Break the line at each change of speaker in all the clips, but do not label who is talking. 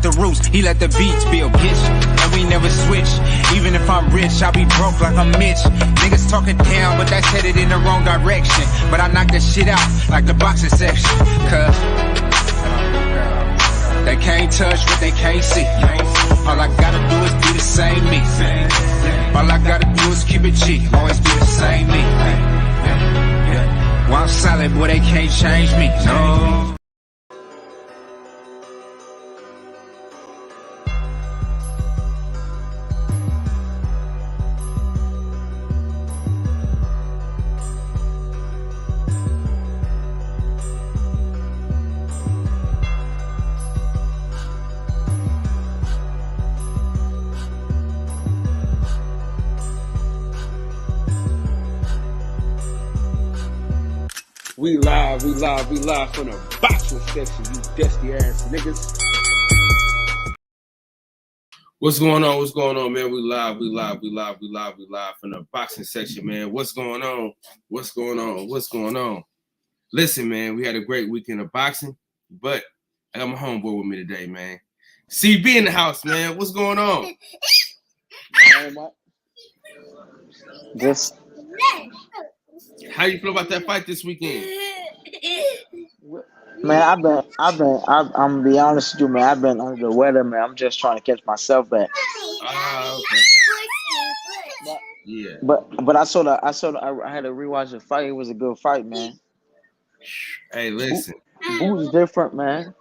with the roots, he let the beats build, bitch. And we never switch. Even if I'm rich, I'll be broke like I'm Mitch. Niggas talking down, but that's headed in the wrong direction. But I knock that shit out like the boxing section. Cause they can't touch what they can't see. All I gotta do is be the same me. All I gotta do is keep it G. Always be the same me. While I'm solid, boy, they can't change me. No.
We live from the boxing section, you dusty ass niggas. What's going on, man? We live from the boxing section, man. What's going on? Listen, man, we had a great weekend of boxing, but I got my homeboy with me today, man. CB in the house, man. What's going on?
Just
how you feel about that fight this weekend?
Man, I'm gonna be honest with you, man. I've been under the weather, man. I'm just trying to catch myself back.
Okay. Yeah.
But I had to rewatch the fight. It was a good fight, man.
Hey, listen.
Boo's different, man.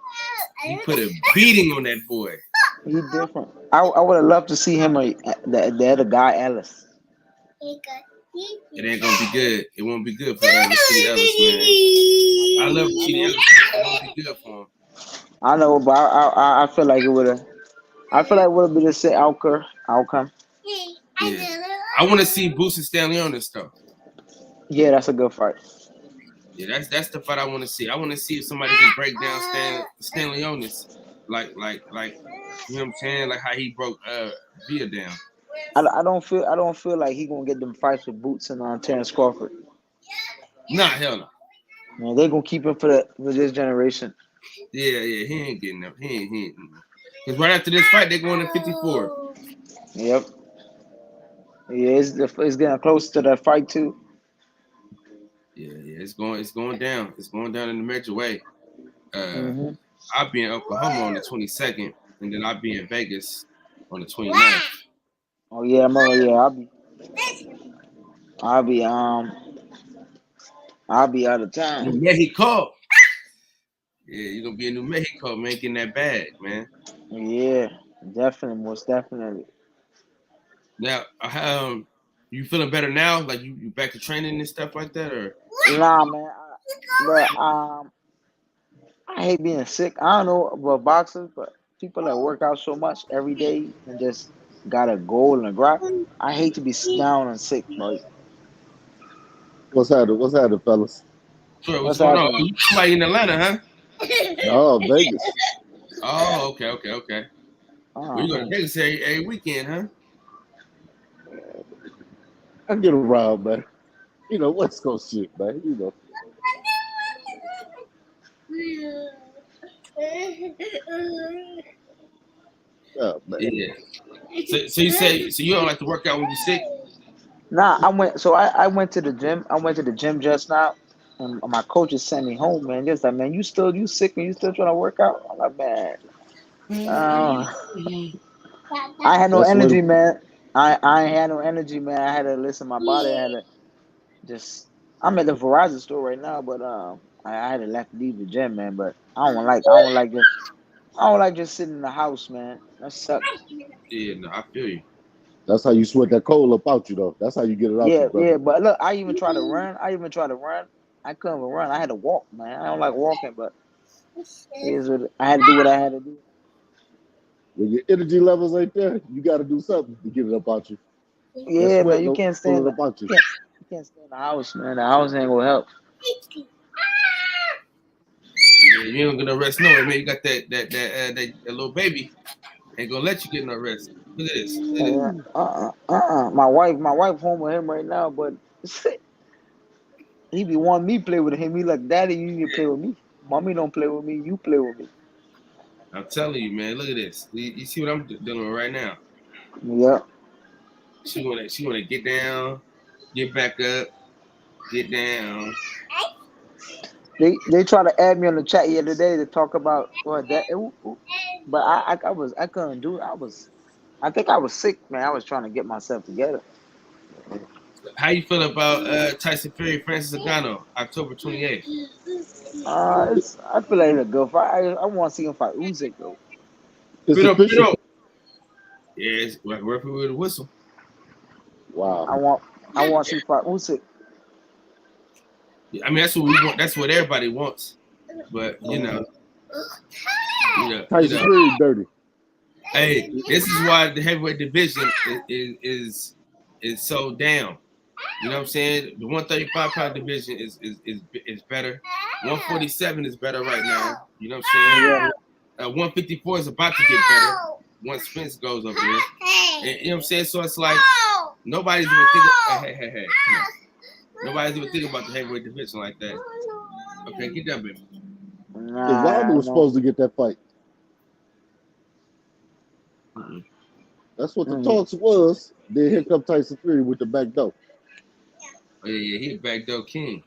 He put a beating on that boy.
He's different. I would have loved to see him the other guy, Ellis.
It ain't gonna be good. It won't be good for Chidi Ellis, man. I love Chidi Ellis. It won't be good for him.
I know, but I feel like it would have. I feel like it would have been the same outcome.
Yeah. I want to see Boots and Stanley on this stuff.
Yeah, that's a good fight.
Yeah, that's the fight I want to see. I want to see if somebody can break down Stanley on this, like you know what I'm saying, like how he broke Villa down.
I don't feel like he gonna get them fights with Boots and Terrence Crawford.
Nah, hell no.
Man, they gonna keep him for this generation.
Yeah, he ain't getting up. He ain't. Because right after this fight, they're going to 54.
Yep. Yeah, it's getting close to that fight too.
Yeah, it's going down. It's going down in a major way. I'll be in Oklahoma on the 22nd, and then I'll be in Vegas on the 29th.
Oh yeah, I'll be out of town.
New Mexico. Yeah, you're gonna be in New Mexico, making that bag, man.
Yeah, definitely, most definitely.
Now, you feeling better now? Like you back to training and stuff like that, or?
Nah, man. I hate being sick. I don't know about boxers, but people that work out so much every day and just got a goal and a grind. I hate to be down and sick, bro.
What's happening, fellas?
Sure, what's going on? You somebody in Atlanta, huh?
Oh, Vegas.
Oh, okay. Well, you go to Vegas every weekend, huh?
I get around, man. You know, West Coast shit, man. You know. Oh, man.
Yeah. So you say you don't like to work out when you're sick?
Nah, I went to the gym. I went to the gym just now, and my coach just sent me home, man. Just like, man, you sick and you still trying to work out? I'm like, man. I had no energy, man. I ain't had no energy, man. I had to listen to my body. I had to just. I'm at the Verizon store right now, but I had to leave the gym, man. But I don't like just sitting in the house, man. That sucks.
Yeah, no, I feel you.
That's how you sweat that cold up out you, though. That's how you get it out you, brother.
Yeah, but look, I even tried to run. I couldn't even run. I had to walk, man. I don't like walking, but I had to do what I had to do.
When your energy levels ain't there, you got to do something to get it up out you.
Yeah, man, you can't stay in the house, man. The house ain't gonna help.
Yeah, you ain't gonna rest no way, man. You got that little baby. Ain't gonna let you get no rest. Look at this.
My wife home with him right now, but he be wanting me to play with him. He like, Daddy, you need to play with me. Mommy don't play with me. You play with me.
I'm telling you, man. Look at this. You see what I'm dealing with right now?
Yep.
She wanna get down, get back up, get down.
They tried to add me on the chat the other day to talk about what that, but I couldn't do it. I think I was sick, man. I was trying to get myself together.
How you feel about Tyson Fury, Francis Ngannou, October 28th?
I feel like it's a good fight. I want to see him fight Usyk though.
It's official.
Yeah, it's like referee with a whistle.
Wow.
I want to see fight Usyk.
Yeah, I mean, that's what we want. That's what everybody wants. But you know,
Tyson Fury dirty.
Hey, this is why the heavyweight division is so down. You know what I'm saying? The 135-pound division is better. 147 is better right now. You know what I'm saying? 154 is about to get better once Spence goes over there. And, you know what I'm saying? So it's like nobody's even thinking. Hey, come on. Nobody's even thinking about the heavyweight division like that. Okay, get that, baby.
Wilder was supposed to get that fight. That's what the talks was. Then here come Tyson Fury with the back door.
Oh, yeah, he's back door king.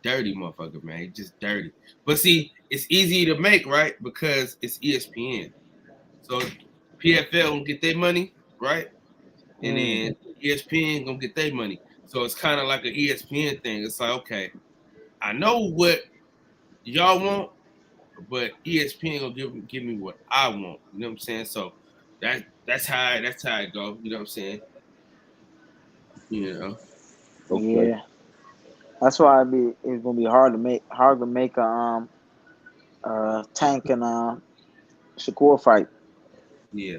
Dirty motherfucker, man. He's just dirty. But see, it's easy to make, right? Because it's ESPN. So PFL gonna get their money, right? And then ESPN gonna get their money. So it's kind of like an ESPN thing. It's like, okay, I know what y'all want, but ESPN gonna give me what I want. You know what I'm saying? So that's how it go. You know what I'm saying? You know.
Okay. Yeah. That's why it's gonna be hard to make a Tank and Shakur fight.
Yeah.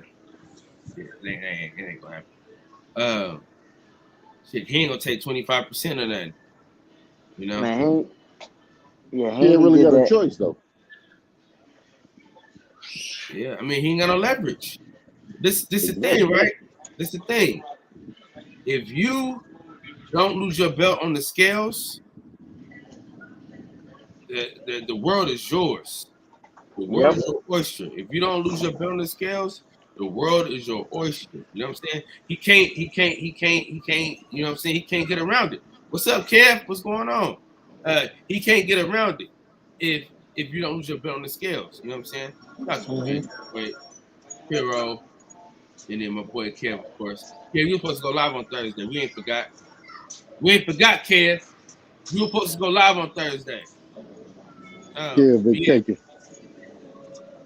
It ain't gonna happen. Shit, he ain't gonna take 25% of that. You know?
Man, he
ain't really got a choice though.
Yeah, I mean he ain't got no leverage. This is the thing, right? This is the thing. If you don't lose your belt on the scales, the world is yours. The world is your oyster. If you don't lose your belt on the scales, the world is your oyster. You know what I'm saying? He can't, you know what I'm saying? He can't get around it. What's up, Kev? What's going on? He can't get around it if you don't lose your belt on the scales. You know what I'm saying? That's wait, Hero, and then my boy Kev, of course. Yeah, you were supposed to go live on Thursday. We ain't forgot. Kev. You were supposed to go live on Thursday.
Kev been taking.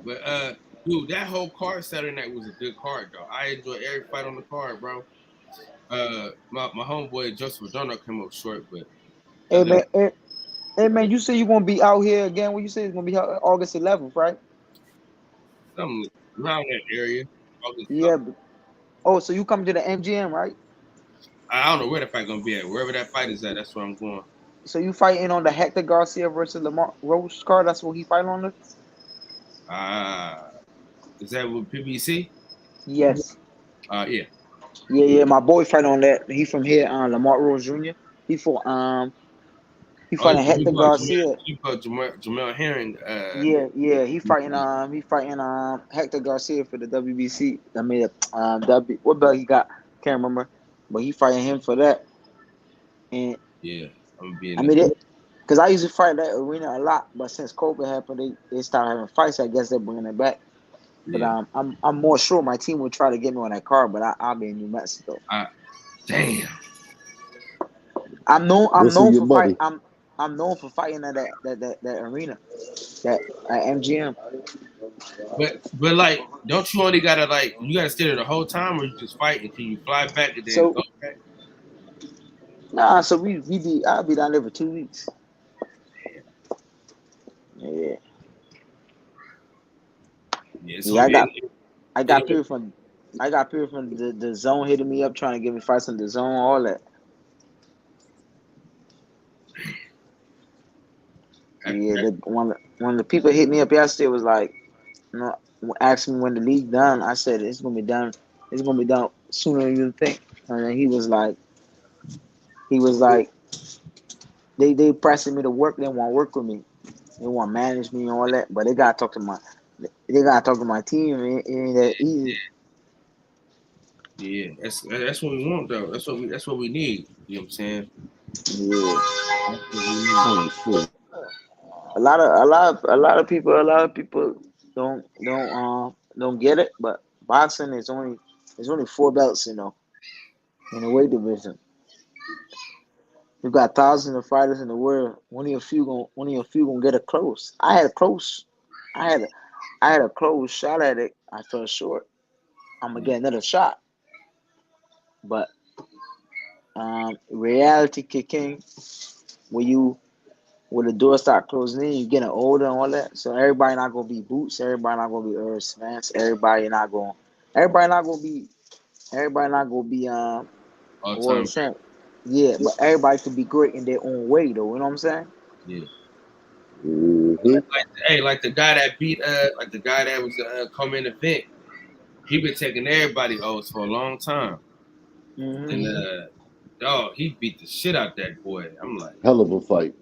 But dude, that whole card Saturday night was a good card, though. I enjoyed every fight on the card, bro. My homeboy Joseph Redondo came up short, but
hey man, you say you're gonna be out here again? What you say it's gonna be out August 11th, right?
Something around that area.
Yeah. Oh, so you come to the MGM, right?
I don't know where the fight gonna be at. Wherever that fight is at, that's where I'm going.
So you fighting on the Hector Garcia versus Lamar Roach card? That's what he fight on it.
Is that with PBC?
Yes.
Yeah.
Yeah. My boy fight on that. He from here, Lamar Rose Jr. He fighting Hector Garcia.
You fought Jamel Herring.
Yeah. He fighting Hector Garcia for the WBC. I mean, what belt he got? Can't remember, but he fighting him for that. And
yeah,
because I used to fight that arena a lot, but since COVID happened, they started having fights. I guess they're bringing it back. But I'm more sure my team will try to get me on that card, but I'll be in New Mexico.
Damn.
I'm known for fighting at that arena, that at MGM.
But like, don't you only gotta you gotta stay there the whole time, or you just fight until you fly back and then go back?
Nah, so I'll be down there for 2 weeks. Yeah. I got people from the zone hitting me up trying to get me fights in the zone, all that. Yeah, one of the people hit me up yesterday was like, asking me when the league done. I said it's gonna be done sooner than you think. And then he was like, they pressing me to work. They want to work with me. They want to manage me and all that. But they gotta talk to They gotta talk to my team. It ain't that easy.
Yeah, that's what we want though. That's what we need. You know what I'm saying?
Yeah.
That's what we need.
Oh shit.
A lot of people don't get it. But boxing is only there's only 4 belts, in the weight division. You got thousands of fighters in the world. One of your few gonna get it close. I had a, I had a close shot at it. I fell short. I'm gonna get another shot, but reality kick in when when the doors start closing in. You getting older and all that. So everybody not gonna be Boots. Everybody not gonna be Earl Spence. Everybody not gonna be. Everybody not gonna be
All
World
time.
Champ. Yeah, but everybody could be great in their own way, though. You know what I'm saying?
Yeah.
Mm-hmm.
Like the guy that beat like the guy that was coming event. He been taking everybody O's for a long time. And
Mm-hmm.
dog, he beat the shit out that boy. I'm like,
Hell of a fight.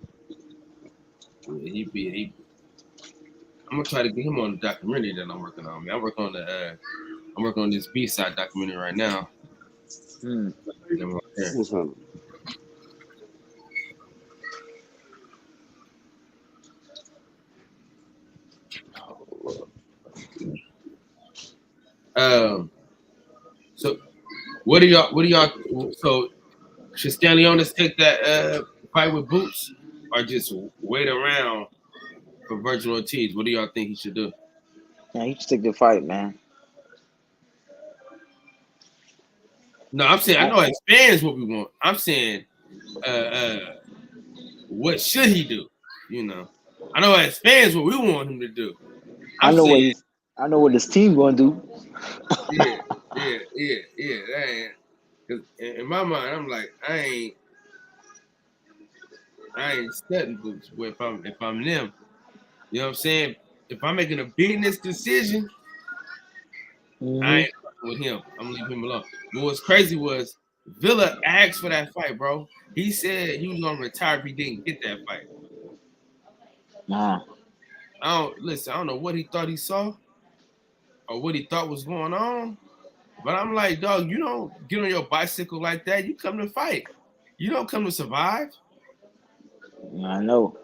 yeah, he I'm gonna try to get him on the documentary that I'm working on. Man, I'm working on this B-side documentary right now.
Mm.
Get him on there.
What's happening?
So what do y'all so should Stanley Onis take that fight with Boots or just wait around for Virgil Ortiz? What do y'all think he should do?
Yeah, he should take the fight, man.
No, I'm saying I know as fans what we want. I'm saying what should he do? You know. I know as fans what we want him to do.
I
I'm
know what
saying,
he's. I know what his team gonna do.
yeah. That ain't, 'cause in my mind, I'm like, I ain't studying Boots. But if I'm them, you know what I'm saying? If I'm making a business decision, I
Mm-hmm.
ain't fucking with him. I'm gonna leave him alone. But what's crazy was Villa asked for that fight, bro. He said he was gonna retire if he didn't get that fight.
Nah.
I don't know what he thought he saw or what he thought was going on. But I'm like, dog, you don't get on your bicycle like that. You come to fight. You don't come to survive.
I know.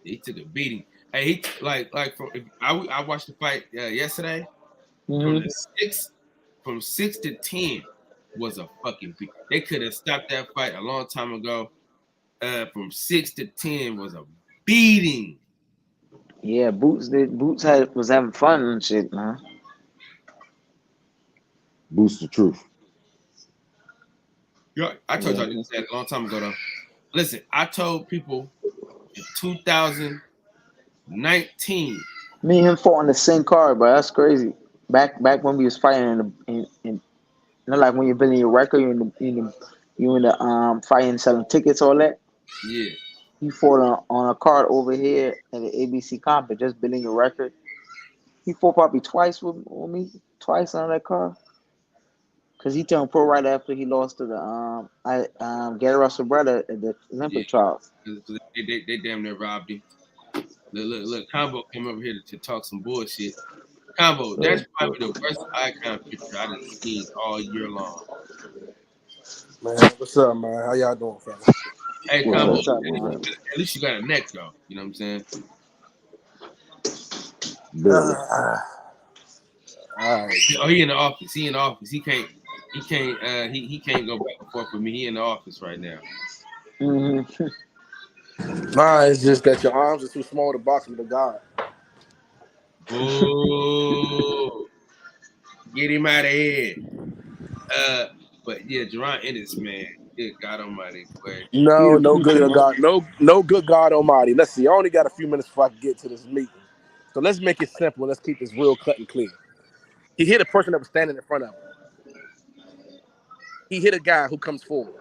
He took a beating. Hey, he like from I watched the fight yesterday from
Mm-hmm.
the from 6 to 10 was a fucking beat. They could have stopped that fight a long time ago. From 6 to 10 was a beating.
Yeah, Boots was having fun and shit, man.
Boost the truth.
Yeah, I told
Yeah.
y'all this a long time ago though. Listen, I told people in 2019.
Me and him fought on the same card, bro. That's crazy. Back when we was fighting like when you're building your record, you in the fighting, selling tickets, all that.
Yeah.
He fought on a card over here at the ABC Comp, just building your record. He fought probably twice with me, twice on that card. Cause he turned pro right after he lost to the Gary Russell brother at the
Yeah,
Olympic trials.
because they damn near robbed him. Look, Combo came over here to talk some bullshit. Combo, that's probably the worst icon picture I done seen all year long.
Man, what's up, man? How y'all doing, fella?
Hey,
What's
Combo,
up?
What's up,
What's
man?
up?
at least you got a neck though. You know what I'm saying?
Barely.
All right.
Oh, he in the office. He in the office. He can't go back and forth with me. He in the office right now.
Mm-hmm.
Nah, it's just that your arms are too small to box with a god.
Oh, get him out of here. But yeah, Jerron Ennis, man. Good God Almighty, boy.
No,
He,
no
he,
good
he,
God, no good God Almighty. Let's see. I only got a few minutes before I can get to this meeting, so let's make it simple. Let's keep this real cut and clear. He hit a person that was standing in front of him. He hit a guy who comes forward.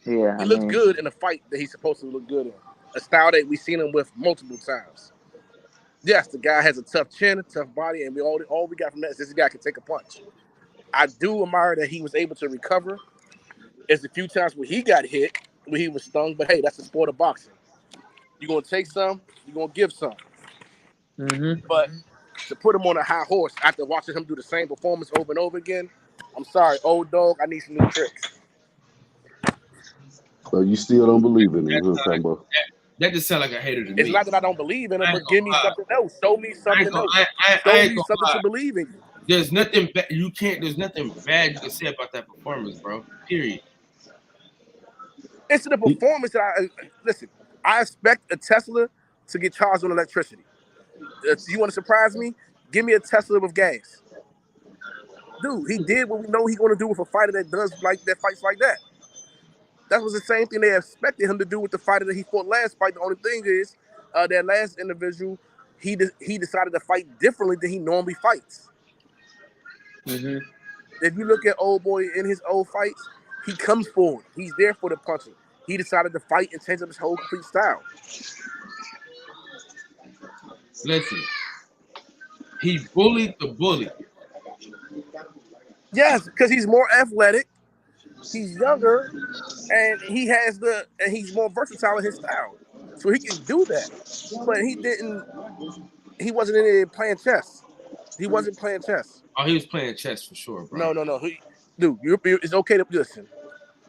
yeah,
He
I
looks
mean,
good in a fight that he's supposed to look good in. A style that we've seen him with multiple times. Yes, the guy has a tough chin, a tough body, and all we got from that is this guy can take a punch. I do admire that he was able to recover. There's a few times where he got hit, where he was stung, but hey, that's the sport of boxing. You're gonna take some, you're gonna give some.
Mm-hmm.
But to put him on a high horse after watching him do the same performance over and over again, I'm sorry, old dog. I need some new tricks.
So you still don't believe in him, huh, Combo?
That just sound like a hater to
It's
me.
not that I don't believe in him,
I
but
ain't
give
gonna
me
lie.
something else. Show me
I ain't
something
gonna,
else.
I
Show
ain't
me
gonna
something
lie.
to believe in you.
There's nothing bad. You can't. There's nothing bad you can say about that performance, bro. Period.
It's the performance that listen. I expect a Tesla to get charged on electricity. You want to surprise me? Give me a Tesla with gas. Dude, he did what we know he's going to do with a fighter that fights like that. That was the same thing they expected him to do with the fighter that he fought last fight. The only thing is, that last individual, he decided to fight differently than he normally fights.
Mm-hmm.
If you look at old boy in his old fights, he comes forward. He's there for the punching. He decided to fight and change up his whole complete style.
Listen, he bullied the bully.
Yes, because he's more athletic, he's younger, and he's more versatile in his style. So he can do that. But he wasn't in there playing chess. He wasn't playing chess.
Oh, he was playing chess for sure, bro.
No. Dude, it's okay to listen.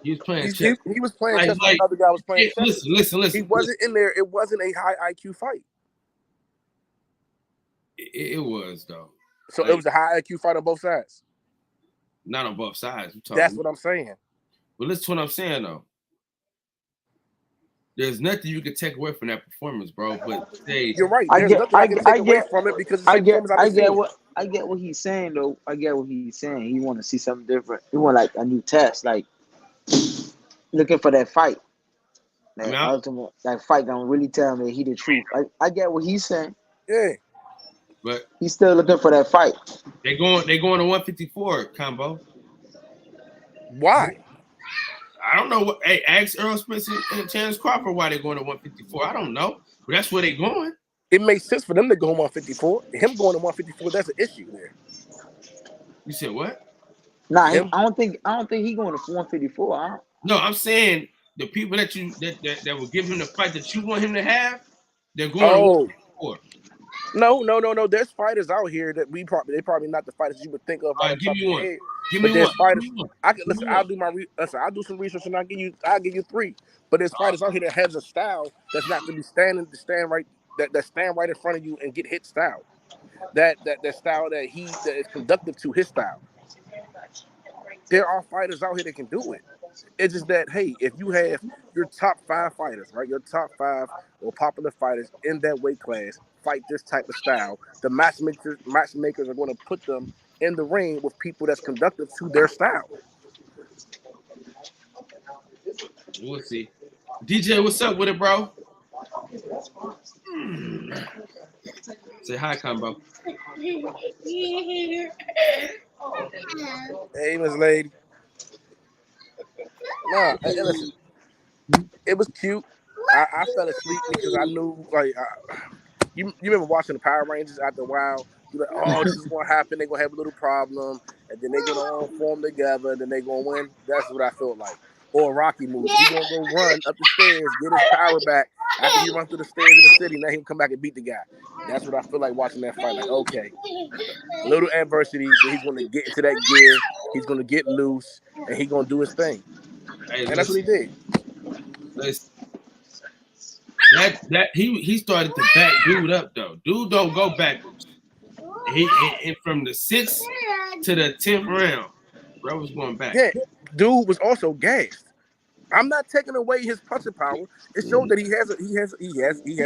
He was playing chess.
He was playing chess when another guy was playing chess.
Listen.
He wasn't in there. It wasn't a high IQ fight.
It was though.
So it was a high IQ fight on both sides.
Not on both sides.
That's what I'm saying.
But listen to what I'm saying though. There's nothing you can take away from that performance, bro. But
you're right. There's nothing I can take away from it because
I get what he's saying though. I get what he's saying. He want to see something different. He want like a new test, like looking for that fight. That ultimate, that fight gonna really tell me he the truth. I get what he's saying.
Yeah.
But
he's still looking for that fight.
They going to 154 combo.
Why?
I don't know what. Hey, ask Earl Spence and Terrence Crawford why they're going to 154. I don't know, but that's where they're going.
It makes sense for them to go 154. Him going to 154, that's an issue there.
You said what?
Nah, I don't think he going to 154.
No, I'm saying the people that will give him the fight that you want him to have, they're going to 154.
No. There's fighters out here that they probably not the fighters you would think of.
Right, give me one.
Give me one. I'll do some research and I'll give you three. But there's fighters out here that has a style that's not going to stand right in front of you and get hit style. That style that is conductive to his style. There are fighters out here that can do it. It's just that, hey, if you have your top 5 fighters, right, your top 5 or popular fighters in that weight class fight this type of style, the matchmakers are going to put them in the ring with people that's conductive to their style.
We'll see. DJ, what's up with it, bro? Say hi, combo.
Hey, Miss Lady. Nah, listen. It was cute. I fell asleep because I knew, like, you remember watching the Power Rangers after a while? You're like, oh, this is what happened. They're going to have a little problem, and then they're going to all form together, and then they're going to win. That's what I felt like. Or a Rocky movie. He's going to go run up the stairs, get his power back. After he runs through the stairs in the city, now he can come back and beat the guy. That's what I feel like watching that fight. Like, okay, a little adversity, but he's going to get into that gear. He's going to get loose, and he's going to do his thing.
Hey,
and that's what he did.
Listen. He started to back dude up though. Dude don't go backwards. He from the 6th to the 10th round, bro was going back.
Yeah, dude was also gassed. I'm not taking away his punching power. It showed that he has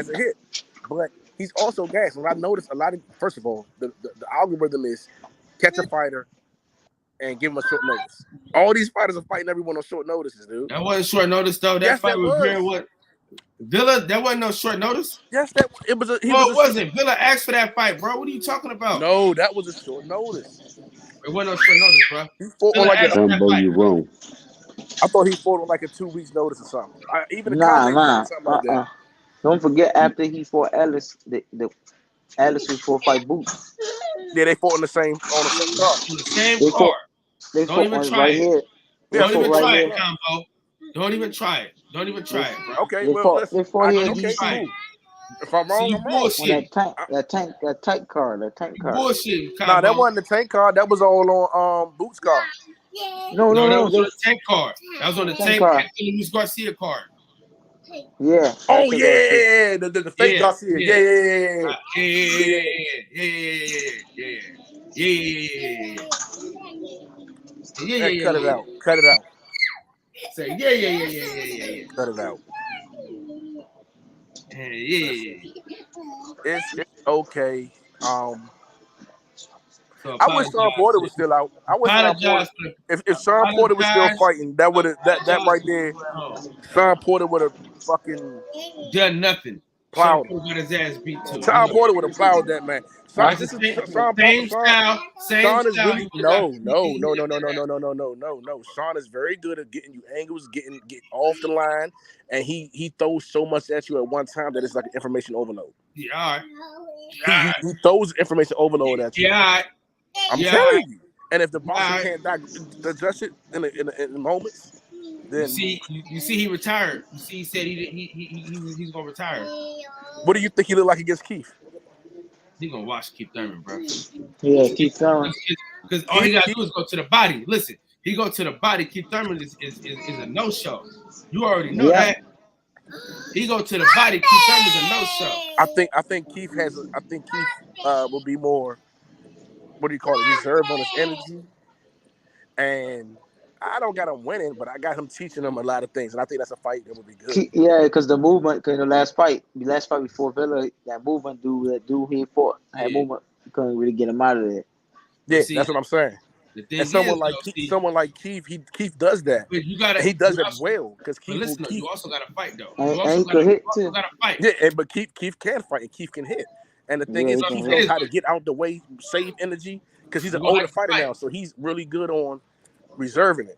a hit, but he's also gassed. And I noticed a lot of, first of all, the algorithm is catch a fighter and give him a short notice. All these fighters are fighting everyone on short notices, dude.
That wasn't short notice though. That fight was very what. Villa, that wasn't no short notice.
Yes, it was. It
wasn't. Villa asked for that fight, bro. What are you talking about?
No, that was a short notice.
It wasn't no short notice, bro.
He fought on like
you're wrong.
I thought he fought on like a 2 weeks notice or something.
Something like that. Don't forget after he fought Ellis, Ellis was for fight Boots.
Yeah, they fought on the same card.
On the same card. Don't even try it. Don't even try it, combo. Don't even try it. Don't even try it, bro.
Okay, well,
they fought here.
Don't try it.
If I'm
See,
wrong,
you
I'm wrong.
When
bullshit.
that tank car.
You bullshit,
Nah, that
Combo.
wasn't the tank card. That was all on Boots car.
No,
No, that
no,
was on
no.
the tank card. That was on the
Tank
tank
car.
Hector Luis Garcia card.
Yeah.
Oh
Hector Garcia.
yeah, the fake
Yeah,
Garcia.
yeah.
Yeah. Man, cut it out. Cut it out.
Say
Cut it out.
yeah.
It's okay.
So
I wish Sean Porter was still out. I wish Sean Porter.
apologize for
If Sean Porter was still fighting, that would have that right there. Sean Porter would have fucking
done nothing.
plowed
Sean
him.
got his ass beat too.
Sean Porter would have plowed that man. Sean,
That's
this
the
is
same,
Sean
same
Porter.
style, same
Sean is
style.
really no. Sean is very good at getting you angles, getting off the line, and he throws so much at you at one time that it's like an information overload.
Yeah, all right.
He throws information overload at you.
Yeah, all right.
I'm
Yeah,
telling you. And if the boxer
Alright.
can't digest it in moments, then
you see, he retired. You see, he said he's gonna retire.
what do you think he looked like against Keith?
He gonna watch Keith Thurman, bro.
Yeah, Keith Thurman.
Because all he gotta do is go to the body. Listen, he go to the body. Keith Thurman is a no show. You already know that. He go to the body. Keith Thurman is a no show.
I think Keith will be more, what do you call it, reserved on his energy. And I don't got him winning, but I got him teaching him a lot of things, and I think that's a fight that would be good.
Yeah, because the movement, because the last fight before Villa, that movement dude he fought, that movement couldn't really get him out of there.
Yeah,
See,
that's what I'm saying. And someone like Keith, Keith does that.
But you gotta,
he does it well because Keith.
But listen, you also gotta fight though.
And
You also
he could hit too.
gotta fight.
Yeah, but Keith can fight and Keith can hit. And the thing
Yeah,
is,
he can
Keith
hit.
knows how to get out the way, save energy, because he's an
You gonna
older
have to
fighter
fight.
now, so he's really good on reserving it.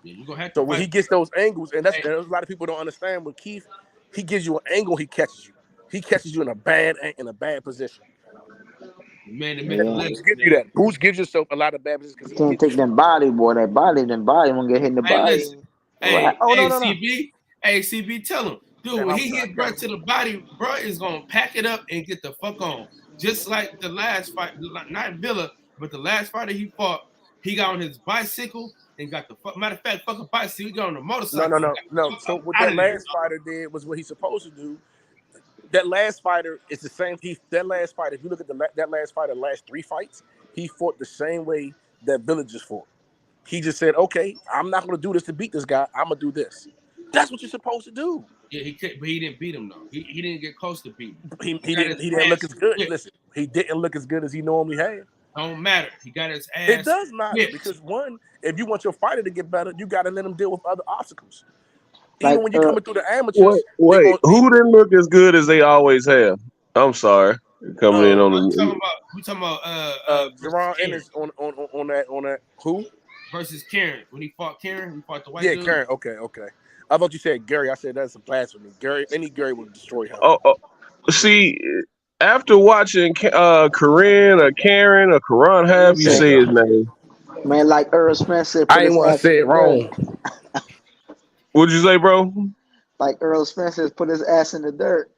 Yeah, you gonna have to
So when
fight.
he gets those angles, and there's a lot of people don't understand, with Keith, he gives you an angle, he catches you. He catches you in a bad position.
Man,
Boots gives you that. Boots gives yourself a lot of bad positions because he
Can't
gives
take them body, boy. That body won't get hit in the
Hey,
body.
listen. Hey,
Right. Oh, no.
CB. Hey, CB, tell him. Dude,
Man,
when
I'm
he
sorry,
hit bro to the body, bro is gonna pack it up and get the fuck on. Just like the last fight, not Villa, but the last fighter he fought, he got on his bicycle and got the fuck. Matter of fact, fucking bicycle, he got on the motorcycle.
No. So what that last fighter did was what he's supposed to do. That last fighter is the same. That last fighter, if you look at that last fighter, last 3 fights, he fought the same way that Villa just fought. He just said, "Okay, I'm not going to do this to beat this guy. I'm gonna do this." That's what you're supposed to do.
Yeah, he could, but he didn't beat him though. He didn't get close to beating him.
He didn't look as good. Listen, he didn't look as good as he normally had.
Don't matter. He got his ass.
It does matter
whipped.
because one, if you want your fighter to get better, you got to let him deal with other obstacles. Even
Like,
when you're coming through the amateurs,
Wait, who didn't look as good as they always have? I'm sorry, coming in on
we
the.
talking about
Jerron
Karen.
Ennis on that who?
Versus Karen. When he fought Karen, he fought the white dude.
Karen. Okay. I thought you said Gary. I said that's a blasphemy. Any Gary would destroy him.
See, after watching Karen or Karan, however you say his name.
Man, like Earl Spencer.
I ain't want to say it wrong.
What'd you say, bro?
Like Earl Spencer put his ass in the dirt.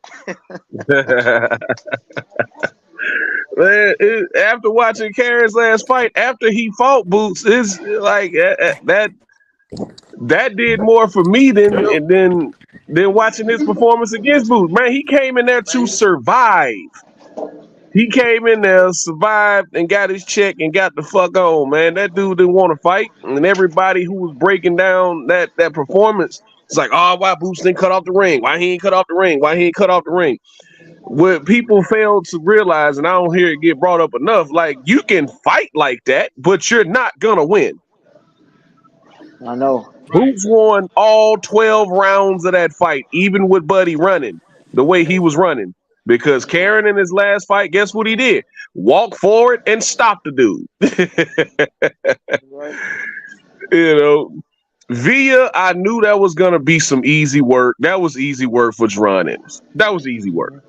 Man, after watching Karen's last fight, after he fought Boots, it's like that did more for me than watching his performance against Boots. Man, he came in there to survive. He came in there, survived, and got his check and got the fuck on, man. That dude didn't want to fight. And everybody who was breaking down that performance, it's like, oh, why Boots didn't cut off the ring? Why he ain't cut off the ring? Why he ain't cut off the ring? What people fail to realize, and I don't hear it get brought up enough, like, you can fight like that, but you're not going to win.
I know.
Boots won all 12 rounds of that fight, even with Buddy running the way he was running. Because Karen in his last fight, guess what he did? Walk forward and stop the dude.
Right.
You know, Villa, I knew that was going to be some easy work. That was easy work for Jerron Ennis. That was easy work.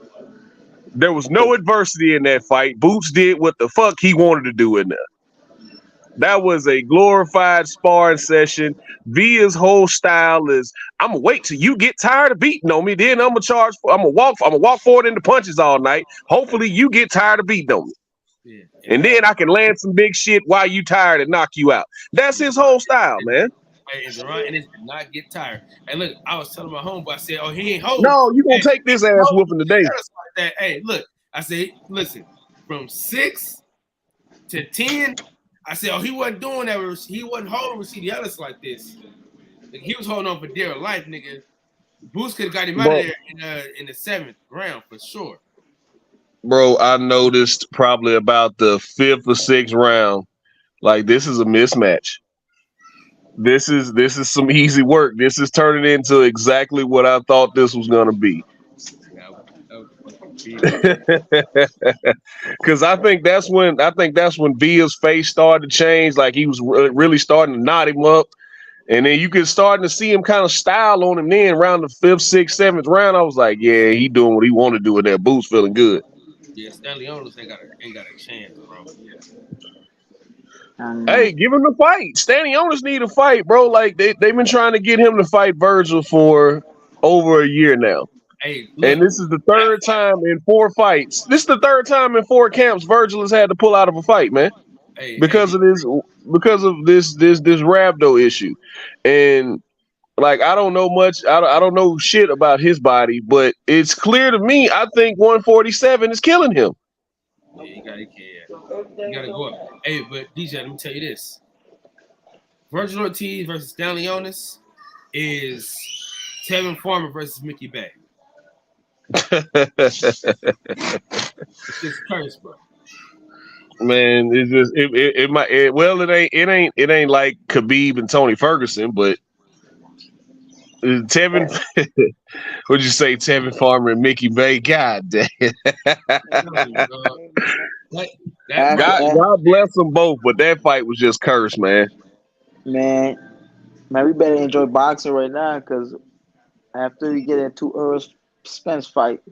There was no adversity in that fight. Boots did what the fuck he wanted to do in there. That was a glorified sparring session. Via's whole style is, I'm gonna wait till you get tired of beating on me, then I'm gonna walk forward into punches all night. Hopefully you get tired of beating on me.
Yeah.
And then I can land some big shit while you tired and knock you out. That's his whole style, man.
Hey, and Deron Ennis did not get tired. And look, I was telling my homeboy, I said, "Oh, he ain't holding."
No, you gonna take this ass whooping today.
Hey, look, I said, listen, from 6 to 10, I said, oh, he wasn't doing that. He wasn't holding Rashidi Ellis like this. Like, he was holding on for dear life, nigga. Boots could have got him out of there in the 7th round for sure.
Bro, I noticed probably about the 5th or 6th round, like this is a mismatch. This is some easy work. This is turning into exactly what I thought this was gonna be. Because I think that's when Via's face started to change. Like he was really starting to knot him up, and then you could starting to see him kind of style on him. Then around the 5th, 6th, 7th round, I was like, yeah, he doing what he want to do with that. Boots feeling good.
Yeah, Stanley Onis ain't got a chance, bro. Yeah.
Hey, give him the fight. Stanley Onis need a fight, bro. Like they've been trying to get him to fight Virgil for over a year now.
Hey, look,
and this is the third time in 4 fights. This is the third time in 4 camps Virgil has had to pull out of a fight, man. Because of this rhabdo issue. And like I don't know much, I don't know shit about his body, but it's clear to me, I think 147 is killing him.
Yeah, you gotta go up. Hey, but DJ, let me tell you this. Virgil Ortiz versus Stanley Onis is Tevin Farmer versus Mickey Bay. It's just curse, bro.
Man, it's just it ain't like Khabib and Tony Ferguson, but Tevin, what'd you say, Tevin Farmer and Mickey Bay? God damn. God bless them both, but that fight was just cursed, man.
Man, we better enjoy boxing right now because after we get into Earl Spence fight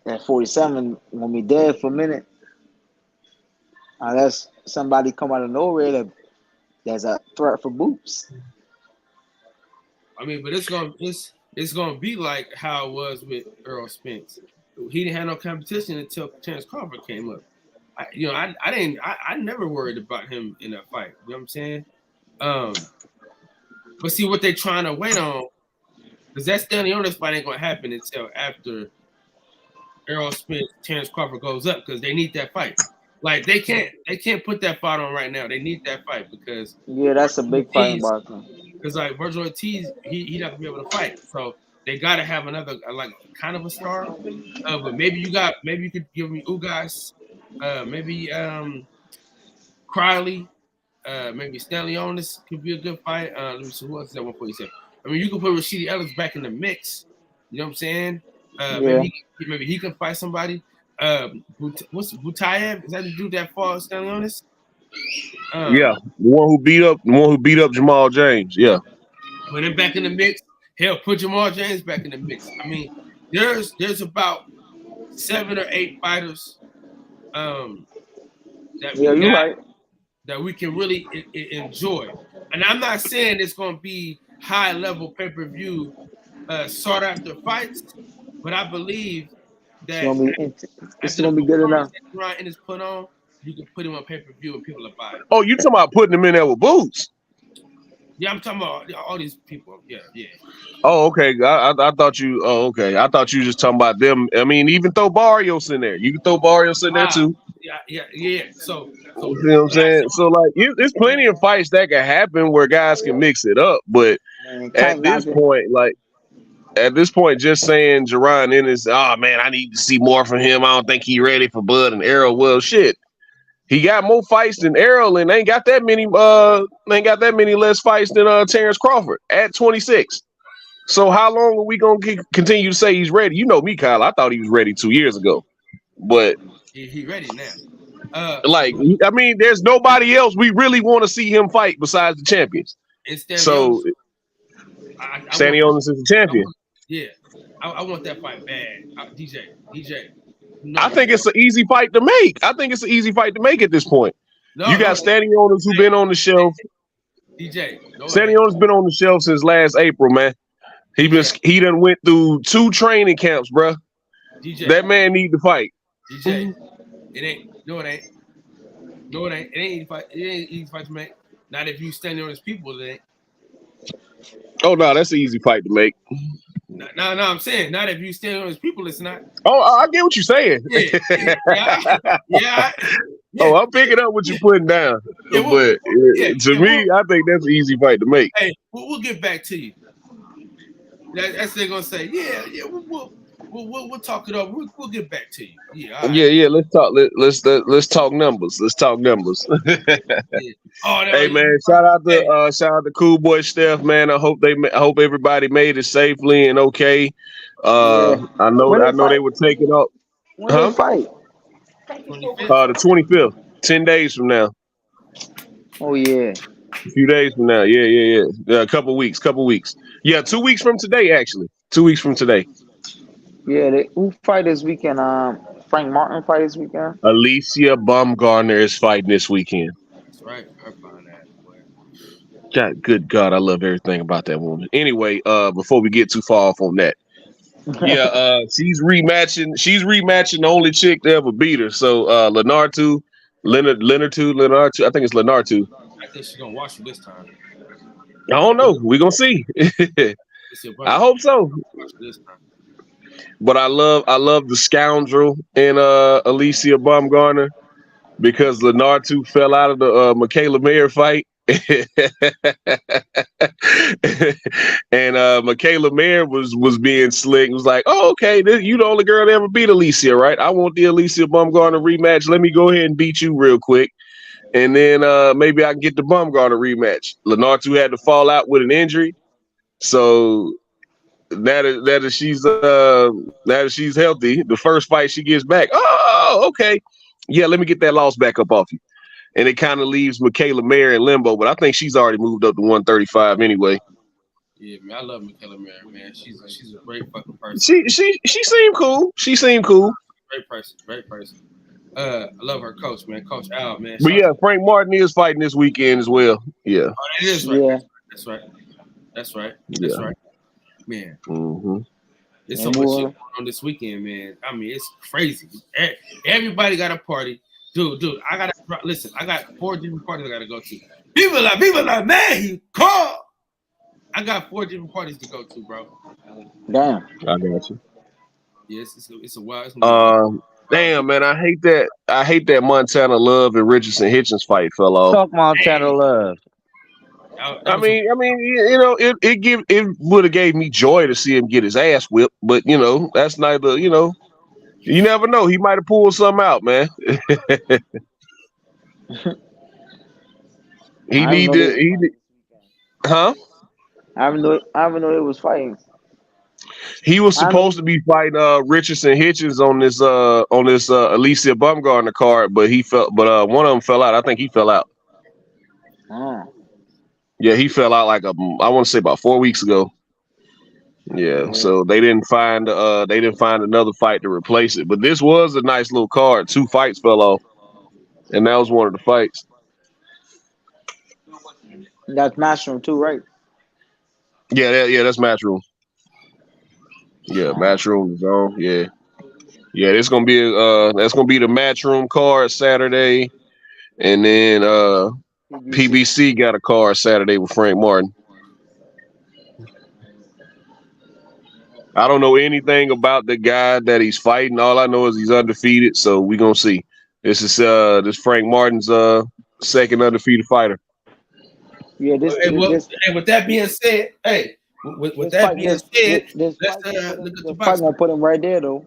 at 47, when we dead for a minute, unless somebody come out of nowhere there's a threat for Boots.
I mean, but it's gonna be like how it was with Earl Spence. He didn't have no competition until Terrence Crawford came up. I never worried about him in that fight. You know what I'm saying? But see what they're trying to wait on, because that Stanley Onis fight ain't gonna happen until after Errol Spence, Terrence Crawford goes up, because they need that fight. Like they can't put that fight on right now. They need that fight because
that's a big fight in boxing.
Because like Virgil Ortiz, he not gonna be able to fight, so they gotta have another like kind of a star. But maybe you could give me Ugas, maybe Crowley, maybe Stanley Onis could be a good fight. Let me see who else is at 147. I mean, you can put Rashidi Ellis back in the mix. You know what I'm saying? Maybe he can fight somebody. What's Butayev? Is that the dude that fought Stanley Onis?
Yeah, the one who beat up Jamal James. Yeah,
put him back in the mix. Hell, put Jamal James back in the mix. I mean, there's about 7 or 8 fighters that we can really enjoy. And I'm not saying it's going to be high level pay-per-view sought after fights, but I believe that
it's going to be good enough.
Ryan is put on. You can put him on pay-per-view and people will buy it.
Oh, you talking about putting him in there with Boots?
Yeah, I'm talking about all these people. Yeah.
Oh, okay. I thought you. Oh, okay. I thought you were just talking about them. I mean, even throw Barrios in there. You can throw Barrios in there too.
Yeah. So
you know what I'm saying? So like, there's plenty of fights that can happen where guys can mix it up. But at this point, just saying Jaron Ennis, oh man, I need to see more from him. I don't think he's ready for Bud and Errol. Well, shit. He got more fights than Errol, and ain't got that many less fights than Terrence Crawford at 26. So how long are we gonna continue to say he's ready? You know me, Kyle. I thought he was ready 2 years ago, but
he ready now.
I mean, there's nobody else we really want to see him fight besides the champions. So Stanley Onis is the champion.
I want that fight bad. DJ.
No, I think it's an easy fight to make. At this point.
No,
You got standing owners who've been on the shelf.
DJ. No,
Standing owner's been on the shelf since last April, man. He done went through 2 training camps, bro.
DJ.
That man need to fight.
DJ. It ain't. No, it ain't. No, it ain't. It ain't easy fight. It ain't easy fight to make. Not if you standing on his people, it ain't.
Oh no, that's an easy fight to make.
No, I'm saying not if you stand on his people, it's not.
Oh, I get what you're saying.
Yeah.
Oh, I'm picking up what you're putting down.
Yeah,
but to me, I think that's an easy fight to make.
Hey, we'll get back to you. That's they're gonna say. Yeah. We'll talk it over. We'll get back to you. Yeah. Right.
Yeah. Let's talk. Let's talk numbers. Let's talk numbers.
Yeah. Oh,
hey man, shout out to Cool Boy Steph, man. I hope everybody made it safely and okay. I know they were taking up.
When they fight?
The 25th, 10 days from now.
Oh yeah.
A few days from now. Yeah. A couple weeks. Yeah, 2 weeks from today, actually. 2 weeks from today.
Yeah, who fight this weekend? Frank Martin fight this weekend.
Alicia Baumgartner is fighting this weekend.
That's right. I found that.
God, good God, I love everything about that woman. Anyway, before we get too far off on that, yeah, she's rematching. She's rematching the only chick to ever beat her. So Leonard, I think it's Leonard.
I think she's gonna watch you this time.
I don't know. We're gonna see. I hope so.
This time.
But I love the scoundrel in Alicia Baumgartner because Leonard fell out of the Michaela Mayer fight. And Michaela Mayer was being slick. It was like, oh, okay, you the only girl that ever beat Alicia, right? I want the Alicia Baumgartner rematch. Let me go ahead and beat you real quick. And then maybe I can get the Baumgartner rematch. Leonard had to fall out with an injury. So that is she's healthy. The first fight she gets back. Oh, okay. Yeah, let me get that loss back up off you. And it kind of leaves Michaela Mayer in limbo, but I think she's already moved up to 135 anyway.
Yeah, man, I love Michaela Mayer, man. She's a great fucking person.
She seemed cool.
Great person. I love her coach, man. Coach Al, man.
But yeah, Frank Martin is fighting this weekend as well. Yeah.
Oh, it is right.
Yeah.
That's right.
Yeah.
Man.
Mm-hmm.
There's so much shit going on this weekend, man. I mean, it's crazy. Everybody got a party. Dude, I got 4 different parties I gotta go to. People like, man, he called. I got 4 different parties to go to, bro.
Damn.
I got you.
Yes, it's a wild.
Damn, man, I hate that Montana Love and Richardson Hitchens fight fell off.
Talk Montana Love.
I mean, you know, it would have gave me joy to see him get his ass whipped, but you know, that's neither, you know, you never know. He might have pulled something out, man. Huh?
I haven't know they was fighting.
He was supposed to be fighting Richardson Hitchens on this Alicia Baumgartner card, but one of them fell out. I think he fell out.
Oh.
Yeah, he fell out like I want to say about 4 weeks ago. Yeah, so they didn't find another fight to replace it. But this was a nice little card. 2 fights fell off, and that was one of the fights.
That's Matchroom too, right?
Yeah, that's Matchroom. Yeah, Matchroom is on. Yeah, it's gonna be that's gonna be the Matchroom card Saturday, and then PBC got a card Saturday with Frank Martin. I don't know anything about the guy that he's fighting. All I know is he's undefeated, so we're gonna see. This is this Frank Martin's second undefeated fighter.
Yeah,
and with that being said, with that being said, let's look at the box.
Gonna put him right there though.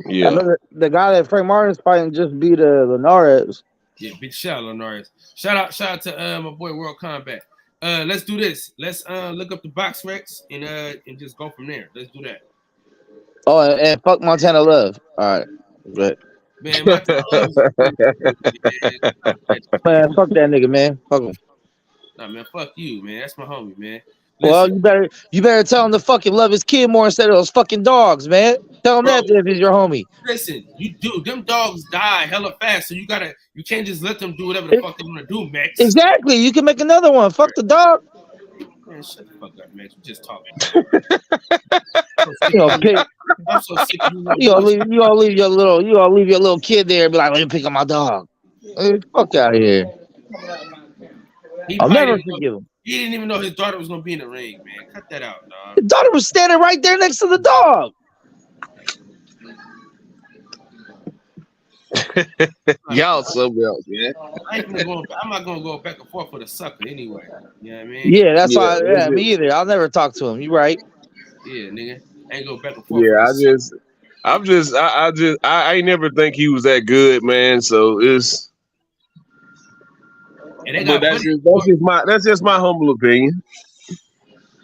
Yeah,
the guy that Frank Martin's fighting just beat Linares.
Yeah, big shout out Linares. Shout out to my boy World Combat. Let's do this. Let's look up the box recs and just go from there. Let's do that.
Oh, and fuck Montana Love. All right, good.
Man, Montana Love.
Man, fuck that nigga, man. Fuck him.
Nah, man, fuck you, man. That's my homie, man.
Well,
Listen,
you better tell him to fucking love his kid more instead of those fucking dogs, man. Tell him
bro.
that if he's your homie.
Listen, you do them dogs die hella fast, so you can't just let them do whatever the fuck they want to do, Max.
Exactly. You can make another one. Fuck the dog.
Man, shut the fuck up, Max. We just talking.
You know, pick,
I'm so sick of you.
you gonna leave your little kid there and be like, let me pick up my dog. Hey, fuck out of here.
He
I'll
probably
never
didn't know-
forgive him.
He didn't even know his daughter was gonna be in the ring, man. Cut that out, dog.
His daughter was standing right there next to the dog.
Y'all something else, man.
I'm not gonna go back and forth with a sucker anyway. You know what I mean?
Yeah, that's
Yeah,
why.
that's
Yeah,
it.
me either. I'll never talk to him. You right?
Yeah, nigga. I ain't go back and forth.
Yeah,
with a sucker.
I ain't never think he was that good, man. So it's,
And they
but
got
that's just my humble opinion.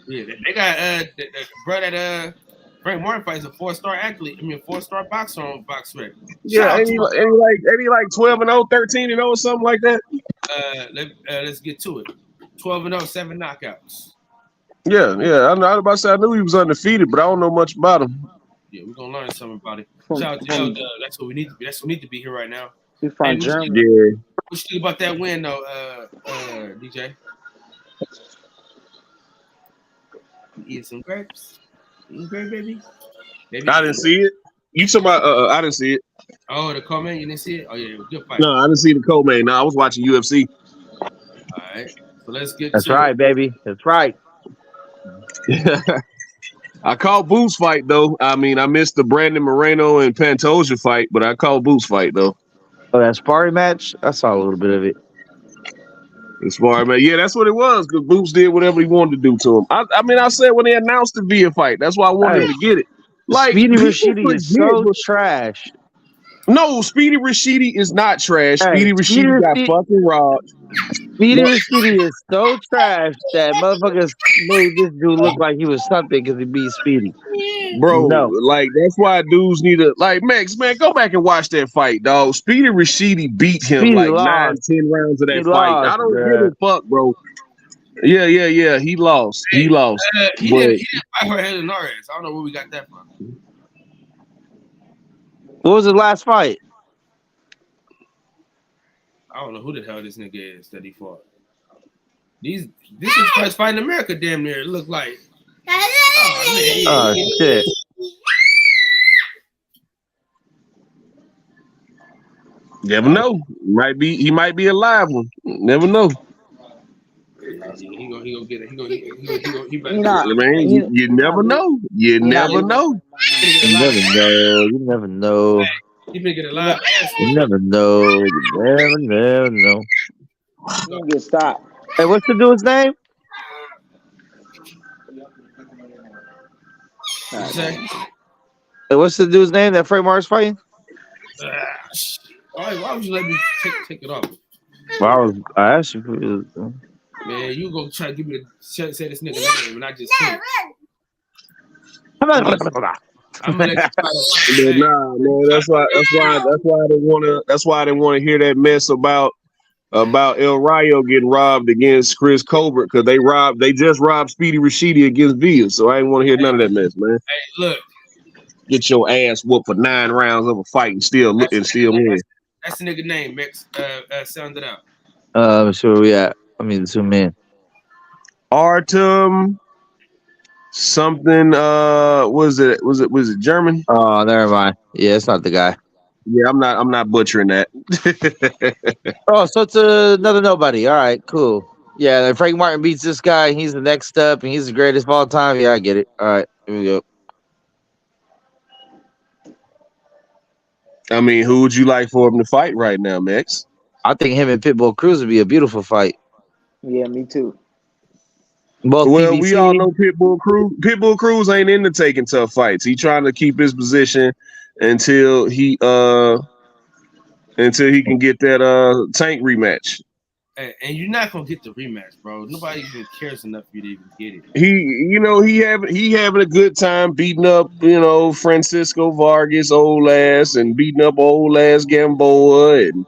yeah, they got the bro that Frank Martin fights a 4-star athlete. I mean, a 4-star boxer on BoxRec.
Yeah, ain't he like 12-0, 13-0, something like that?
Let's get to it. 12-0, 7 knockouts.
Yeah. I was about to say I knew he was undefeated, but I don't know much about him.
Yeah, we're gonna learn something about it.
From-
Shout out to
from-
L. That's what we need to be. That's what we need to be here right now.
He's from
Hey,
Germany.
Yeah.
What you think about that win though, DJ? Eat some grapes. Eating grape, baby.
I didn't see it. You talking about? I didn't see it.
Oh, the comment, you didn't see it? Oh yeah, it was a good fight.
No, I didn't see the co-main. No, I was watching UFC.
All right, so let's get
That's
to
right,
it.
baby. That's right.
I called Boots fight though. I mean, I missed the Brandon Moreno and Pantoja fight, but I called Boots fight though.
Oh, that sparring match. I saw a little bit of it.
As far as, man, yeah, that's what it was. Because Boots did whatever he wanted to do to him. I mean, I said when they announced the Via fight, that's why I wanted him to get it. Like
Speedy
people
Rashidi is
forget,
so
bro.
trash.
No, Speedy Rashidi is not trash.
Hey,
Speedy Rashidi got
Speedy-
fucking robbed.
Speedy Rashidi is so trash that motherfuckers made this dude look like he was something because he beat Speedy.
Bro,
No.
like that's why dudes need to like Max, man, go back and watch that fight, dog. Speedy Rashidi beat him
Speedy
like
lost.
9-10 rounds of that
He
fight.
lost,
I don't
bruh.
give a fuck, bro. Yeah. He lost. He lost.
He
But-
didn't fight her head in our ass. I don't know where we got that from.
What was his last fight?
I don't know who the hell this nigga is that he fought. This is first fight in America, damn near. It looked like. Oh, man.
Oh shit!
Never know. He might be a live one. Never know.
He gonna get it. He better
He not-
I mean, you never know. You never know.
You never know. You never know.
He been get a live.
You never know. You never know.
He's gonna get stopped.
Hey, what's the dude's name?
Say,
Hey, what's the dude's name that Frank Martin's fighting?
why would you let me take it off?
Well, I asked you.
Man, you go try to give me say this nigga name and I just can't. I'm gonna let you try
But
to.
nah, man, that's why I didn't want to hear that mess about El Rayo getting robbed against Chris Colbert because they just robbed Speedy Rashidi against Villa. So I didn't want to hear none of that mess, man.
Hey, look,
Get your ass whooped for 9 rounds of a fight and still win.
that's the nigga name. Max, sound it out.
Sure we at. I mean, the two men.
Artem something was it German?
Oh, never mind. Yeah, it's not the guy.
Yeah, I'm not butchering that.
Oh, so it's another nobody. All right, cool. Yeah, then Frank Martin beats this guy. He's the next step, and he's the greatest of all time. Yeah, I get it. All right, here we go.
I mean, who would you like for him to fight right now, Max?
I think him and Pitbull Cruz would be a beautiful fight.
Yeah, me too.
Both
Well,
PBC.
we all know Pitbull Cruz. Pitbull Cruz ain't into taking tough fights. He trying to keep his position until he can get that Tank rematch.
Hey, and you're not gonna get the rematch, bro. Nobody even cares enough for you to even get it.
He having a good time beating up Francisco Vargas old ass and beating up old ass Gamboa and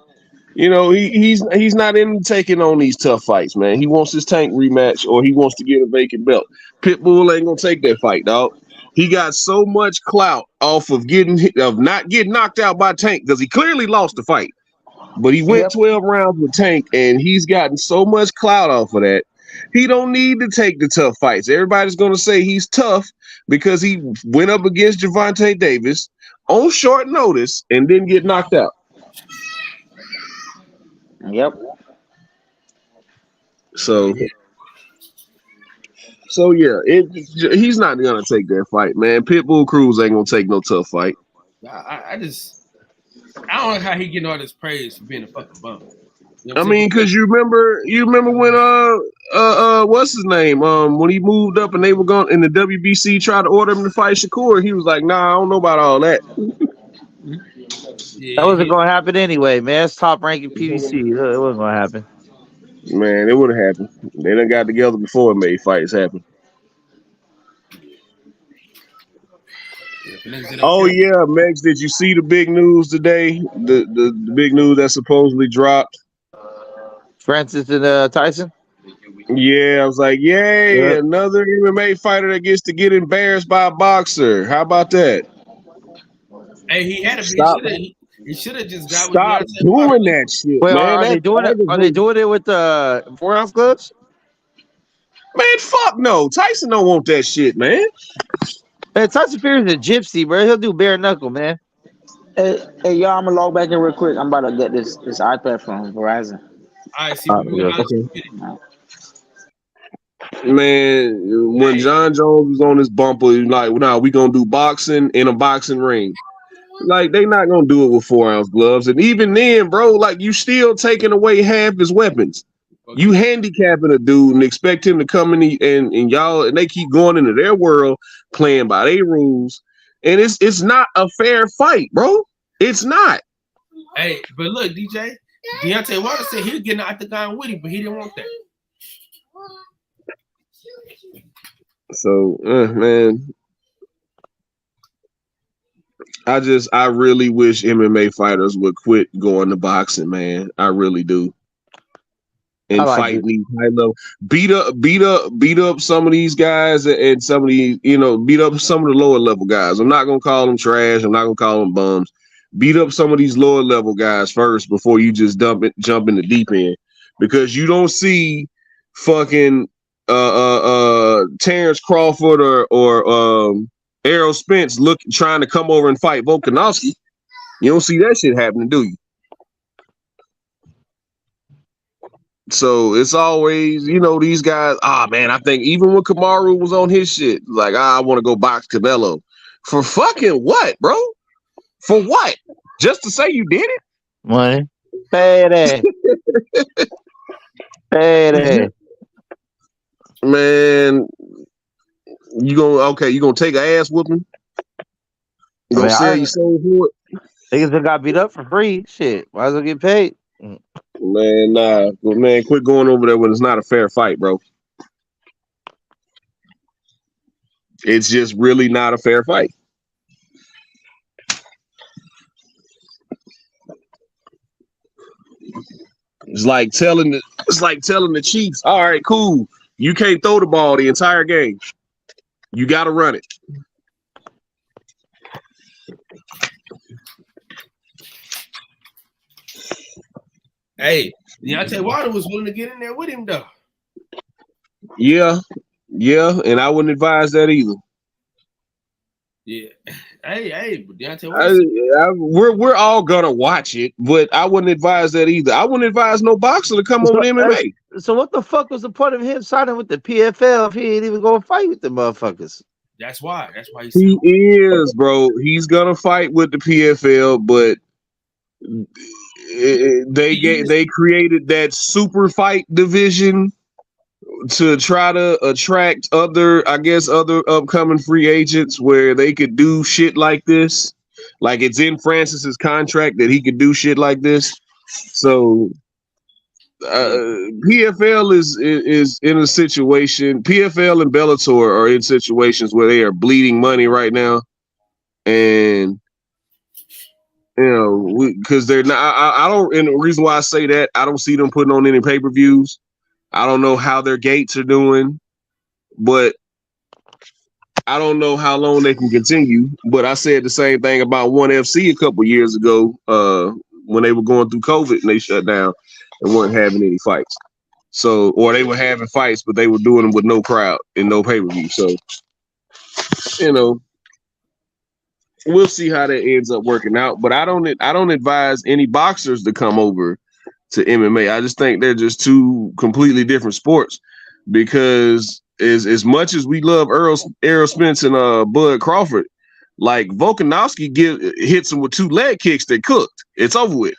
You know, he's not in taking on these tough fights, man. He wants his Tank rematch or he wants to get a vacant belt. Pitbull ain't gonna take that fight, dog. He got so much clout off of not getting knocked out by Tank because he clearly lost the fight. But he went
Yep.
12 rounds with Tank, and he's gotten so much clout off of that. He don't need to take the tough fights. Everybody's gonna say he's tough because he went up against Gervonta Davis on short notice and didn't get knocked out.
Yep.
So yeah, he's not gonna take that fight, man. Pitbull Cruz ain't gonna take no tough fight.
I don't know how he getting all this praise for being a fucking bum. You know
I
what I'm
mean, because you remember when what's his name? When he moved up and they were going in the WBC tried to order him to fight Shakur, he was like, "Nah, I don't know about all that."
Yeah,
That wasn't going to happen anyway, man. It's top ranking PBC. It wasn't going to happen.
Man, it would have happened. They done got together before it made fights happen. Oh yeah, Megs, did you see the big news today? The big news that supposedly dropped.
Francis and Tyson.
Yeah, I was like, yay,
Yep.
another MMA fighter that gets to get embarrassed by a boxer. How about that?
Hey, he
Stop.
He should have just got
Stop
with Deontay
doing
Wilder.
that shit,
Wait,
man.
are they doing it? Are they doing it with 4-ounce gloves?
Man, fuck no. Tyson don't want that shit, man.
Man, Tyson Fury is a gypsy, bro. He'll do bare knuckle, man.
Hey, y'all, I'm gonna log back in real quick. I'm about to get this iPad from Verizon.
All right, see,
Man, when John Jones was on his bumper, he was like, nah, we gonna do boxing in a boxing ring. Like, they not gonna do it with 4-ounce gloves. And even then, bro, like, you still taking away half his weapons.
Okay.
You handicapping a dude and expect him to come in and y'all, and they keep going into their world playing by their rules. And it's not a fair fight, bro. It's not.
Hey, but look, DJ, Deontay Wilder said he was getting out the octagon with him, but he didn't want that.
So, man, I really wish MMA fighters would quit going to boxing, man. I really do. And fighting these high level, beat up some of these guys and some of these, beat up some of the lower level guys. I'm not gonna call them trash. I'm not gonna call them bums. Beat up some of these lower level guys first before you just jump in the deep end, because you don't see fucking Terrence Crawford or Errol Spence trying to come over and fight Volkanovski. You don't see that shit happening, do you? So it's always, these guys, man, I think even when Kamaru was on his shit, like, I want to go box Canelo. For fucking what, bro? For what? Just to say you did it?
Money. Pay that. Pay that.
Man, you gonna take an ass whooping? You gonna sell your soul for it?
Niggas that got beat up for free. Shit. Might as well get paid.
Man, nah. Man, quit going over there when it's not a fair fight, bro. It's just really not a fair fight. It's like telling the Chiefs, all right, cool. You can't throw the ball the entire game. You got to run it.
Hey, Deontay Wilder was willing to get in there with him, though.
Yeah, and I wouldn't advise that either.
Yeah. Hey, but Deontay Wilder.
We're all gonna watch it, but I wouldn't advise that either. I wouldn't advise no boxer to come over to MMA.
So what the fuck was the point of him signing with the PFL if he ain't even gonna fight with the motherfuckers?
That's why
he is, bro. He's gonna fight with the PFL, but they created that super fight division to try to attract other upcoming free agents where they could do shit like this. Like, it's in Francis's contract that he could do shit like this. So PFL is in a situation. PFL and Bellator are in situations where they are bleeding money right now, and You know, because they're not. I don't. And the reason why I say that, I don't see them putting on any pay-per-views. I don't know how their gates are doing, but I don't know how long they can continue. But I said the same thing about ONE FC a couple years ago when they were going through COVID and they shut down and weren't having any fights. So, or they were having fights, but they were doing them with no crowd and no pay-per-view. So, you know, we'll see how that ends up working out. But I don't advise any boxers to come over to MMA. I just think they're just two completely different sports. Because as much as we love Errol Spence and Bud Crawford, like Volkanovski hits him with 2 leg kicks that cooked. It's over with.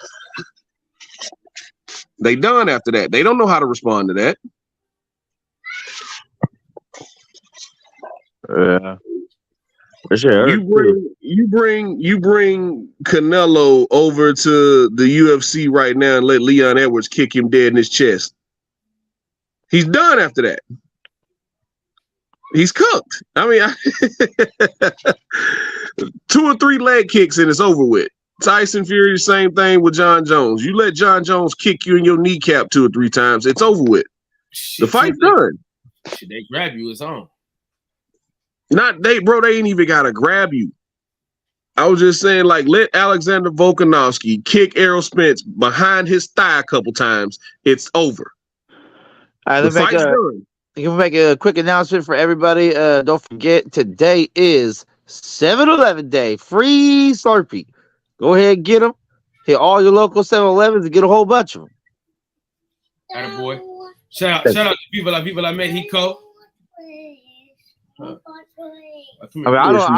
They done after that. They don't know how to respond to that.
Yeah. For sure.
You bring Canelo over to the UFC right now and let Leon Edwards kick him dead in his chest. He's done after that. He's cooked. I mean, 2 or 3 leg kicks and it's over with. Tyson Fury, same thing with John Jones. You let John Jones kick you in your kneecap 2 or 3 times, it's over with. The fight's done.
Should they grab you? It's on.
Not they, bro. They ain't even gotta grab you. I was just saying, like, let Alexander Volkanovski kick Errol Spence behind his thigh a couple times. It's over.
All right,
The fight's done.
You can make a quick announcement for everybody. Don't forget, today is 7-Eleven day. Free Slurpee. Go ahead and get them. Hit all your local 7-Elevens and get a whole bunch of them.
Attaboy. Shout out to people like Mexico.
I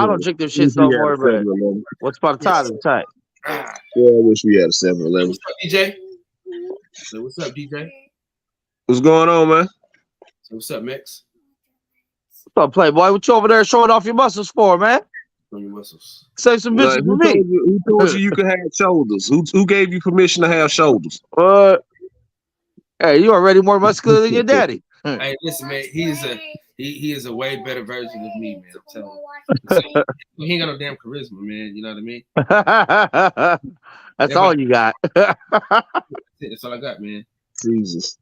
don't drink them shits no more, but what's about the time? Tight.
Yeah, I wish we had a 7-Eleven.
What's up, DJ? So what's up, DJ?
What's going on, man?
So what's up, Mix?
What's up, Playboy? What you over there showing off your muscles for, man?
On your muscles.
Save some bitches for me.
Who told you could have shoulders? Who gave you permission to have shoulders?
Hey, you already more muscular than your daddy.
Hey, listen, man. He is a way better version of me, man. I'm telling you. He ain't got no damn charisma, man. You know what I mean?
That's all you got.
That's all I got, man.
Jesus.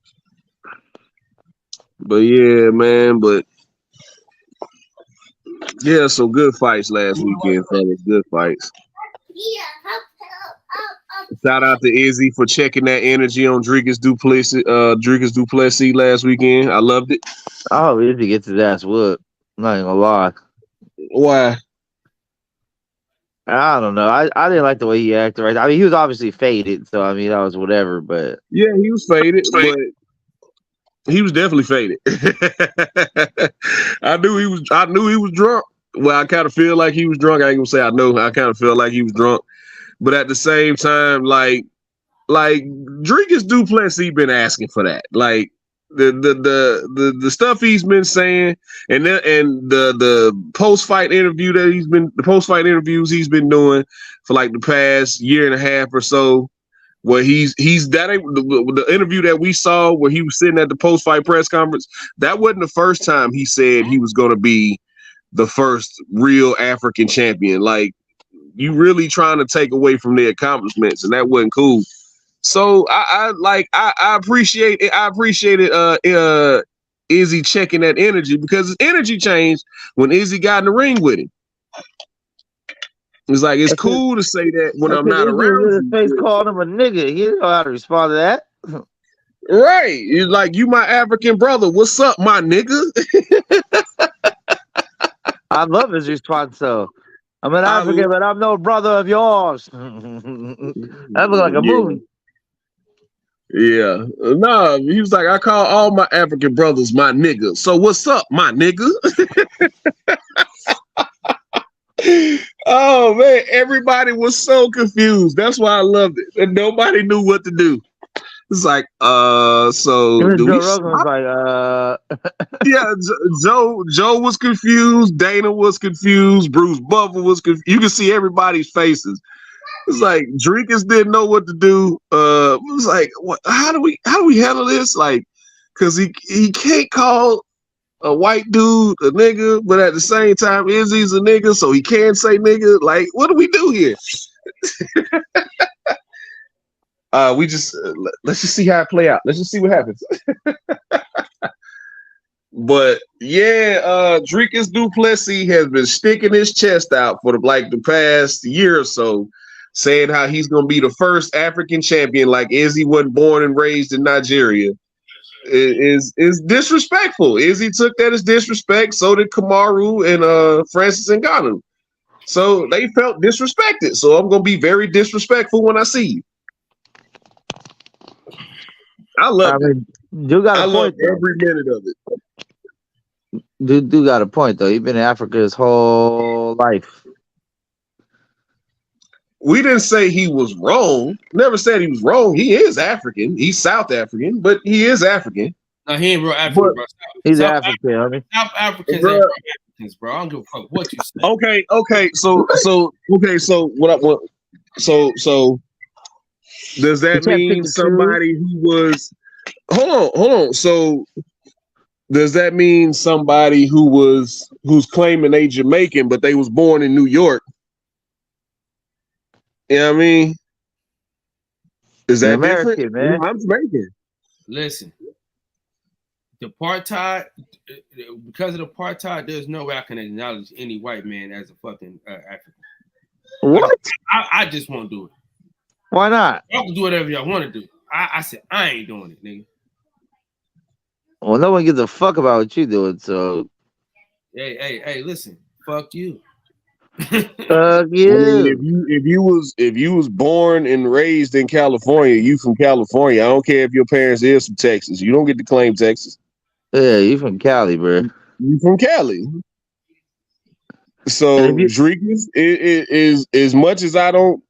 But yeah, man. But yeah, so good fights last weekend, fellas. Good fights. Shout out to Izzy for checking that energy on Dricus Duplessis last weekend. I loved it.
Oh, Izzy gets his ass whooped. I'm not even gonna lie.
Why?
I don't know. I didn't like the way he acted. Right. I mean, he was obviously faded, so I mean that was whatever. But
yeah, he was faded, but he was definitely faded. I knew he was drunk. Well, I kind of feel like he was drunk. I ain't gonna say I know. I kind of feel like he was drunk. But at the same time, like Dricus Duplessis been asking for that. Like the stuff he's been saying, and the post-fight interviews he's been doing for like the past year and a half or so, where the interview that we saw where he was sitting at the post-fight press conference, that wasn't the first time he said he was gonna be the first real African champion. Like, you really trying to take away from their accomplishments, and that wasn't cool. So I appreciate it. I appreciated Izzy checking that energy, because his energy changed when Izzy got in the ring with him. It's like, it's cool to say that when I'm not around.
His face called him a nigga. He didn't know how to respond to that.
Right. It's like, you my African brother. What's up, my nigga?
I love his response though. I'm an African, but I'm no brother of yours. That looked like a movie.
Yeah. No, he was like, I call all my African brothers my nigga. So what's up, my nigga? Oh, man. Everybody was so confused. That's why I loved it. And nobody knew what to do. It's like, so do we stop? Yeah, Joe was confused, Dana was confused, Bruce Buffer was confused. You can see everybody's faces. It's like Dricus didn't know what to do. It was like, what? How do we handle this? Like, because he can't call a white dude a nigga, but at the same time, Izzy's a nigga, so he can't say nigga. Like, what do we do here? We just let's just see how it play out. Let's just see what happens. But yeah, Dricus du Plessis has been sticking his chest out for the past year or so, saying how he's gonna be the first African champion, like Izzy wasn't born and raised in Nigeria. Is disrespectful. Izzy took that as disrespect. So did Kamaru and Francis Ngannou. So they felt disrespected. So I'm gonna be very disrespectful when I see you. I love it.
You got
I
a
love
point. Though.
every minute of it.
Dude got a point though. He's been in Africa his whole life.
We didn't say he was wrong. Never said he was wrong. He is African. He's South African, but he is African.
No, he ain't real African, bro.
He's African, I mean.
South Africans ain't real Africans, bro. I don't give a fuck what you say.
Okay. So does that mean somebody who was hold on. So does that mean somebody who's claiming they Jamaican, but they was born in New York? You know what I mean? Is that
American,
different?
man?
No, I'm Jamaican.
Listen, the apartheid, because of the apartheid, there's no way I can acknowledge any white man as a fucking African.
What?
I just won't do it.
Why not?
Y'all can do whatever y'all want to do. I said I ain't doing it, nigga.
Well, no one gives a fuck about what you doing, so.
Hey, listen, fuck you.
Fuck you.
I mean, if you was born and raised in California, you from California. I don't care if your parents is from Texas. You don't get to claim Texas.
Yeah, you from Cali, bro.
You from Cali. So Dricus is as much as I don't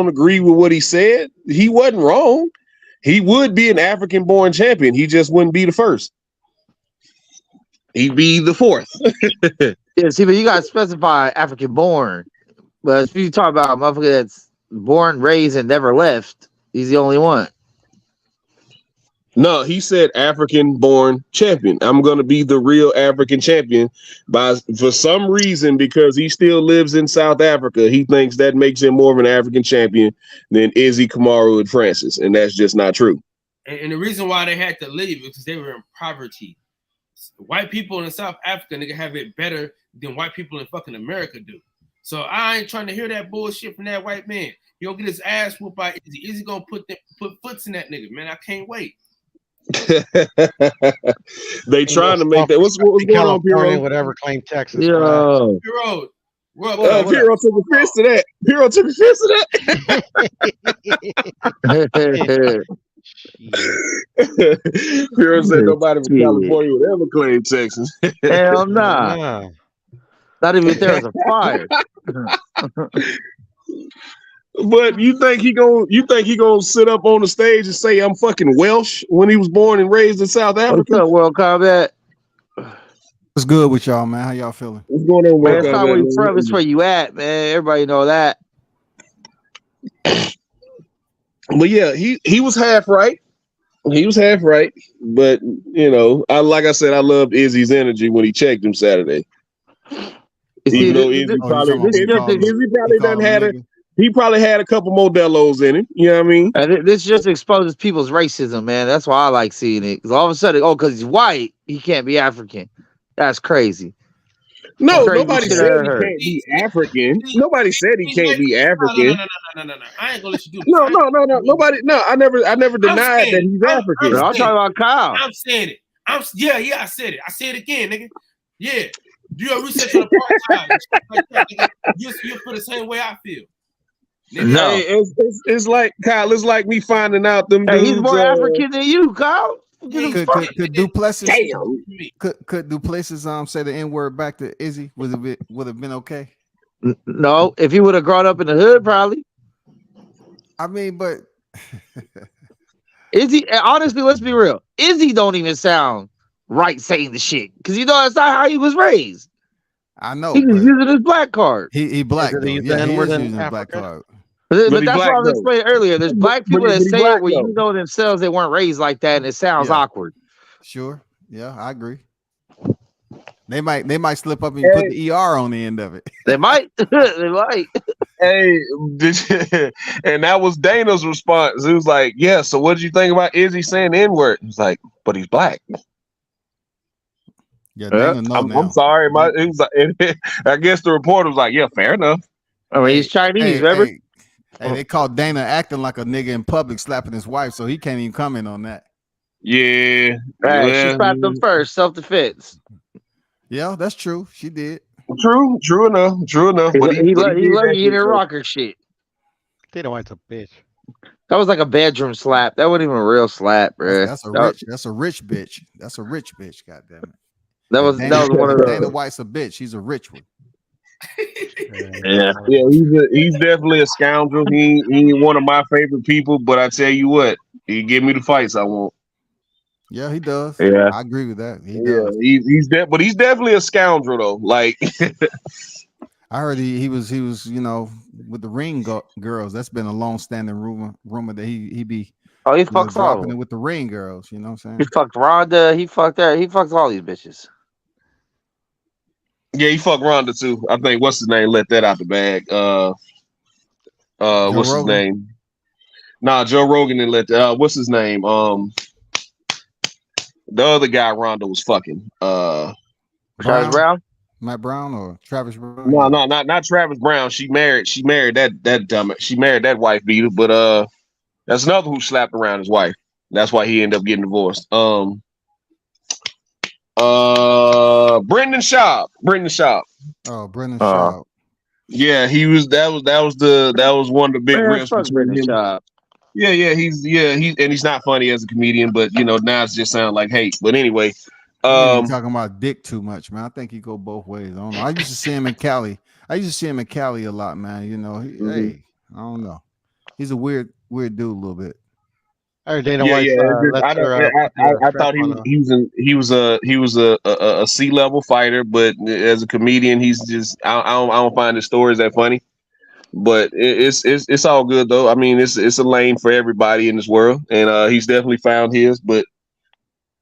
agree with what he said, he wasn't wrong. He would be an African-born champion. He just wouldn't be the first. He'd be the fourth.
Yeah, see, but you gotta specify African-born. But if you talk about a motherfucker that's born, raised, and never left, he's the only one.
No, he said African-born champion. I'm gonna be the real African champion. For some reason, because he still lives in South Africa, he thinks that makes him more of an African champion than Izzy, Kamaru, and Francis, and that's just not true.
And the reason why they had to leave is because they were in poverty. White people in South Africa, nigga, have it better than white people in fucking America do. So I ain't trying to hear that bullshit from that white man. He'll get his ass whooped by Izzy. Izzy gonna put foots in that nigga, man. I can't wait.
They trying to make that. What's going on, Piro?
Whatever claim Texas.
Yo,
Piro,
Piro took offense to that. Piro took offense to that. Piro said nobody from California would ever claim Texas.
Hell nah. Not even if there was a fire.
But you think he gonna sit up on the stage and say I'm fucking Welsh when he was born and raised in South Africa?
What's up, World Combat?
What's good with y'all, man? How y'all feeling?
What's going on,
Man, it's not where you from, it's where you at, man. Everybody know that.
But yeah, he was half right. He was half right. But you know, like I said, I loved Izzy's energy when he checked him Saturday. Even though Izzy probably had a couple Modelos in him. You know what I mean?
This just exposes people's racism, man. That's why I like seeing it. Because all of a sudden, because he's white, he can't be African. That's crazy.
No, nobody said he can't be African. Nobody said he can't be African.
No. I ain't gonna let you do this.
No. Nobody. No, I never denied that he's African.
I'm talking about Kyle.
I'm saying it. I said it. I say it again, nigga. Yeah. Do your research on the apartheid. You feel the same way I feel.
No,
hey, it's like Kyle. It's like me finding out them dudes.
He's more African than you, Kyle.
Could Duplessis?
Damn.
Could Duplessis say the N-word back to Izzy? Would have been okay?
No, if he would have grown up in the hood, probably.
I mean, but
Izzy. Honestly, let's be real. Izzy don't even sound right saying the shit because that's not how he was raised.
I know.
He was using his black card.
He black.
Is
Though.
he
Yeah, he is
using
using
Africa?
black card.
But that's what I was explaining earlier. There's black people that say
black,
it where you know themselves they weren't raised like that, and it sounds awkward.
Sure. Yeah, I agree. They might slip up and put the ER on the end of it.
They might. They might.
Hey, and that was Dana's response. It was like, yeah, so what did you think about Izzy saying the N-word? He's like, but he's black.
Yeah, Dana know
I'm
now.
sorry. It was like, I guess the reporter was like, yeah, fair enough.
I mean, he's Chinese,
Hey,
remember?
hey, they called Dana acting like a nigga in public, slapping his wife, so he can't even comment on that.
Yeah.
Right, she
yeah.
slapped him first, self-defense.
Yeah, that's true. She did.
True enough. But
He
did
lucky he didn't
that.
rock her shit.
Dana White's a bitch.
That was like a bedroom slap. That wasn't even a real slap, bro.
That's a rich bitch. That's a rich bitch. Goddamn it.
That was one of
Dana
the.
White's a bitch. He's a rich one.
Yeah.
Yeah, he's definitely a scoundrel. He ain't one of my favorite people, but I tell you what, he give me the fights I want.
Yeah, he does.
Yeah.
I agree with that. He does.
But he's definitely a scoundrel though. Like
I heard he was with the ring girls. That's been a long standing rumor that he be
he fucks all of
dropping
them.
it with the ring girls. You know what I'm saying?
He fucked Rhonda. He fucked her. He fucked all these bitches.
yeah, he fucked Ronda too. I think what's his name let that out the bag. What's his
Rogan?
name? Nah, Joe Rogan didn't let that. What's his name? The other guy Ronda was fucking.
Travis Brown.
Matt Brown or Travis Brown?
No, not Travis Brown. She married that dumb. She married that wife beater, but that's another who slapped around his wife. That's why he ended up getting divorced. Brendan Schaub.
Oh, Brendan Schaub.
Yeah, he was. That was one of the big rifts between him.
Schaub.
Yeah, he's not funny as a comedian, but now it just sounds like hate. But anyway,
talking about dick too much, man. I think he go both ways. I don't know. I used to see him in Cali. A lot, man. Hey, I don't know. He's a weird dude a little bit.
I heard Dana
Yeah,
White.
I thought he was a C-level fighter, but as a comedian, he's just I don't find his stories that funny. But it's all good though. I mean, it's a lane for everybody in this world, and he's definitely found his. But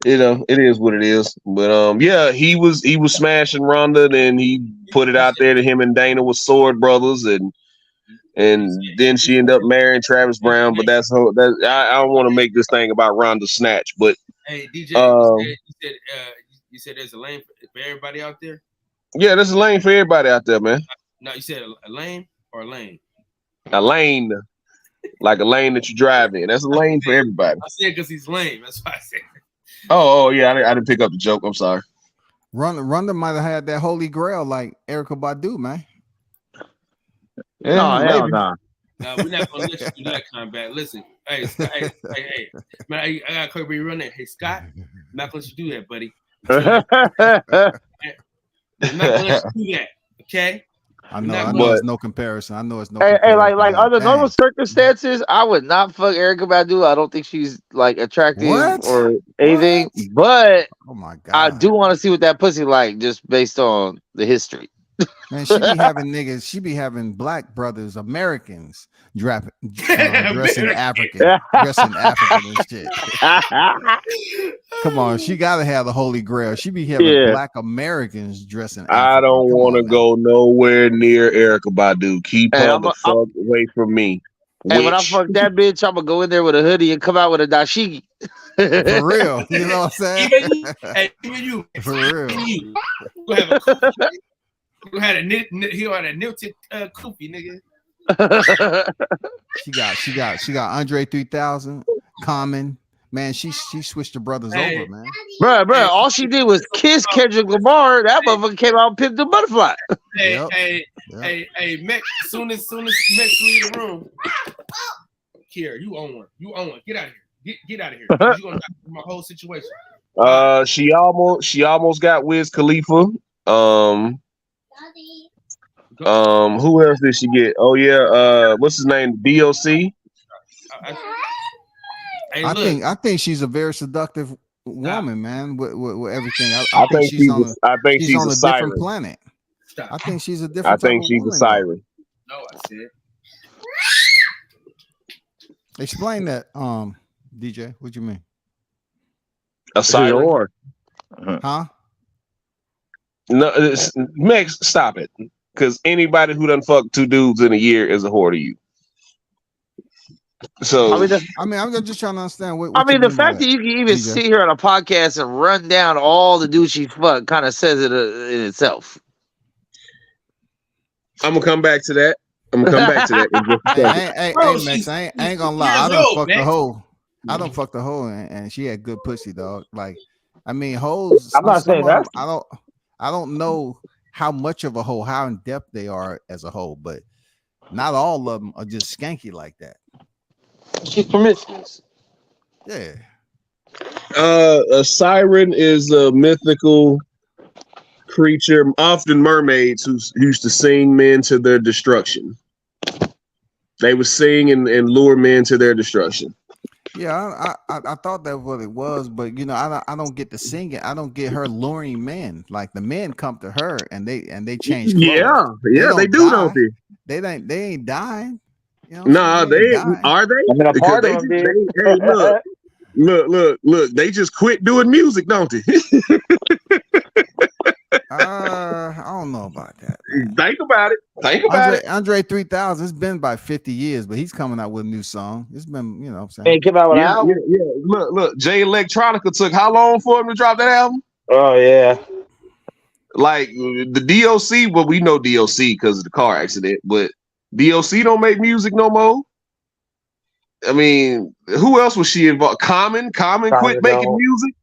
it is what it is. But yeah, he was smashing Ronda, and he put it out there that him and Dana was sword brothers, and then she ended up marrying Travis Brown. But I don't want to make this thing about Ronda snatch. But
hey, DJ, you said there's a lane for everybody out there.
Yeah, there's a lane for everybody out there, man.
No, you said a lane or a lane?
A lane, like a lane that you drive in. That's a lane for everybody.
I said because he's lame. That's why I said.
Oh yeah, I didn't pick up the joke. I'm sorry.
Ronda might have had that holy grail like Erykah Badu, man.
No, hell no.
No, we're not gonna let you do that combat. Listen, hey, man, I got Kirby running. Hey, Scott, I'm not gonna let you do that, buddy. I'm not gonna let you do that, okay?
I know it's no comparison. I know it's no.
Hey, like under normal circumstances, I would not fuck Erykah Badu. I don't think she's like attractive or anything. But
oh my god,
I do want to see what that pussy like, just based on the history.
Man, she be having niggas. She be having black brothers, Americans, dressing African and shit. Come on, she gotta have the holy grail. She be having black Americans dressing.
I don't want to go nowhere near Erykah Badu. Keep her the fuck away from me.
And when I fuck that bitch, I'm gonna go in there with a hoodie and come out with a dashiki.
For real, you know what I'm saying?
Even you,
for real.
You have a kufi, you had a nilted kufi, nigga.
She got Andre 3000, Common. Man, she switched the brothers over, man.
Bro, all she did was kiss Kendrick Lamar. That motherfucker came out and pimped the butterfly.
Hey, Max, soon as Max leave the room, here, you own one. Get out of here. Get out of here. You're gonna knock my whole situation.
She almost got Wiz Khalifa. Who else did she get? Oh yeah, what's his name? DOC.
I think she's a very seductive woman, man. With everything,
I think she's on a
different planet. I think she's a different.
I think she's a siren.
No, I said.
Explain that, DJ. What you mean?
A siren?
Huh?
No, Max, stop it. Because anybody who done fucked 2 dudes in a year is a whore to you. So
I mean, I'm just trying to understand what
I
you
mean, the
mean by
fact that
that,
you can even
DJ.
sit here on a podcast and run down all the dudes she fucked kind of says it in itself.
I'm gonna come back to that. In just a second.
Hey,
Bro,
Max,
she's
I ain't gonna lie.
years
I done
old,
fucked the
Max.
hoe. I done fucked the hoe, and she had good pussy, dog. Like, I mean, hoes.
I'm not saying
some of
that.
them, I don't know how much of a hoe, how in depth they are as a hoe, but not all of them are just skanky like that.
She's promiscuous.
Yeah.
A siren is a mythical creature, often mermaids, who used to sing men to their destruction. They would sing and lure men to their destruction.
Yeah, I thought that what it was, but you know, I don't get the singing. I don't get her luring men. Like the men come to her and they change clothes.
Yeah, they
don't
do,
die.
don't they?
They ain't dying. You know
No,
ain't
they
dying.
are they?
I mean, a
Because
part
they
of them
just,
did.
hey, look, they just quit doing music, don't they?
I don't know about that. Man.
Think about it.
Andre 3000. It's been about 50 years, but he's coming out with a new song. It's been, you know, what I'm saying.
Hey, came out with an
Yeah.
album.
Look. Jay Electronica took how long for him to drop that album?
Oh yeah.
Like the DOC, well, we know DOC because of the car accident, but DOC don't make music no more. I mean, who else was she involved? Common quit making music.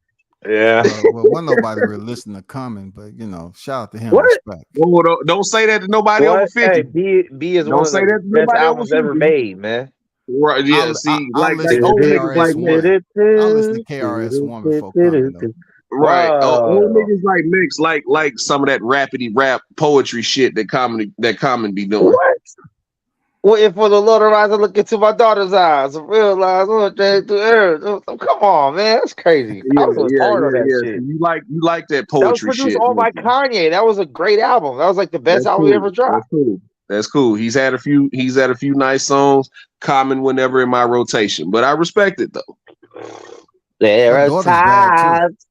Yeah.
Well, wasn't nobody really listening to Common, but you know, shout out to him.
What?
Respect.
Well, don't say that to nobody over 50.
Hey, B is
Don't
one of
say
the
that to
best
nobody
albums
over
ever
50.
made, man.
Right? Yeah.
I'll listen to
old niggas
KRS
like Mix.
I'll listen to KRS-One before Common, though.
Right. Old
Wow.
niggas like Mix, like some of that rapidy rap poetry shit that Common be doing.
What? Waiting for the Lord to rise and look into my daughter's eyes and realize what they do. Come on, man, that's crazy. I was hard on that shit.
You like that
That was
poetry
produced
shit.
all by Kanye. That was a great album. That was like the best album he ever dropped.
That's cool. He's had a few nice songs. Common whenever in my rotation, but I respect it though.
There are times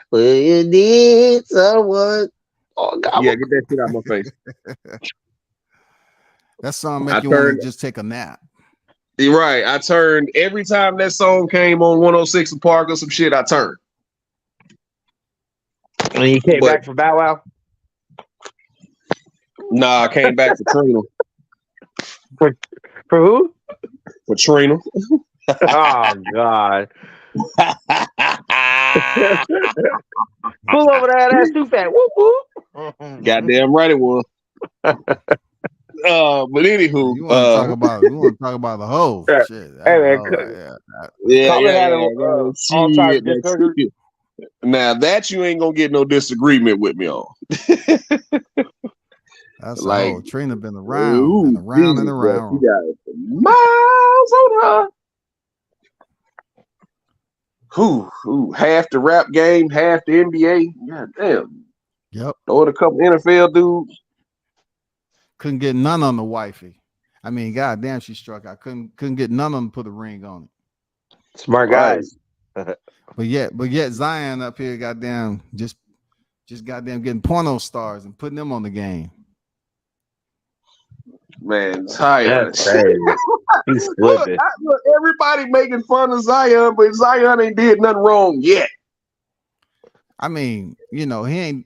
when you need someone. Oh God!
Yeah, get that shit out of my face.
That song make you want to just take a nap.
You're right. I turned every time that song came on 106 and Park or some shit. I turned.
And you came back from Bow Wow?
Nah, I came back for Trina.
For who?
For Trina.
Oh God. Pull over that too fat. Whoop whoop.
Goddamn right it was. But anywho,
we want to talk about the whole shit.
Now that you ain't gonna get no disagreement with me on.
That's
like
like Trina been around and around and around.
She got miles on her. Who half the rap game, half the NBA. God damn.
Yep.
Or a couple NFL dudes.
Couldn't get none on the wifey. I mean, goddamn, she struck. I couldn't get none of them to put a ring on it.
Smart guys.
But yet Zion up here, goddamn, just goddamn getting porno stars and putting them on the game.
Man, Zion.
look,
everybody making fun of Zion, but Zion ain't did nothing wrong yet.
I mean, you know, he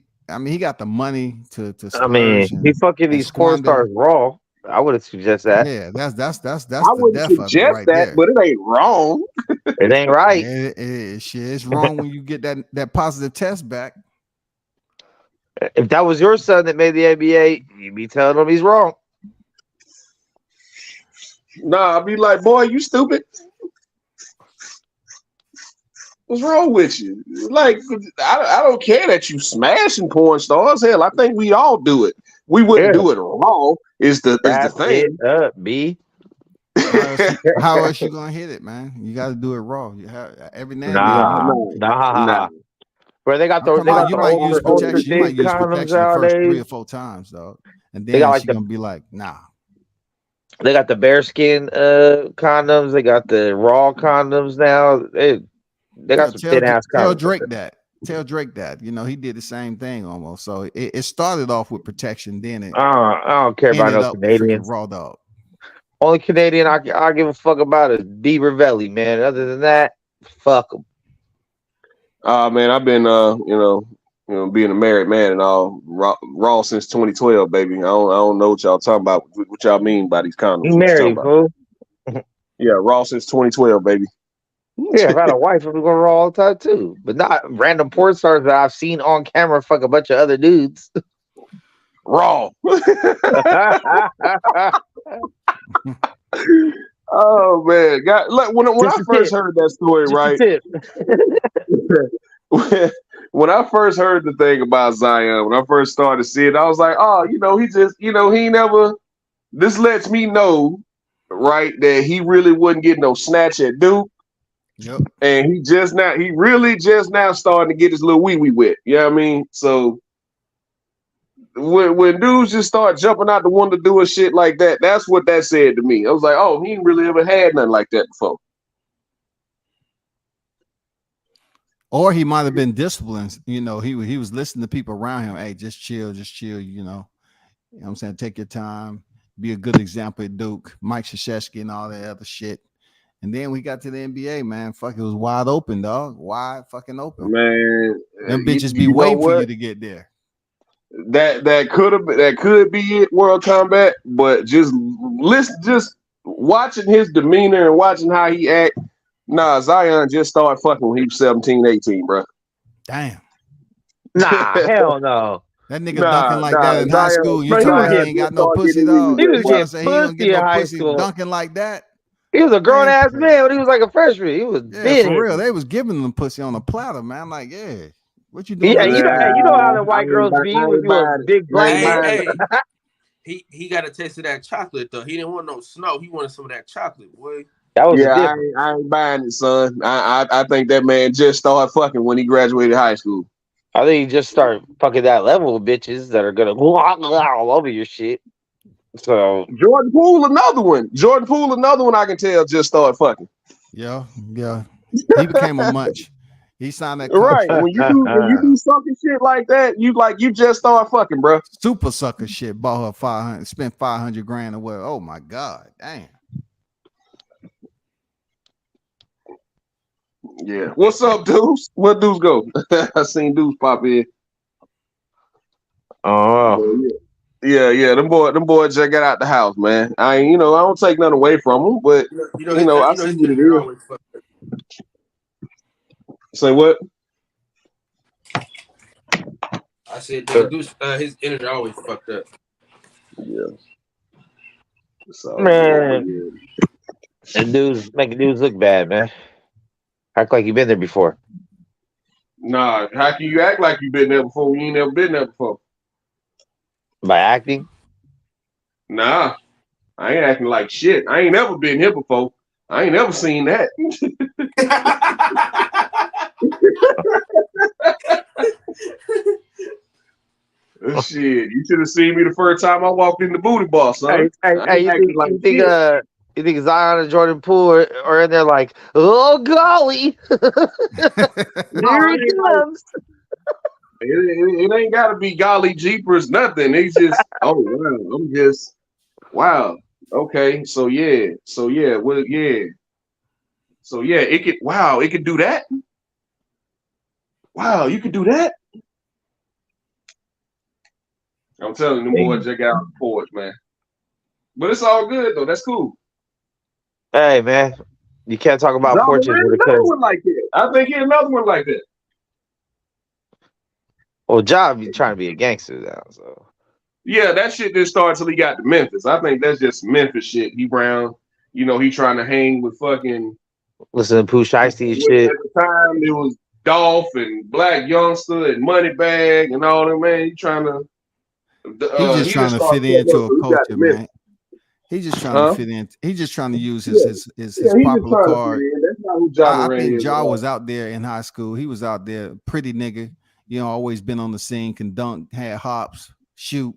got the money to
I mean, he fucking these porn stars raw. I would suggest that.
Yeah, that's
I wouldn't suggest
right
that,
there.
but it ain't wrong.
It ain't right.
It's wrong when you get that positive test back.
If that was your son that made the NBA, you'd be telling him he's wrong.
Nah, I'd be like, boy, you stupid. What's wrong with you? Like, I don't care that you smashing porn stars. Hell, I think we all do it. We wouldn't do it wrong. Is the thing.
It up, B.
How else you gonna hit it, man? You got to do it raw. You have every now and then.
Nah. Where they got the
you might use protection. You might use protection the first 3 or 4 times, though, and then she's gonna be like, nah.
They got the bearskin condoms. They got the raw condoms now. They got some thin ass condoms.
Tell Drake that. Tell Drake that. You know, he did the same thing almost. So it started off with protection, then it
I don't care about
ended
no
up with freaking
Canadians.
Raw Dog.
Only Canadian I give a fuck about is B. Ravelli, man. Other than that, fuck him.
Man, I've been being a married man and all raw since 2012, baby. I don't know what y'all talking about. What y'all mean by these condoms?
He
What you
married,
talking about?
fool.
Yeah, raw since 2012, baby.
Yeah, I've had a wife who's going raw all the time too, but not random porn stars that I've seen on camera fuck a bunch of other dudes.
Raw. Oh man, when I first heard that story, right? When I first heard the thing about Zion, when I first started seeing it, I was like, oh, he just, he never. This lets me know, right, that he really wouldn't get no snatch at Duke.
Yep.
And he really just now starting to get his little wee wet. You know what I mean? So when dudes just start jumping out the window doing shit like that, that's what that said to me. I was like, oh, he ain't really ever had nothing like that before.
Or he might have been disciplined. You know, he was listening to people around him. Hey, just chill, you know. You know what I'm saying? Take your time. Be a good example at Duke, Mike Krzyzewski and all that other shit. And then we got to the NBA, man. Fuck, it was wide open, dog. Wide fucking open.
Man,
them bitches be waiting for you to get there.
That could be it, World Combat. But just watching his demeanor and watching how he act. Nah, Zion just started fucking when he was 17, 18, bro.
Damn.
Nah, hell no.
That nigga dunking like that in high school. You tell me he ain't got no pussy, dog.
He was getting
pussy in high school. Dunking like that.
He was a grown ass man when he was like a freshman. He was big.
For real. They was giving them pussy on a platter, man. I'm like, yeah. What you doing?
Yeah, you know how the white girls be with you a big black
man. He got a taste of that chocolate though. He didn't want no snow. He wanted some of that chocolate, boy.
That was
I ain't buying it, son. I think that man just started fucking when he graduated high school.
I think he just started fucking that level of bitches that are gonna all over your shit. So
Jordan Poole, another one. I can tell just started fucking.
Yeah. He became a munch. He signed that
contract. Right. When you do sucking shit like that, you just start fucking, bro.
Super sucker shit. Bought her 500, spent 500 grand or what? Oh my god, damn.
Yeah. What's up, Deuce? Where Deuce go? I seen Deuce pop in.
Oh.
Yeah. Them boys just got out the house, man. I don't take nothing away from them, but I see what it is. Say what?
I said his energy always fucked up.
Yeah. So,
man. And dudes making dudes look bad, man. Act like you've been there before.
Nah, how can you act like you've been there before when you ain't never been there before?
By acting?
Nah, I ain't acting like shit. I ain't never been here before. I ain't never seen that. Shit, you should have seen me the first time I walked in the booty bar, son.
You think Zion and Jordan Poole are in there like, oh golly, here it comes.
It ain't got to be golly jeepers, nothing. It's just, oh wow, I'm just, wow, okay, so yeah, it could do that. Wow, you could do that. I'm telling you, the boys just got on the porch, man. But it's all good though. That's cool.
Hey man, you can't talk about porches with a
another one like that. I think he's another one like that.
Well, Job, you trying to be a gangster now, so
yeah, that shit didn't start till he got to Memphis. I think that's just Memphis shit. He Brown, he trying to hang with fucking
listen to Pooh Shiesty shit.
At the time, it was Dolph and Black Youngster and Moneybag and all that, man. He trying to.
He's just trying to fit into a culture, man. He's just trying to fit in. He's just trying to use his popular card.
That's not who Ja
I think Ja was out there in high school. He was out there, pretty nigga. Always been on the scene, can dunk, had hops, shoot.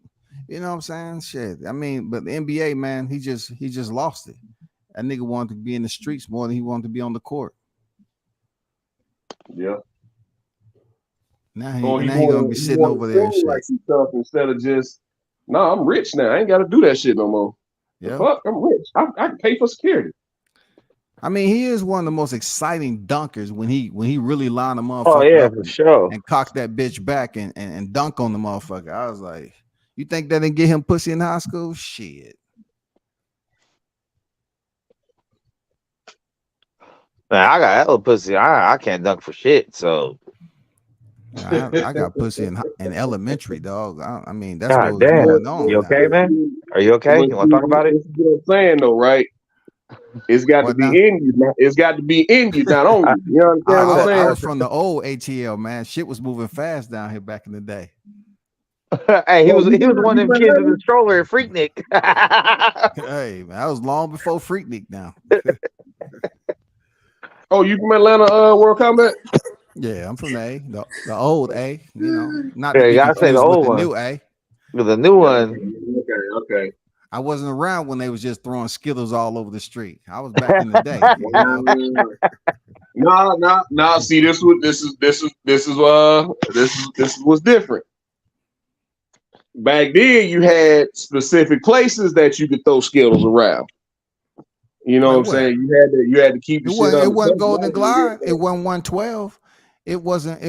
You know what I'm saying? Shit. I mean, but the NBA, man, he just lost it. That nigga wanted to be in the streets more than he wanted to be on the court.
Yeah.
Now he,
Or
now he gonna be sitting over there and shit.
like some stuff instead of just, no, I'm rich now. I ain't got to do that shit no more. The
Yeah.
fuck, I'm rich. I can pay for security.
I mean, he is one of the most exciting dunkers when he really lined the motherfucker
Oh yeah,
up
for sure.
and cocked that bitch back and dunk on the motherfucker. I was like, you think that didn't get him pussy in high school? Shit.
Man, I got hella pussy. I can't dunk for shit. So
I got pussy in elementary, dog. I mean, that's
God
what was
damn.
going on.
You okay,
now.
man? Are you okay? You want to talk about it?
This is what I'm saying though, right? It's got to
What
be
now?
in you. It's got to be in you, not on you. You understand what I'm
I
saying?
was from the old ATL, man. Shit was moving fast down here back in the day.
Hey, he was one of them kids in the stroller at Freaknik.
Hey, man, I was long before Freaknik now.
Oh, you from Atlanta World Combat?
Yeah, I'm from the A, the old A, you know, not
Yeah,
to be
you gotta say the
confused with
old
the
one.
new A.
With the new one.
Okay.
I wasn't around when they was just throwing Skittles all over the street. I was back in the day. You know?
No. See, this is what's different. Back then, you had specific places that you could throw Skittles around. You know what I'm saying? You had to keep the shit.
It wasn't Golden Glide. It wasn't 112. It wasn't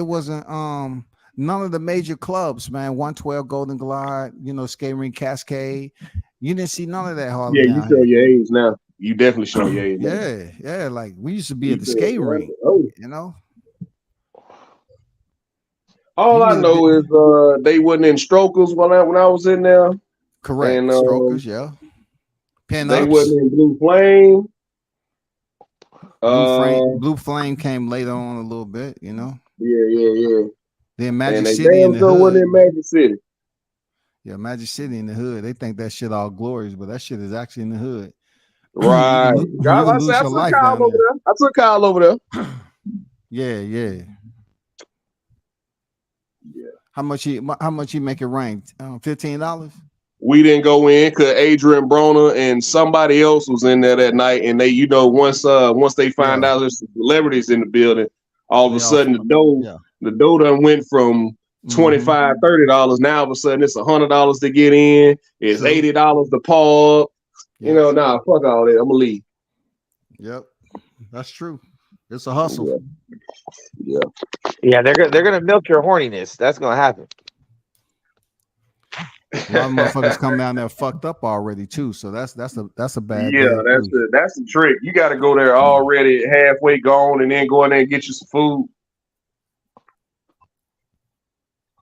none of the major clubs, man. 112 Golden Glide, you know, Skate Ring Cascade. You didn't see none of that Harlem.
Yeah, you show your age now. You definitely show your age.
Yeah. Like we used to be at the skate ring, you know.
All I know is they wasn't in strokers when I was in there.
Correct.
And,
strokers, yeah.
They wasn't in Blue Flame.
Blue Flame came later on a little bit, you know.
Yeah.
Then Magic
and they
City in the hood.
wasn't in Magic City.
Yeah, Magic City in the hood. They think that shit all glorious, but that shit is actually in the hood.
Right. I took Kyle over there.
Yeah. How much he make it rain? $15?
We didn't go in because Adrian Broner and somebody else was in there that night, and they, you know, once they find out there's some celebrities in the building, all of a sudden the dough done went from $25, $30. Now all of a sudden it's $100 to get in. It's $80 to park. You know, fuck all that. I'm gonna leave.
Yep, that's true. It's a hustle.
Yeah.
They're gonna milk your horniness. That's gonna happen.
A lot of motherfuckers come down there fucked up already too. So that's a bad.
Yeah, that's the trick. You got to go there already halfway gone, and then go in there and get you some food.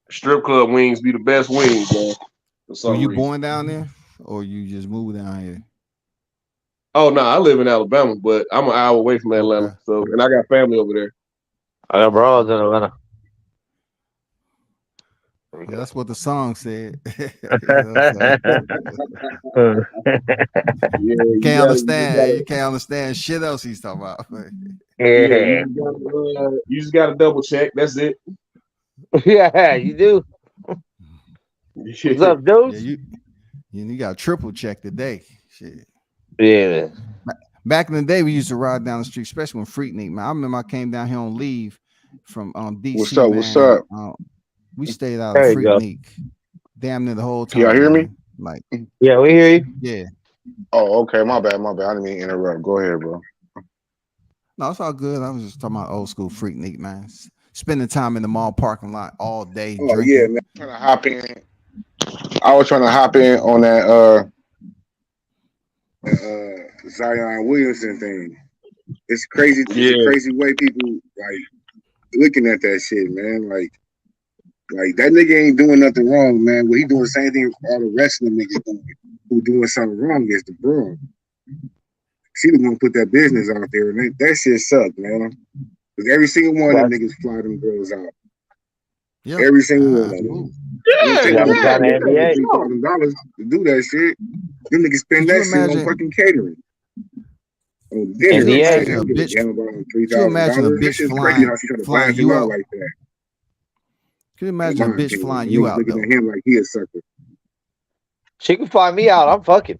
Strip club wings be the best wings, man.
Were you born down there, or you just moved down here?
Oh no, I live in Alabama, but I'm an hour away from Atlanta.
Okay.
So, and I got family over there.
I got bros in Atlanta.
Yeah, that's what the song said. You can't understand. You can't understand shit else he's talking about.
Yeah.
You just got to double check. That's it.
Yeah, you do. What's up, dude?
Yeah, you got triple check today. Shit.
Yeah.
Back in the day, we used to ride down the street, especially when Freaknik, man. I remember I came down here on leave from DC.
What's up?
We stayed out of Freaknik damn near the whole time.
Y'all hear me?
Like,
yeah, we hear you.
Yeah.
Oh, okay. My bad. I didn't mean to interrupt. Go ahead, bro.
No, it's all good. I was just talking about old school Freaknik, man. Spending time in the mall parking lot all day.
Oh,
drinking.
yeah, man. Trying to hop in. I was trying to hop in on that Zion Williamson thing. It's crazy. It's a crazy way people like looking at that shit, man. Like that nigga ain't doing nothing wrong, man. Well, he doing the same thing all the rest of them niggas doing. Who doing something wrong is the bro. She the one put that business out there, and that shit sucked, man. Because every single one of them niggas fly them girls out.
Yeah.
Every single one of them. $3,000 to do that shit. Them niggas spend that shit on fucking catering. On dinner.
Could you imagine a bitch flying you out
like that?
Can you imagine a bitch flying you out?
Looking at him like he a sucker.
She can fly me out. I'm fucking.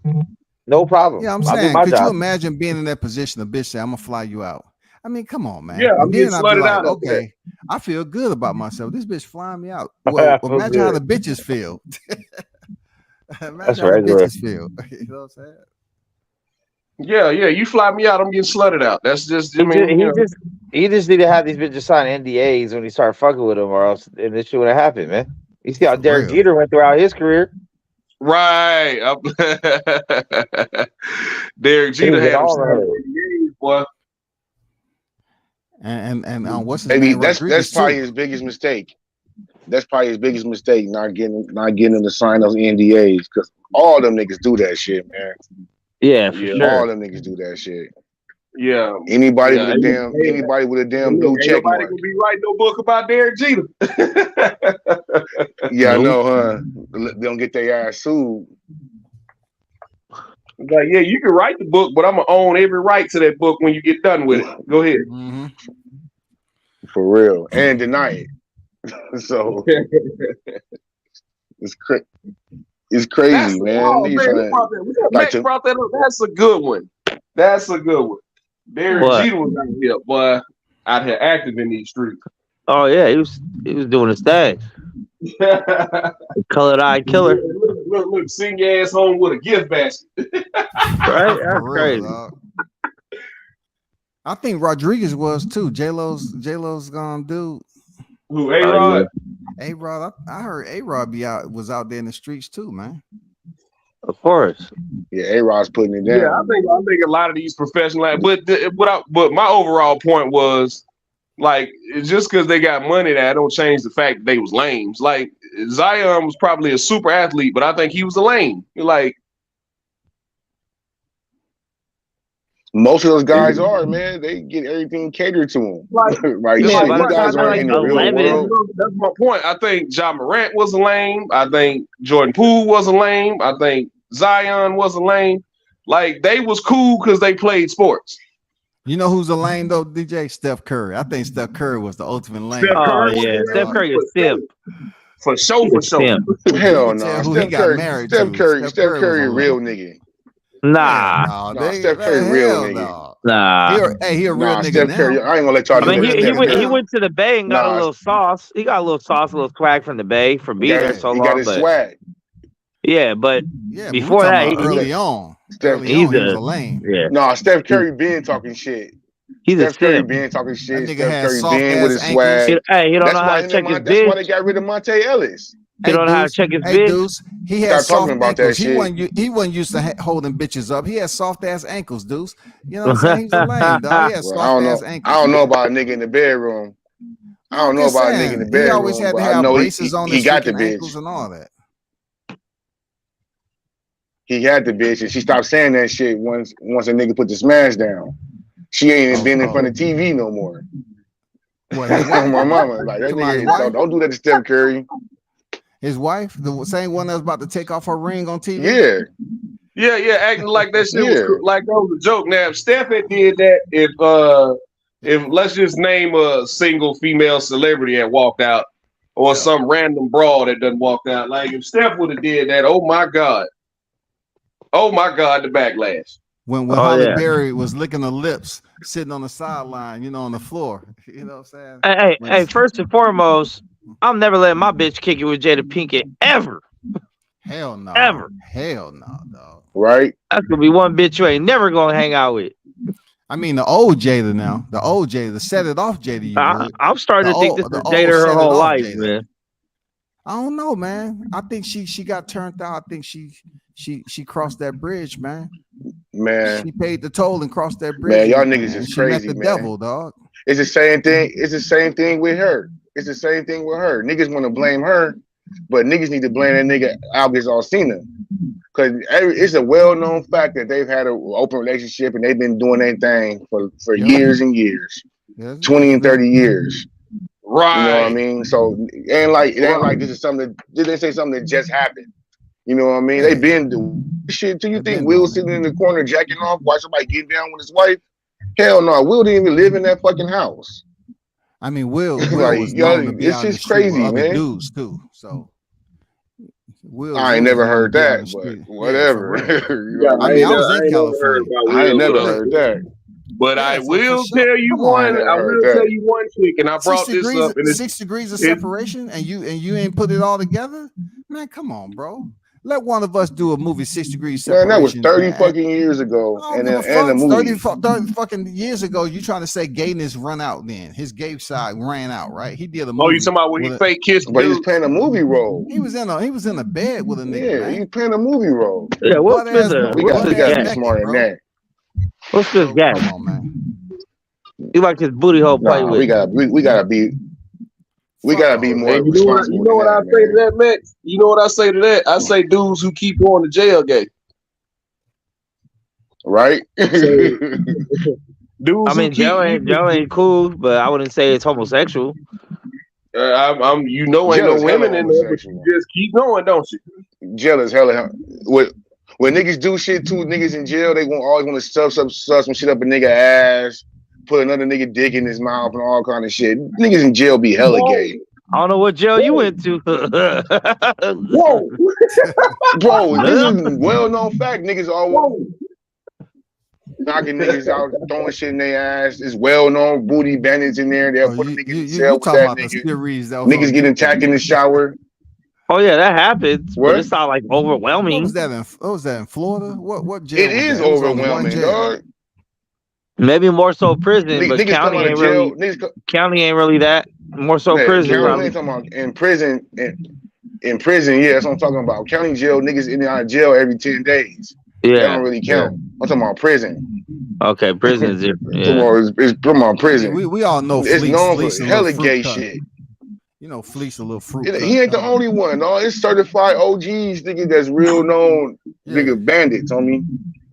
No problem.
Yeah, I'm saying, could you imagine being in that position? A bitch say, "I'm gonna fly you out." I mean, come on, man.
Yeah, I'm
then
getting slutted out.
Okay, I feel good about myself. This bitch flying me out. Well, imagine how the bitches feel. Imagine
That's
how the
regular.
bitches feel. You know what I'm saying?
Yeah. You fly me out, I'm getting slutted out. That's just. I mean,
He just need to have these bitches sign NDAs when he start fucking with them, or else this shit would have happened, man. You see how
For
Derek
real.
Jeter went throughout his career.
Right. Derek Jeter had him
all
signing
right.
NDAs, boy.
And what's his
Maybe
name?
that's
Rodriguez
probably
too.
his biggest mistake. That's probably his biggest mistake, not getting him to sign those NDAs, because all them niggas do that shit, man.
Yeah, for sure.
All them niggas do that shit.
Yeah.
Anybody
Yeah,
with a damn blue check
nobody
mark.
gonna be writing no book about Derek Jeter.
Yeah, I
Nope.
know, huh? They don't get their ass sued.
Like, yeah, you can write the book, but I'm gonna own every right to that book when you get done with it. Go ahead.
Mm-hmm.
For real. And deny it. So it's crazy, man.
Max brought that up. That's a good one. That's a good one. Derek Jeter was out here, boy, out here active in these streets.
Oh yeah, he was doing his thing. Colored eye killer.
Look, sing your ass home with a gift basket.
Right? That's
For real,
crazy.
dog. I think Rodriguez was too. J-Lo's dude.
Who, A-Rod?
A-Rod, I heard A-Rod was out there in the streets too, man.
Of course.
Yeah, A-Rod's putting it down.
Yeah, I think a lot of these professional, but my overall point was, like, just because they got money, that don't change the fact that they was lames. Like, Zion was probably a super athlete, but I think he was a lame. Like,
most of those guys are, man. They get everything catered to them.
Like,
right?
Yeah,
Shit,
by
you
the
guys
time
aren't in the real
11.
world.
that's my point. I think Ja Morant was a lame. I think Jordan Poole was a lame. I think Zion was a lame. Like, they was cool because they played sports.
You know who's a lame though, DJ? Steph Curry. I think Steph Curry was the ultimate lame.
Oh yeah, Steph Curry is simp.
For sure.
Hell
You
no.
can tell who
Steph
he got
Curry,
married
Steph
to.
Curry,
Steph
Steph
Curry
Curry, a
was a
real
lame.
nigga.
Nah.
Nah, Steph Curry, real nigga.
Nah.
He a real
Nah,
nigga
Steph
now.
Curry. I ain't gonna let y'all
I
do
mean,
that.
he went to the Bay and got a
Nah.
little sauce. He got a little sauce, a little swag from the Bay for being there so
He
long.
got his
But
swag.
yeah, but
Yeah,
before
but
that,
we talking about
he
early on.
Steph,
Early on, he was
a
a lame.
yeah.
Nah, Steph Curry been talking shit.
He's a
Steph Curry
simp.
been talking
That
shit.
nigga
Steph
had
Curry
soft
been with
ass
his
ankles.
swag.
Hey, he don't know how
why
to check his
That's why
bitch.
they got rid of Monte Ellis.
He don't know how to check his bitch.
Deuce, he had
Stop talking
soft
about that
ankles.
shit.
He wasn't used to holding bitches up. He had soft ass ankles, Deuce. You know what I'm saying? He was a lame, dog. He had
Well,
soft ass ankles.
I don't know about a nigga in the bedroom. I don't
I'm
know
just
about a
saying,
nigga in the
he
bedroom.
always had to
but I
have
know
braces on
he
his
got the
freaking
bitch.
ankles and all that.
He had the bitch, and she stopped saying that shit once a nigga put the smash down. She ain't even been in front of TV no more.
What, his wife?
My mama, like that
Come on, his
nigga,
wife?
don't do that to Steph Curry.
His wife, the same one that was about to take off her ring on TV.
Yeah,
acting like that shit was cool, like that was a joke. Now, if Steph had did that, if let's just name a single female celebrity that walked out, or some random broad that done walked out, like if Steph would have did that, oh my god, the backlash.
When Holly Berry was licking her lips, sitting on the sideline, on the floor. You know what I'm saying?
Hey, first and foremost, I'm never letting my bitch kick it with Jada Pinkett ever.
Hell no.
Ever.
Hell no, dog.
Right?
That's gonna be one bitch you ain't never gonna hang out with.
I mean, the old Jada now. The old Jada, the set it off Jada.
I'm starting to think this is Jada her whole life, man.
I don't know, man. I think she got turned out. I think she crossed that bridge, man.
Man,
she paid the toll and crossed that bridge.
Man, y'all niggas is
she
crazy,
met the
man.
devil, dog.
It's the same thing. It's the same thing with her. Niggas want to blame her, but niggas need to blame that nigga Albus Alsina. Because it's a well-known fact that they've had an open relationship and they've been doing their thing for years and years, 20 and 30 years.
Right.
You know what I mean? So it ain't like this is something that did they say something that just happened? You know what I mean? They been doing shit. Do you think Will sitting in the corner jacking off while somebody getting down with his wife? Hell no, Will didn't even live in that fucking house.
I mean, Will
like,
was known to be
it's
out in the
just
street with
crazy,
other
man.
dudes too. So
I ain't never heard that, but whatever.
I mean, I was in
California. I ain't never heard that.
But I will tell you
Come on.
one. I will tell you one trick, and I brought this up. And
6 degrees of separation, and you ain't put it all together, man. Come on, bro. Let one of us do a movie 6 degrees separation.
Man, that was 30 fucking years ago, and a movie
30 fucking years ago. You trying to say gayness run out? Then his gay side ran out, right? He did a movie.
Oh, you talking about when he fake kissed?
But he was playing a movie role.
He was in a bed with a nigga.
Yeah,
man.
he was playing a movie role.
Yeah,
we gotta be smarter than that.
What's this guy?
Come on, man.
You like his booty hole play with?
We gotta be more
And
responsible.
you know what I say to that, Max? You know what I say to that? I say dudes who keep going to jail gay.
Right?
Dudes
I mean, Joe ain't cool, but I wouldn't say it's homosexual.
Ain't no women in there, but you just keep going, don't you?
Jail is hella. When niggas do shit to niggas in jail, they always want to stuff some shit up a nigga ass, put another nigga dick in his mouth and all kind of shit. Niggas in jail be hella gay.
I don't know what jail you went to.
Whoa.
Bro, this is a well-known fact. Niggas always knocking niggas out, throwing shit in their ass. It's well-known booty bandits in there. They'll put a nigga in jail with that nigga. Niggas getting attacked in the shower.
Oh yeah, that happens. But it's not like overwhelming.
What was that in Florida? What jail?
It is overwhelming, dog.
Maybe more so prison, but
Niggas
county
talking
ain't
about
really.
jail.
County ain't really that. More so prison.
County ain't talking about in prison. In prison, yeah, that's what I'm talking about. County jail, niggas in and out of jail every 10 days.
Yeah,
that don't really count. I'm talking about prison.
Okay, prison is different.
It's talking about prison.
We all know
it's known
Fleece
for hella gay shit.
You know, Fleece a little fruit.
He ain't the only one. No, it's certified OGs, nigga. That's real known, nigga. Bandits, homie.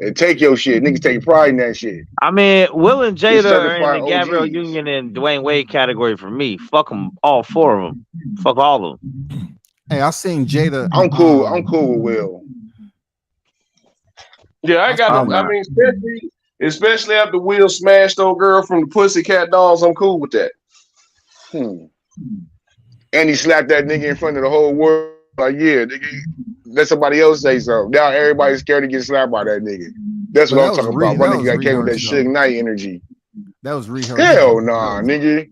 And take your shit, niggas take pride in that shit.
I mean, Will and Jada are in the
OGs.
Gabrielle Union and Dwayne Wade category for me. Fuck them, all four of them. Fuck all of them.
Hey, I seen Jada.
I'm cool. I'm cool with Will.
Yeah, I mean, especially after Will smashed old girl from the Pussycat Dolls, I'm cool with that.
And he slapped that nigga in front of the whole world. Like, yeah, nigga, let somebody else say so. Now everybody's scared to get slapped by that nigga. That's what I'm talking about. One nigga came with that Suge Knight energy.
That was rehearsed.
Hell nah, nigga.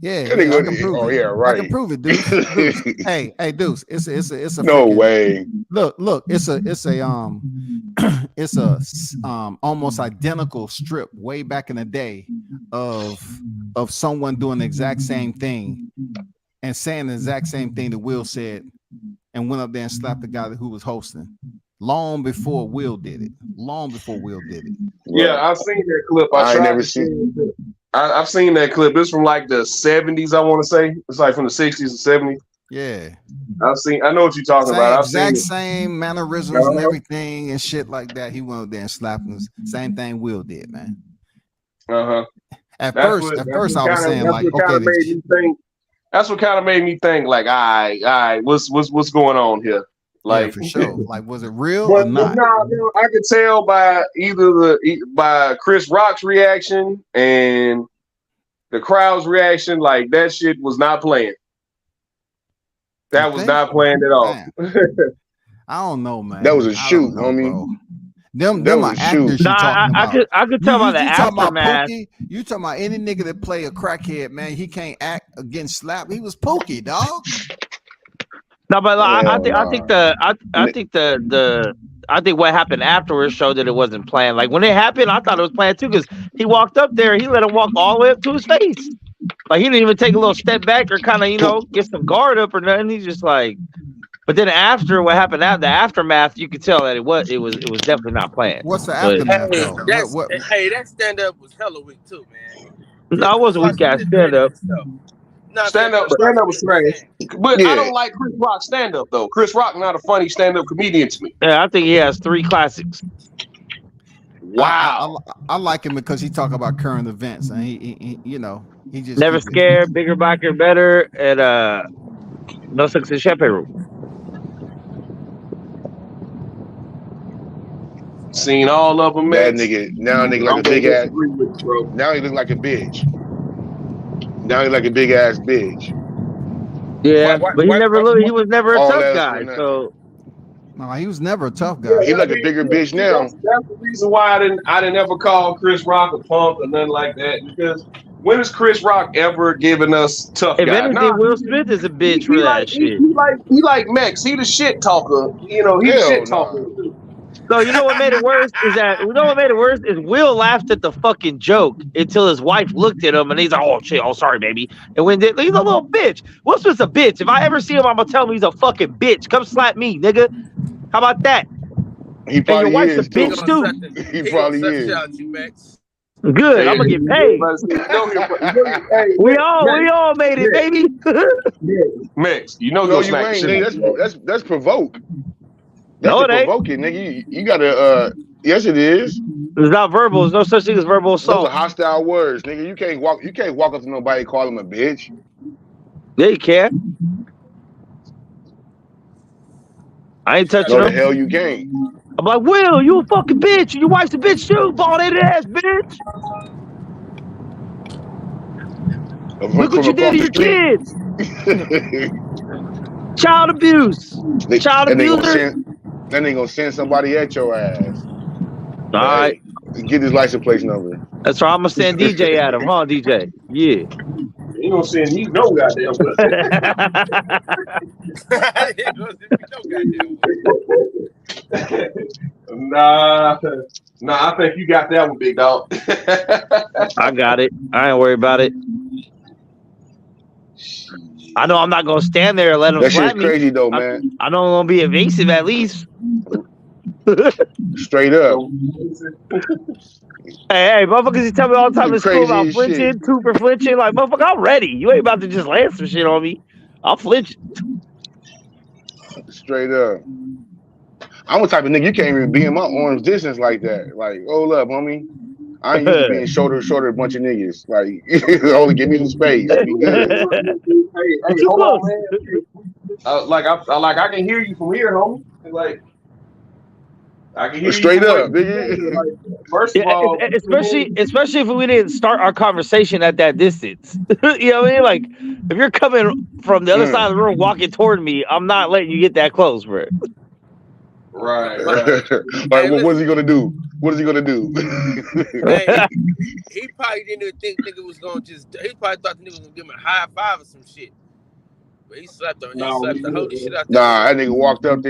Yeah,
I can prove it. Yeah, right.
I can prove it, dude. Hey, Deuce, it's a
no way.
Look, it's a almost identical strip way back in the day of someone doing the exact same thing and saying the exact same thing that Will said and went up there and slapped the guy who was hosting long before Will did it.
Yeah, I've seen that clip. I've seen that clip. It's from like the 70s, I want to say. It's like from the 60s and 70s.
Yeah.
I know what you're talking about.
Exact same mannerisms and everything and shit like that. He went up there and slapped him. Same thing Will did, man. At first I was saying like, okay.
That's what kind of made me think, like, all right, what's going on here? Like,
yeah, for sure. Like, was it real or not?
No, I could tell by by Chris Rock's reaction and the crowd's reaction, like that shit was not playing. That was not planned at all.
I don't know, man.
That was a shoot, homie.
Them are actors.
I could tell by the aftermath.
You talking about any nigga that play a crackhead, man? He can't act against slap. He was Pookie, dog.
No, but I think what happened afterwards showed that it wasn't planned. Like when it happened, I thought it was planned too, because he walked up there, he let him walk all the way up to his face. Like he didn't even take a little step back or kind of, get some guard up or nothing. He's just like. But then after what happened, the aftermath, you could tell that it was definitely not planned.
What's the aftermath?
Hey, that stand up was hella weak too, man.
No, it wasn't weak ass stand up.
Stand up was trash. But I don't like Chris Rock stand up though. Chris Rock not a funny stand up comedian to me.
Yeah, I think he has 3 classics.
Wow.
I like him because he talk about current events and he just
Never Scared, Bigger, Blacker, Better, and No Sex in Champagne Room.
Seen all of them, man.
That nigga now like a big ass. Now he look like a bitch. Now he like a big ass bitch.
Yeah, but he was never a tough guy. So
No, he was never a tough guy.
He like a bigger bitch now.
That's the reason why I didn't ever call Chris Rock a punk or nothing like that. Because when has Chris Rock ever given us tough
If
guy?
anything, Will Smith is a bitch for that shit.
He like Max. He the shit talker. You know, he the shit talker.
So you know what made it worse is Will laughed at the fucking joke until his wife looked at him and he's like, "Oh shit, oh sorry, baby." And when he's a little bitch. Will Smith's a bitch. If I ever see him, I'm gonna tell him he's a fucking bitch. Come slap me, nigga. How about that?
He probably
and your wife's
is
a bitch too.
He probably is.
Good. I'm gonna get paid. we all made it, baby.
Max, you know
No,
you're
you ain't,
smacking
nigga. That's provoke. That's
No, it ain't.
provoking, nigga. You gotta yes it is.
It's not verbal. There's no such thing as verbal
Those
assault.
are hostile words, nigga. You can't walk up to nobody and call him a bitch.
Yeah, you can. I ain't touching
No, the
him.
hell you can't.
I'm like, Will, you a fucking bitch. Your wife's a bitch too. Bald-headed ass bitch. Look what you did to your kids. Child abuse. Child abuser.
Then they gonna send somebody at your ass.
All right.
Get his license plate number.
That's right. I'm gonna send DJ at him, huh, DJ? Yeah.
He gonna send you no goddamn Nah, I think you got that one, big dog.
I got it. I ain't worried about it. I know I'm not gonna stand there and let him
That
slap
shit's
me.
crazy though, man.
I know I'm gonna be evasive at least.
Straight up.
Hey, motherfuckers, you tell me all the time in school
Crazy
about
as
flinching,
shit.
super flinching. Like, motherfucker, I'm ready. You ain't about to just land some shit on me. I'll flinch.
Straight up. I'm the type of nigga you can't even be in my arm's distance like that. Like, hold up, homie. I ain't used to being shoulder to shoulder a bunch of niggas. Like, only give me some space. Be good.
Hey, hold on, man. I can hear you from here, homie. Like, I can hear
Straight
you
up,
from
nigga.
like, first of all,
especially if we didn't start our conversation at that distance. You know what I mean? Like, if you're coming from the other side of the room walking toward me, I'm not letting you get that close, bro.
Right.
Like, what is he gonna do? What is he gonna do?
Man, he probably didn't even think nigga was gonna he probably thought the nigga was gonna give him a high five or some shit. But he slapped the whole shit out there.
Nah, that nigga walked up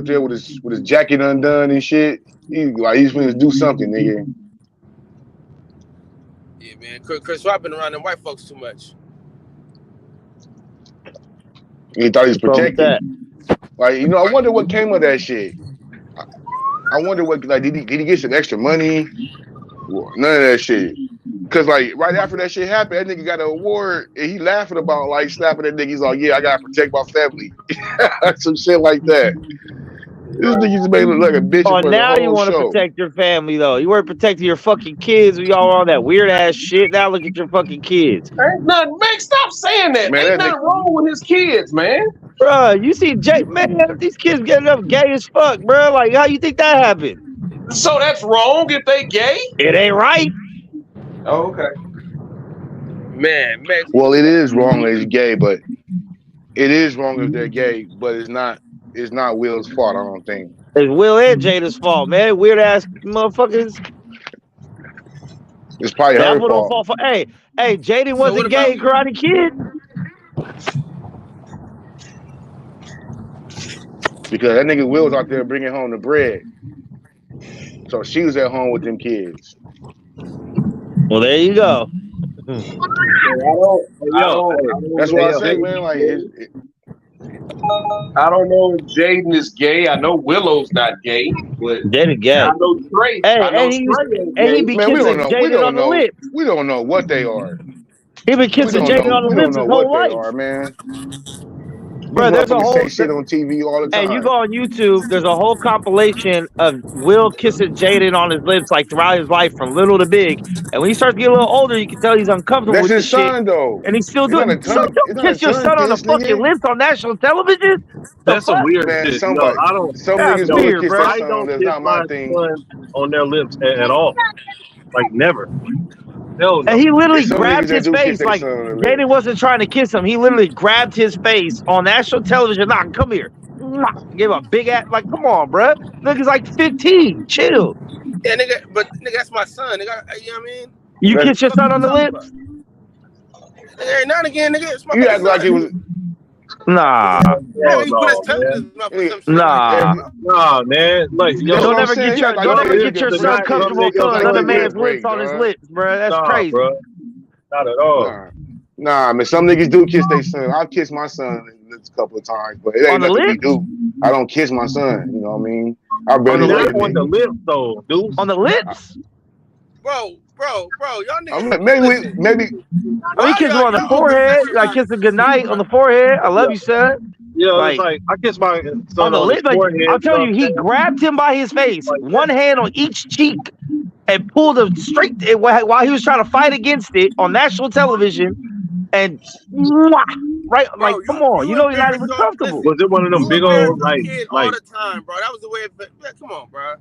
there with his jacket undone and shit. He's gonna do something, nigga.
Yeah, man. Chris Rock been around them white folks too much.
He thought he was protected. Like, you know, I wonder what came of that shit. I wonder what, like, did he get some extra money? None of that shit. Cause like right after that shit happened, that nigga got an award and he laughing about like slapping that nigga. He's like, yeah, I gotta protect my family. Some shit like that. This nigga just made it look like a bitch.
Oh, now you want to protect your family though. You weren't protecting your fucking kids when y'all were on that weird ass shit. Now look at your fucking kids.
Ain't nothing, man. Stop saying that.
Man,
ain't nothing wrong with his kids, man.
Bruh, you see Jake, man, these kids getting up gay as fuck, bruh. Like, how you think that happened?
So that's wrong if they gay?
It ain't right.
Oh, okay.
Man.
Well, it is wrong if it's gay, but it is wrong if they're gay, but it's not Will's fault, I don't think.
It's Will and Jada's fault, man. Weird ass motherfuckers.
It's probably her fault.
Hey, Jada wasn't gay, Karate Kid.
Because that nigga Will was out there bringing home the bread. So she was at home with them kids.
Well, there you go.
That's what I say, man. Like,
I don't know if Jaden is gay. I know Willow's not gay, but
Jada gay.
I know Trey.
He be kissing Jaden on the lips.
We don't know what they are.
He been kissing Jaden on the lips his whole life.
They are, man.
Bro, there's a whole
shit on TV all the time.
Hey, you go on YouTube. There's a whole compilation of Will kissing Jaden on his lips like throughout his life, from little to big. And when he starts getting a little older, you can tell he's uncomfortable with this shit. That's his son,
though.
And he's still doing it. So don't kiss your son on the fucking lips on national television.
That's a weird
man.
shit.
Some niggas will kiss their son. That's not my thing.
On their lips at all. Like never. No.
And he literally grabbed his face. Like, Jaden wasn't trying to kiss him. He literally grabbed his face on national television. Nah, come here. Give a big ass. Like, come on, bro. Nigga's like 15. Chill.
Yeah, nigga, but nigga, that's my son. Nigga, you know what I mean?
You kiss your son on the lips?
Every now and again, nigga, it's my
You act like it was.
Nah.
Nah, man. Like, yo,
don't ever get your son comfortable feeling another man's lips on his lips, bro. That's crazy.
Bro. Not at all.
Nah, man. Some niggas do kiss their son. I've kissed my son a couple of times, but it ain't nothing we do. I don't kiss my son. You know what I mean? I barely
on the lips, though, dude.
On the lips?
Bro, y'all niggas.
Maybe.
We kiss him on the forehead. I kiss him goodnight on the forehead. I love you, son.
Yeah, like, it's like I kiss my son
on the lip. Like, I'll tell you, he grabbed him by his face, one hand on each cheek, and pulled him straight while he was trying to fight against it on national television. And right, like, come on, you know he's not even comfortable.
Was it one of them big old like
all the time, bro? That was the way. Come on, bro.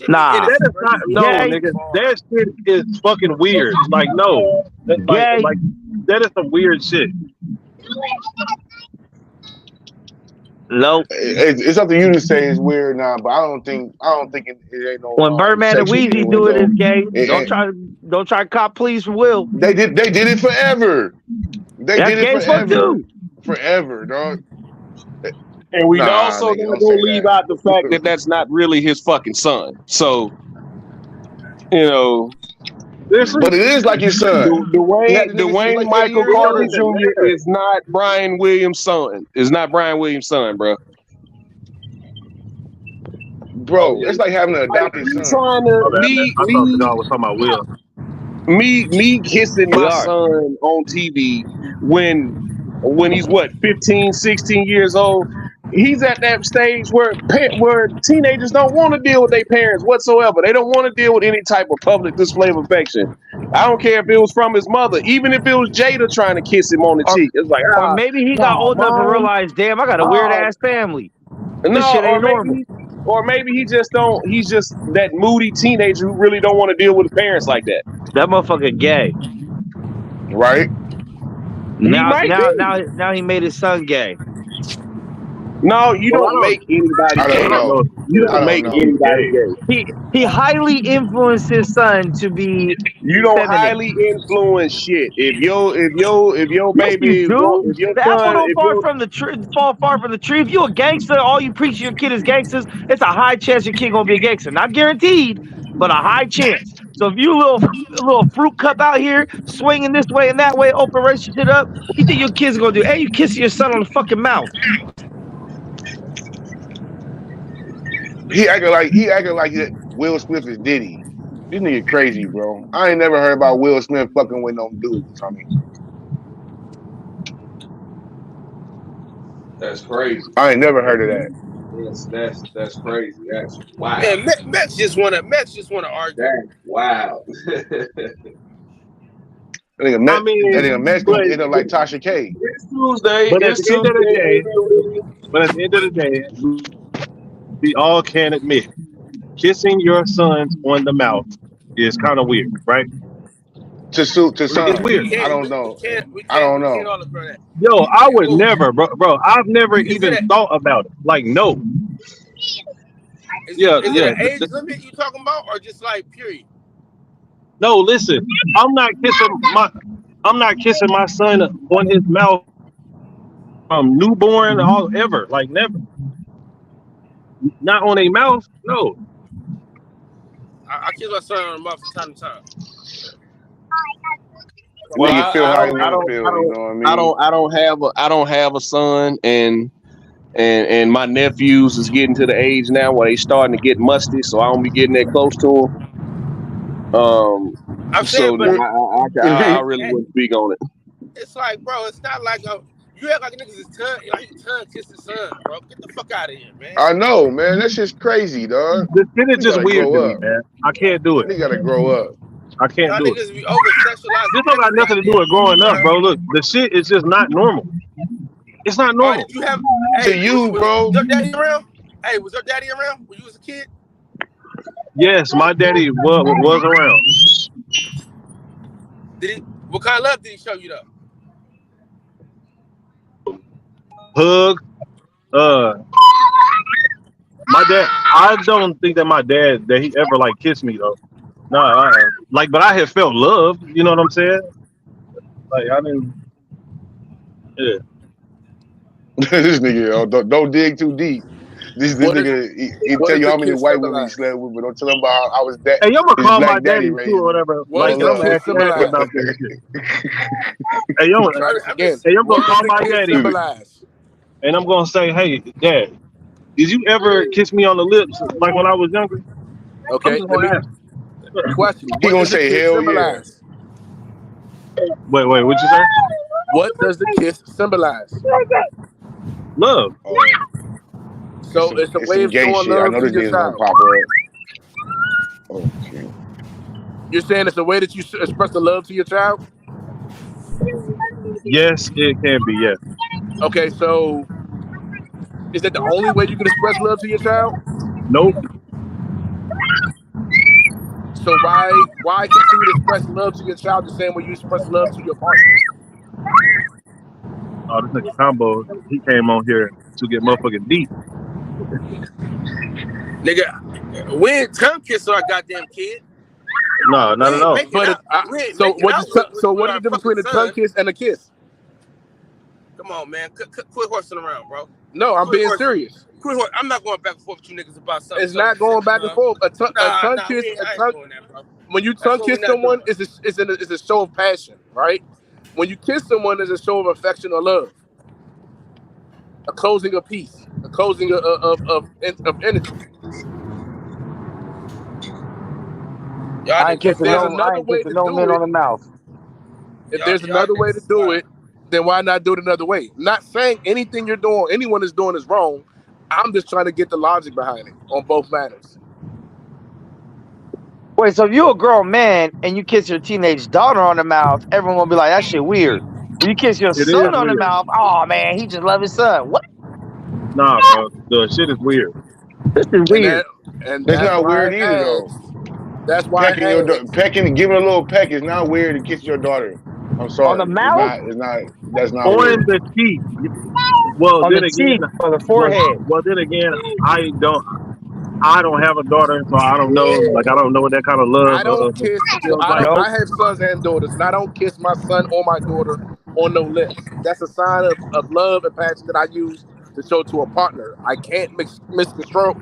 Nah,
that is not, no, nigga. That shit is fucking weird. Like, no, like that is some weird shit.
No,
it's up to you to say it's weird now, but I don't think it ain't no.
When Birdman and Weezy do it, it's gay. Don't try to cop pleas for Will.
They did it forever. That's did it forever, dog.
And we also gonna leave out the fact that that's not really his fucking son. So, you know,
but it is like his son.
Dwayne Michael Carter Jr. is not Brian Williams' son. Is not Brian Williams' son, bro.
Bro, it's like having an adopted son.
Me kissing my son on TV when he's 15, 16 years old. He's at that stage where teenagers don't want to deal with their parents whatsoever. They don't want to deal with any type of public display of affection. I don't care if it was from his mother, even if it was Jada trying to kiss him on the cheek. It's like,
or maybe he got old enough to realize, damn, I got a weird ass family. This shit ain't normal.
Or maybe he's just that moody teenager who really don't want to deal with his parents like that.
That motherfucker gay.
Right?
Now he made his son gay.
No, you don't make anybody gay. You don't make anybody gay.
He highly influenced his son to be.
You don't highly influence shit. If your baby, if your son,
fall far from the tree. If you a gangster, all you preach to your kid is gangsters. It's a high chance your kid gonna be a gangster. Not guaranteed, but a high chance. So if you little fruit cup out here swinging this way and that way, open race shit up, what you think your kid's gonna do? Hey, you kissing your son on the fucking mouth.
He acting like Will Smith is Diddy. This nigga crazy, bro. I ain't never heard about Will Smith fucking with no dudes. I mean,
that's crazy.
I ain't never heard of that.
That's crazy. That's wow.
Man, Mets just wanna argue.
That's wow.
I think a Mets gonna end up like Tasha K.
It's Tuesday.
But at the end of the day, we all can admit, kissing your sons on the mouth is kind of weird, right?
To son.
It's weird.
I don't know. I don't know.
Yo, I would never, bro. I've never even thought about it. Like, no.
Is it an age limit you talking about, or just like period?
No, listen. I'm not kissing my son on his mouth from newborn all ever. Like, never. Not on a mouth, no.
I kiss my son on the mouth from time to time.
Well, you feel how you want to feel. You know what I mean?
I don't have a son, and my nephews is getting to the age now where they starting to get musty, so I don't be getting that close to them. I really wouldn't speak on it.
It's like, bro, it's not like you act like niggas is tongue kiss his son, bro. Get the fuck out of here, man.
I know, man. That shit's crazy, dog.
This shit is just weird to me, man. I can't do it.
You gotta grow up.
I can't do it.
Be over-sexualized.
This don't got nothing to do with growing up, bro. Look, the shit is just not normal. It's not normal.
Bro.
Was your daddy around? Hey, was your daddy around when you was a kid?
Yes, my daddy was around.
What kind of love did he show you, though?
Hug, My dad, I don't think that my dad that he ever like kissed me though. No, like, but I had felt love. You know what I'm saying? Like I didn't. Yeah.
This nigga, don't dig too deep. This
What
nigga, he
what
tell
does
you
the
how many
kiss
white women he
symbolize?
slept with, but don't tell him about how I was that
Hey, I'm gonna
his
call my
black daddy
daddy
raised
too or
him.
whatever.
What
Like,
does
and I'm
the
gonna
kiss
ask him
symbolize?
about this shit. Hey, yo,
Try this again.
hey, I'm
What
gonna
does
call
the
my
kiss
daddy
symbolize?
and I'm gonna say, hey, Dad, did you ever kiss me on the lips like when I was younger? I'm
Okay,
just
let
gonna
me
ask.
question.
He
What
gonna
does the
say
kiss
hell yeah.
symbolize?
Wait, what you say?
What does the kiss symbolize?
Love.
Oh,
So it's a
it's
way
some
of
gay
showing
shit. I
love
know
to
this
your
nigga's gonna
child.
pop up. Oh shit.
You're saying it's a way that you express the love to your child?
Yes, it can be. Yes.
Okay, so is that the only way you can express love to your child?
Nope.
So why continue to express love to your child the same way you express love to your partner?
Oh, this nigga Combo, he came on here to get motherfucking deep.
Nigga, we ain't tongue kiss our goddamn kid.
No, not at all.
But
We ain't
so
making
what?
out
So
with
what is
our
the difference between a
fucking
tongue
son.
kiss and a kiss?
Come on, man. Quit horsing around, bro.
No, I'm
Quit
being
horsing.
serious.
I'm not going back and forth with you niggas about something.
It's not going back and forth. A tongue kiss,
I ain't doing that, bro.
when you
That's
tongue
what we
kiss
not
someone,
doing.
it's a show of passion, right? When you kiss someone, it's a show of affection or love, a closing of peace, a closing of energy.
I ain't
If
kissing
there's
no. I
another
ain't
way
kissing
to
no
do
men on
it,
the mouth.
if there's another way to do it, then why not do it another way? I'm not saying anything you're doing, anyone is doing is wrong. I'm just trying to get the logic behind it on both matters.
Wait, so if you a grown man and you kiss your teenage daughter on the mouth, everyone gonna be like, that shit weird. When you kiss your
It
son
is
on the
weird.
mouth, oh man, he just love his son. What?
Nah, bro, the shit is weird.
This is weird.
That's
That's
not
why
weird
I
either though.
asked. That's why I asked.
Pecking and giving a little peck is not weird to kiss your daughter. I'm
On
sorry.
the mouth?
That's not
On
weird.
the cheek. Well,
On
then
the
again,
cheek, on the forehead.
well, then again, I don't have a daughter, so I don't know. Like, I don't know what that kind of love
I don't kiss.
feels like.
I have sons and daughters, and I don't kiss my son or my daughter on no lips. That's a sign of love and passion that I use to show to a partner. I can't misconstruct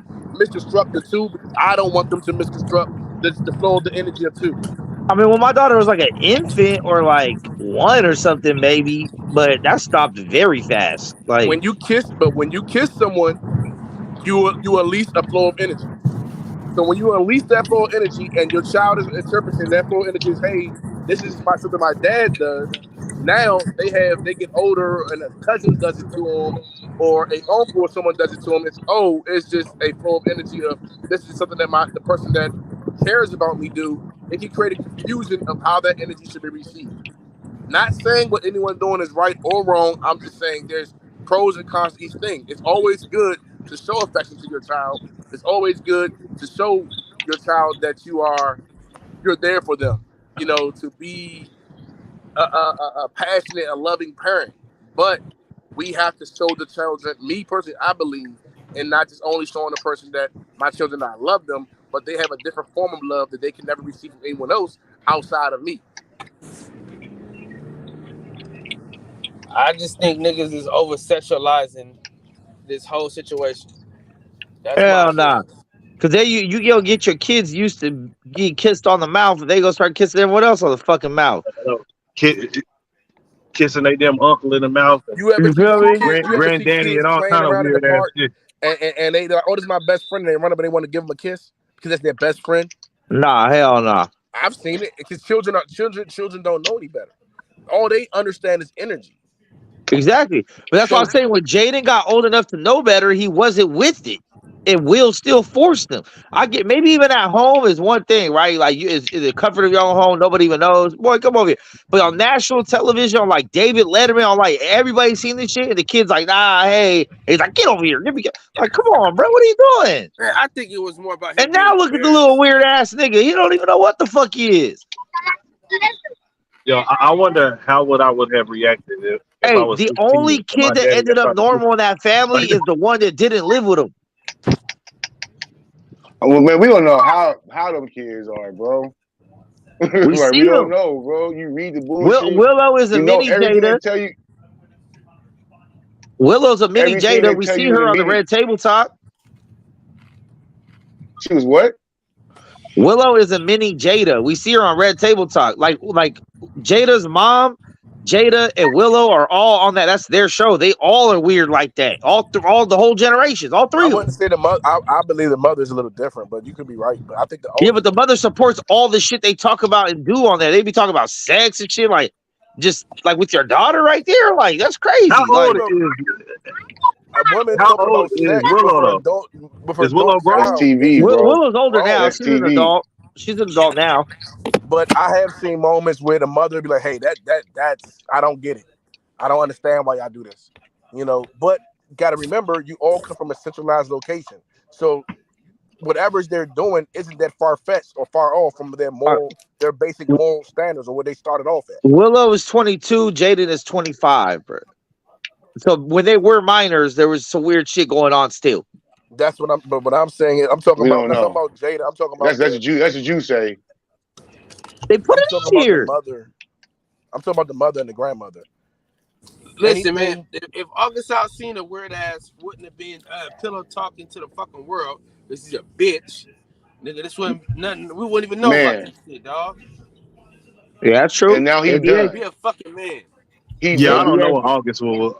the two because I don't want them to misconstruct the flow of the energy of two.
I mean, when my daughter was like an infant or like one or something, maybe, but that stopped very fast. Like
When you kiss someone, you unleash a flow of energy. So when you unleash that flow of energy and your child is interpreting that flow of energy as, hey, this is something my dad does. Now they get older and a cousin does it to them, or a uncle or someone does it to them. It's just a flow of energy of this is something that the person that cares about me do. It can create a confusion of how that energy should be received. Not saying what anyone's doing is right or wrong. I'm just saying there's pros and cons to each thing. It's always good to show affection to your child. It's always good to show your child that you're there for them. To be a passionate, a loving parent. But we have to show the children. Me personally, I believe, and not just only showing the person that my children, I love them, but they have a different form of love that they can never receive from anyone else outside of me.
I just think niggas is over sexualizing this whole situation. That's
hell nah. Cause then you go get your kids used to getting kissed on the mouth, and they gonna start kissing everyone else on the fucking mouth.
Kissing they damn uncle in the mouth.
You ever see
granddaddy
kids
and all
playing
kind of
around in the
weird ass
park,
shit.
and they like, oh, this is my best friend, and they run up and they want to give them a kiss because that's their best friend?
Nah, hell nah.
I've seen it because children don't know any better. All they understand is energy.
Exactly. But that's why I'm saying when Jaden got old enough to know better, he wasn't with it. It will still force them. I get maybe even at home is one thing, right? Like is the comfort of your own home, nobody even knows. Boy, come over here. But on national television, on like David Letterman, on like everybody seen this shit, and the kid's like, nah, hey, he's like, get over here, like, come on, bro, what are you doing?
Man, I think it was more about him.
And now look at the little weird ass nigga. He don't even know what the fuck he is.
Yo, I wonder how I would have reacted if
Hey,
I was
the
16
only
and my
kid that
daddy
ended
got
up normal in that family is the one that didn't live with him.
Well, man, we don't know how them kids are, bro.
We
Like,
see
we don't
them.
know, bro. You read the bullshit.
Willow is a
You know
mini
everything
Jada.
they tell you.
Willow's a mini
Everything
Jada.
they
We
tell
see
you in the
her on the
media.
Red Table Talk.
She was what?
Willow is a mini Jada. We see her on Red Table Talk. Like Jada's mom, Jada and Willow are all on that. That's their show. They all are weird like that. All the whole generations, all three
I
of them.
wouldn't say the mother. I believe the mother's a little different, but you could be right. But I think the
Yeah,
older.
but the mother supports all the shit they talk about and do on there. They be talking about sex and shit, like just like with your daughter right there. Like that's crazy.
How
Like,
old is
A woman
How
talking
old
about
is
sex
Willow
with
though?
her
Is Willow
adult
grown?
That's
child
TV,
is
bro.
Willow's older now.
That's
She's an
TV.
adult. She's an adult now.
But I have seen moments where the mother be like, "Hey, that's I don't get it. I don't understand why y'all do this." You know, but got to remember, you all come from a centralized location, so whatever they're doing isn't that far fetched or far off from their basic moral standards or what they started off at.
Willow is 22. Jaden is 25, bro. So when they were minors, there was some weird shit going on still.
That's what I'm. But what I'm saying is, I'm talking
We
about.
don't
I'm talking
know.
about Jada. I'm talking about
That's what you say.
They put
I'm
it
talking about
here.
the mother. I'm talking about the mother and the grandmother.
Listen, man, if August Alsina weird ass wouldn't have been pillow talking to the fucking world, this is a bitch, nigga. This wouldn't nothing. We wouldn't even know about this shit, dog.
Yeah, that's true.
And now he
NBA.
done.
Be a fucking man.
He
Yeah, I don't
done.
know what August was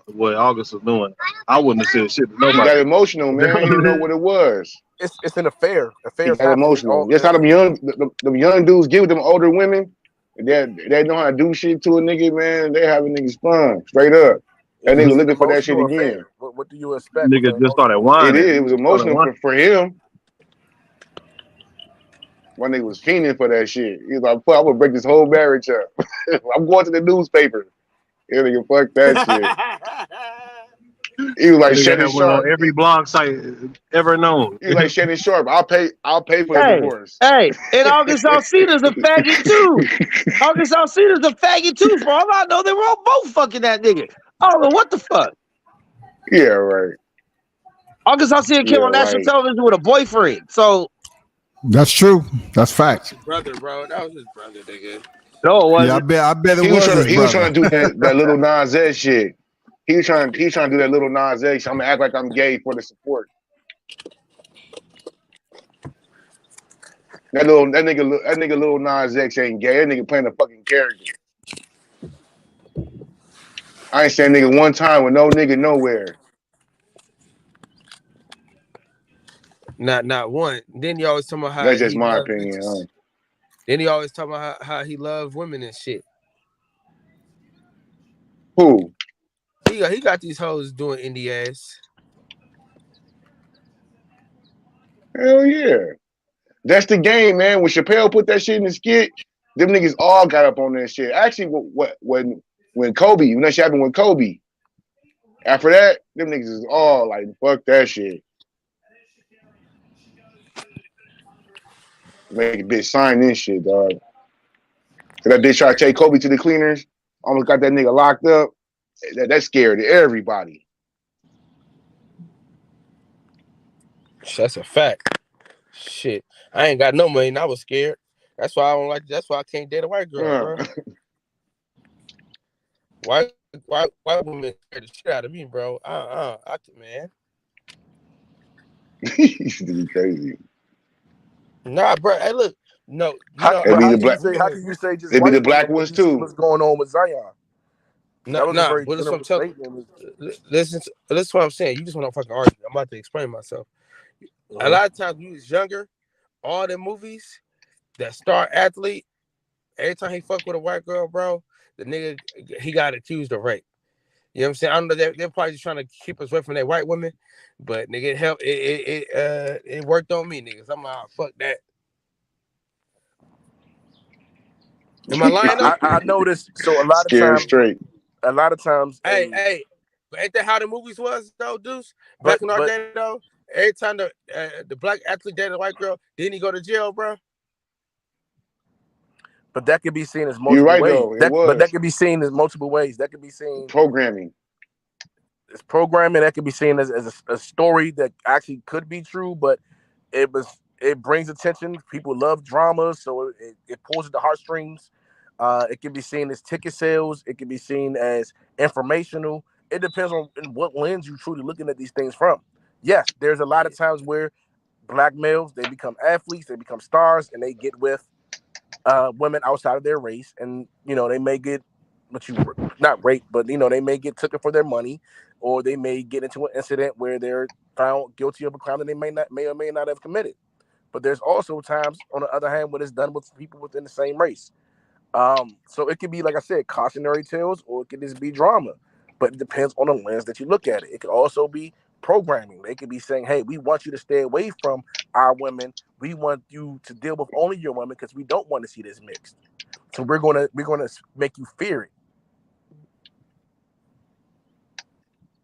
doing. I wouldn't have said shit to
He got
nobody.
emotional, man. He didn't know what it was.
It's an affair.
He
Affairs
got
happen.
emotional. Just how them young dudes give them older women. They know how to do shit to a nigga, man. They having niggas spun straight up. That nigga looking for that shit
Emotional
again.
affair. What do you expect?
Nigga just started
It
whining.
is. It was emotional for him. My nigga was fiending for that shit. He was like, "Fuck, I'm gonna break this whole marriage up. I'm going to the newspaper." Yeah, nigga, fuck that shit. He was like
Nigga
Shannon
had one
Sharp.
on every blog site ever known.
He was like Shannon Sharp. I'll pay for the divorce.
Hey, and August Alsina's a faggot too. August Alsina's a faggot too. For all I know, they were all both fucking that nigga. I don't know what the fuck.
Yeah, right.
August Alsina came on national television with a boyfriend. So
that's true. That's fact.
Brother, bro, that was his brother, nigga.
No, it wasn't.
Yeah, I bet it
He
was.
was trying to do that little Nas X shit. He was trying to do that little Nas X. I'm gonna act like I'm gay for the support. That nigga little Nas X ain't gay. That nigga playing a fucking character. I ain't saying nigga one time with no nigga nowhere.
Not one. Then you always talking about how
That's just
he
my
loved
opinion.
bitches.
Huh?
Then he always talking about how he loved women and shit.
Who?
He got these hoes doing indie ass.
Hell yeah. That's the game, man. When Chappelle put that shit in the skit, them niggas all got up on that shit. Actually, when Kobe, when that shit happened with Kobe, after that, them niggas is all like, fuck that shit. Make a bitch sign this shit, dog. So that bitch tried to take Kobe to the cleaners, almost got that nigga locked up. That scared everybody.
That's a fact. Shit, I ain't got no money and I was scared. That's why I don't like. That's why I can't date a white girl, bro. White women scared the shit out of me, bro. Man.
He's crazy.
Nah, bro. Hey, look. No,
how can you say just
they be
white
the black
women
ones
when you see
too.
what's going on with Zion?
No, but that's what I'm telling you. Listen to what I'm saying. You just want to fucking argue. I'm about to explain myself. A lot of times when you was younger, all the movies, that star athlete, every time he fuck with a white girl, bro, the nigga, he got accused of rape. You know what I'm saying? I don't know, they're probably just trying to keep us away from that white women, but nigga, it helped. It worked on me, niggas. I'm like, fuck that. Am I lying?
I noticed. So a lot of times.
Hey, but ain't that how the movies was though, Deuce? Back in our day though, every time the black athlete dated a white girl, didn't he go to jail, bro?
But that could be seen as multiple
right,
ways.
though.
But that could be seen as multiple ways. That could be seen
programming.
It's programming. That could be seen as a story that actually could be true, but it was it brings attention. People love drama, so it pulls at the heartstrings. It can be seen as ticket sales. It can be seen as informational. It depends on in what lens you're truly looking at these things from. Yes, there's a lot of times where black males, they become athletes, they become stars, and they get with women outside of their race, and they may get not raped, but they may get taken for their money, or they may get into an incident where they're found guilty of a crime that they may or may not have committed. But there's also times, on the other hand, when it's done with people within the same race. So it could be, like I said, cautionary tales, or it could just be drama. But it depends on the lens that you look at it. It could also be programming. They could be saying, hey, we want you to stay away from our women. We want you to deal with only your women because we don't want to see this mixed. So we're gonna make you fear it.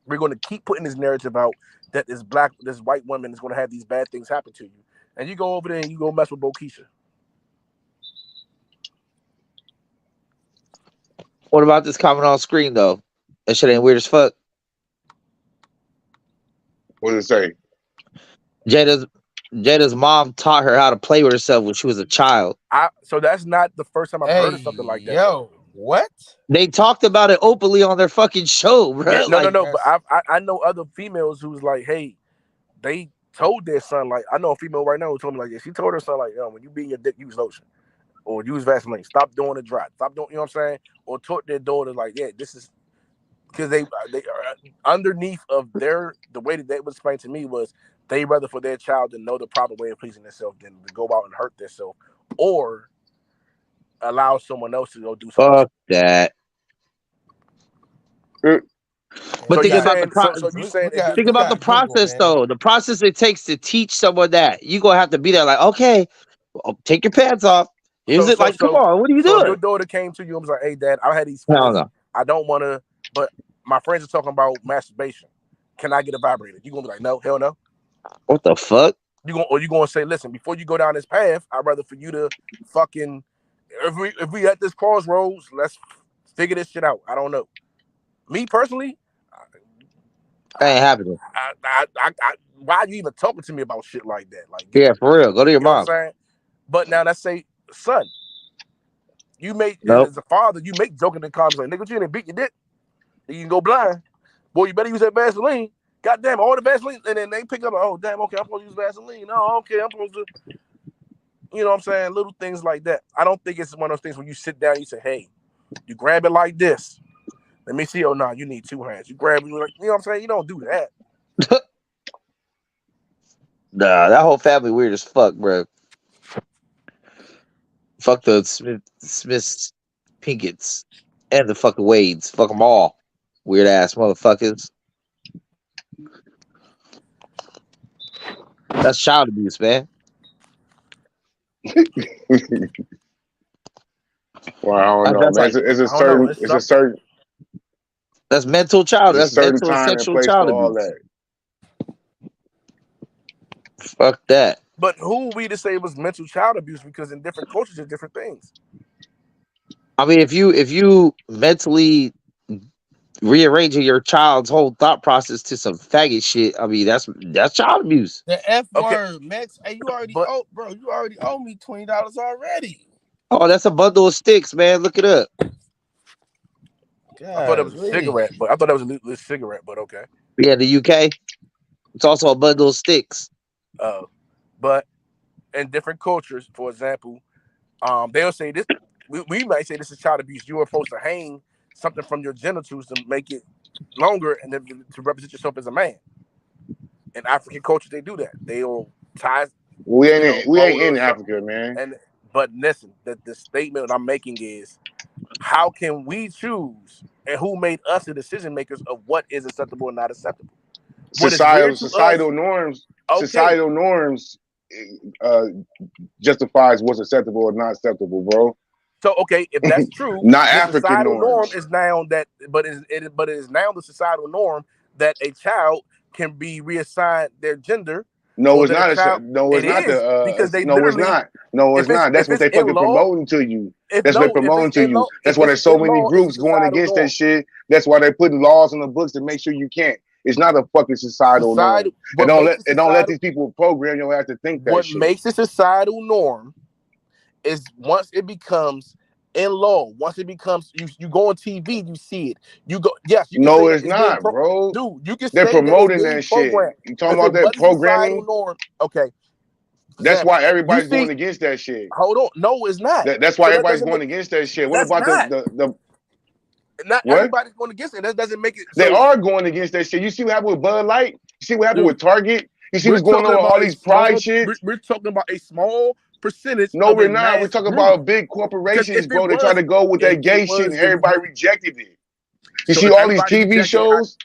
We're gonna keep putting this narrative out that this white woman is gonna have these bad things happen to you. And you go over there and you go mess with Bokeisha.
What about this comment on screen though? That shit ain't weird as fuck.
What does it say?
Jada's mom taught her how to play with herself when she was a child.
So that's not the first time I've heard of something like that.
Yo, what?
They talked about it openly on their fucking show, bro.
Yeah, no. But I know other females who's like, hey, they told their son, like, I know a female right now who told me, like, yeah, she told her son, like, when you beat your dick, use lotion. Or use Vaseline. Stop doing the dry. Stop doing, you know what I'm saying? Or taught their daughter, like, yeah, this is because they are underneath of the way that they would explain to me was they rather for their child to know the proper way of pleasing themselves than to go out and hurt themselves or allow someone else to go do something.
Fuck that. But think about the process, though. The process it takes to teach someone that. You gonna have to be there, like, okay, take your pants off. Come on, what are you doing?
Your daughter came to you and was like, "Hey, Dad, I had these feelings. I don't want to, but my friends are talking about masturbation. Can I get a vibrator?" You gonna be like, "No, hell no."
What the fuck?
You gonna say, "Listen, before you go down this path, I'd rather for you to fucking if we at this crossroads, let's figure this shit out." I don't know. Me personally,
that ain't happening.
Why are you even talking to me about shit like that? Like,
yeah, for real. Go to your mom.
What I'm saying? But now let's say, son, you make as a father, you make joking in comments like, "Nigga, you didn't beat your dick. You can go blind. Boy, you better use that Vaseline. Goddamn, all the Vaseline." And then they pick up, "Oh, damn, okay, I'm supposed to use Vaseline. Oh, okay, I'm supposed to," you know what I'm saying? Little things like that. I don't think it's one of those things where you sit down and you say, "Hey, you grab it like this. Let me see." "Oh, no, you need 2 hands." You grab it, you know what I'm saying? You don't do that.
Nah, that whole family weird as fuck, bro. Fuck the Smiths, Pinketts, and the fucking Wades. Fuck them all. Weird ass motherfuckers. That's child abuse, man.
Well, I don't know. It's a certain.
That's mental child. That's mental and sexual child abuse. Fuck that.
But who are we to say it was mental child abuse? Because in different cultures, there's different things.
I mean, if you mentally rearranging your child's whole thought process to some faggot shit, I mean, that's child abuse.
The F word, Max. Hey, you already owe me $20 already.
Oh, that's a bundle of sticks, man. Look it up.
I thought it was a cigarette, but I thought that was a cigarette, but okay.
Yeah, the UK. It's also a bundle of sticks.
But in different cultures, for example, they'll say this. We might say this is child abuse. You are supposed to hang something from your genitals to make it longer and then to represent yourself as a man. In African culture, they do that. They'll tie.
We ain't in Africa, man.
But listen, the statement that I'm making is, how can we choose and who made us the decision makers of what is acceptable and not acceptable?
Societal norms. Okay. Societal norms justifies what's acceptable or not acceptable, bro.
So okay, if that's true,
not African
norm is now that, but it is now the societal norm that a child can be reassigned their gender.
No, it's not. It's not. That's what they fucking promoting to you. That's what they're promoting to you. That's why there's so many groups going against that shit. That's why they're putting laws in the books to make sure you can't. It's not a fucking societal norm. And don't let these people program you have to think that
what
shit.
makes a societal norm is once it becomes in law, once it becomes you go on TV, you see it. You go, yes, you can
No,
say
it's not, bro.
Dude, you can
They're
say
promoting
that,
that shit.
programmed.
You talking
If
about
it
that
wasn't societal
programming?
norm, okay.
That's why everybody's
You see-
going against that shit.
Hold on, no, it's not.
That's why
So that
everybody's
doesn't
going
make-
against that shit. What
That's
about
not.
the
Not
what?
everybody's going against it. That doesn't make it.
They
So
are going against that shit. You see what happened with Bud Light? You see what happened
Dude,
with Target? You see
we're
what's going on
talking
with
about
all
a
these pride
small-
shit?
We're talking about a small percentage.
No,
of
we're
a
not. We're
mass
talking
group.
about big
Because
corporations,
if it
bro. They try
was-
to go with that
if
gay
it
shit, and
was-
everybody rejected it. You
So
see
if
all these
everybody
TV
rejected
shows?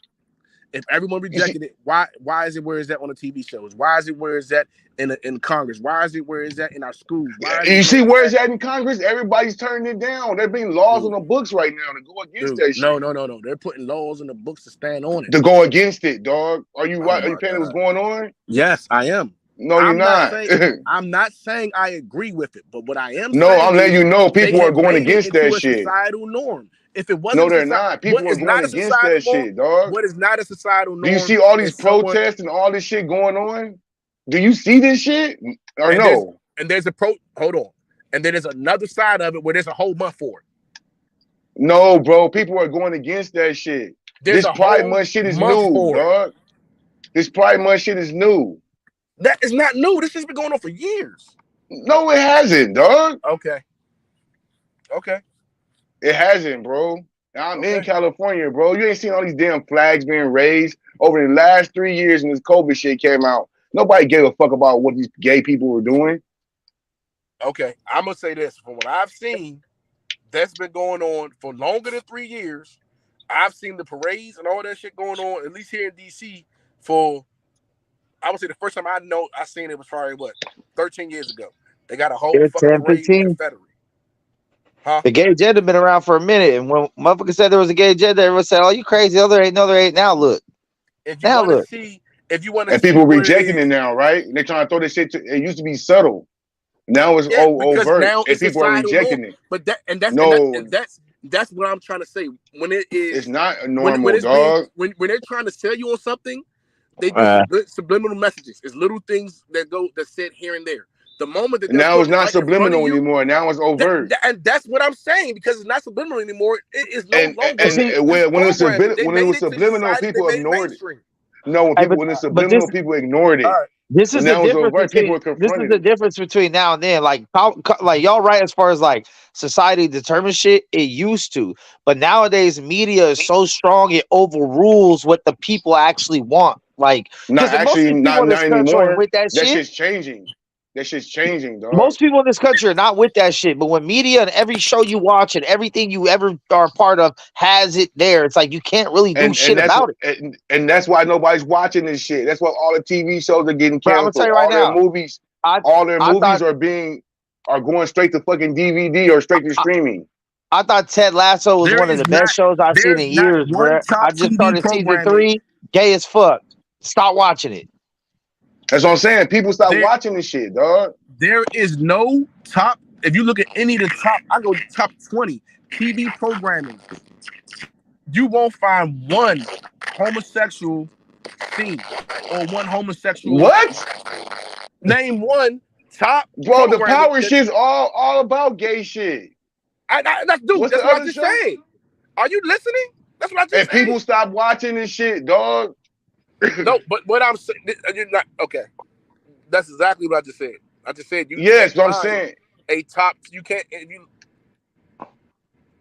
If everyone rejected it, why is it where is that on the TV shows? Why is it where is that in Congress? Why is it where is that in our schools? Why is
You
it
see where it's at in Congress? Everybody's turning it down. There being laws on the books right now to go against that shit.
No. They're putting laws in the books to stand on it.
To go against it, dog. Are you right? Are you
my
paying what's
God.
going on?
Yes, I am.
No, you're not.
I'm not saying I agree with it, but what I am
No,
saying
I'm letting
is
you know
they
people are
have
going
made it
against
into
that
a
shit.
societal norm. If it wasn't,
No, they're not. People are going against that shit, dog.
What is not a societal norm?
Do you see all these
is someone-
protests and all this shit going on? Do you see this shit or
and
no?
There's a hold on, and then there's another side of it where there's a whole month for it.
No, bro. People are going against that shit.
There's
This
a
Pride
whole
Month shit is
month
new,
for it.
dog. This Pride Month shit is new.
That is not new. This has been going on for years.
No, it hasn't, dog.
Okay.
It hasn't, bro. I'm in California, bro. You ain't seen all these damn flags being raised over the last 3 years when this COVID shit came out. Nobody gave a fuck about what these gay people were doing.
Okay, I'm gonna say this. From what I've seen, that's been going on for longer than 3 years. I've seen the parades and all that shit going on, at least here in DC, for I would say the first time I seen it was probably 13 years ago. They got a whole
Yeah,
fucking
10,
parade
15.
Confederate. Huh?
The gay agenda been around for a minute, and when motherfuckers said there was a gay agenda, everyone said, "Oh, you crazy? No, there ain't. No, there ain't." Now look.
If you
Now
want to
look.
see, if you want to
And
see
people
what
rejecting
is,
it now, right? They're trying to throw this shit. It used to be subtle. Now it's
because
overt,
now
and
it's
people are
societal
rejecting
norm.
it.
But that's
No,
that's what I'm trying to say. When it is,
it's not
when
normal,
it's
dog.
when they're trying to sell you on something, they do subliminal messages. It's little things that's said here and there. The moment that they're
Now it's
putting
not
right in front of
subliminal
you,
anymore. Now it's overt.
and that's what I'm saying, because it's not subliminal anymore. It is no longer.
And when it was
programming.
when it was subliminal, people ignored it. No, when it's subliminal, people ignored it.
This is
And
the
now it's
difference
overt. People are
between this is
confronted
the
it.
difference between now and then. Like y'all right as far as like society determines shit, it used to, but nowadays media is so strong it overrules what the people actually want. Like,
Not
because most
actually,
people
not
in this country
anymore.
are with that
That
shit.
shit's changing. That shit's changing, dog.
Most people in this country are not with that shit. But when media and every show you watch and everything you ever are part of has it there, it's like you can't really do shit about it.
And that's why nobody's watching this shit. That's why all the TV shows are getting
But I'm gonna
canceled.
tell you right
All their
now,
movies, are going straight to fucking DVD or straight to streaming.
I thought Ted Lasso was one of the best shows I've seen in years, bro. I just started season 3. Gay as fuck. Stop watching it.
That's what I'm saying. People stop watching this shit, dog.
There is no top. If you look at any of the top, I go top 20 TV programming. You won't find one homosexual scene or one homosexual.
What?
Name one top.
Bro, the
programming
Power shit's all about gay shit.
That's what I just said. Are you listening? That's what I just said.
And people stop watching this shit, dog.
No, but what I'm saying, you're not okay. That's exactly what I just said. I just said you.
Yes,
can't
what I'm
find
saying.
A top. You can't. If you.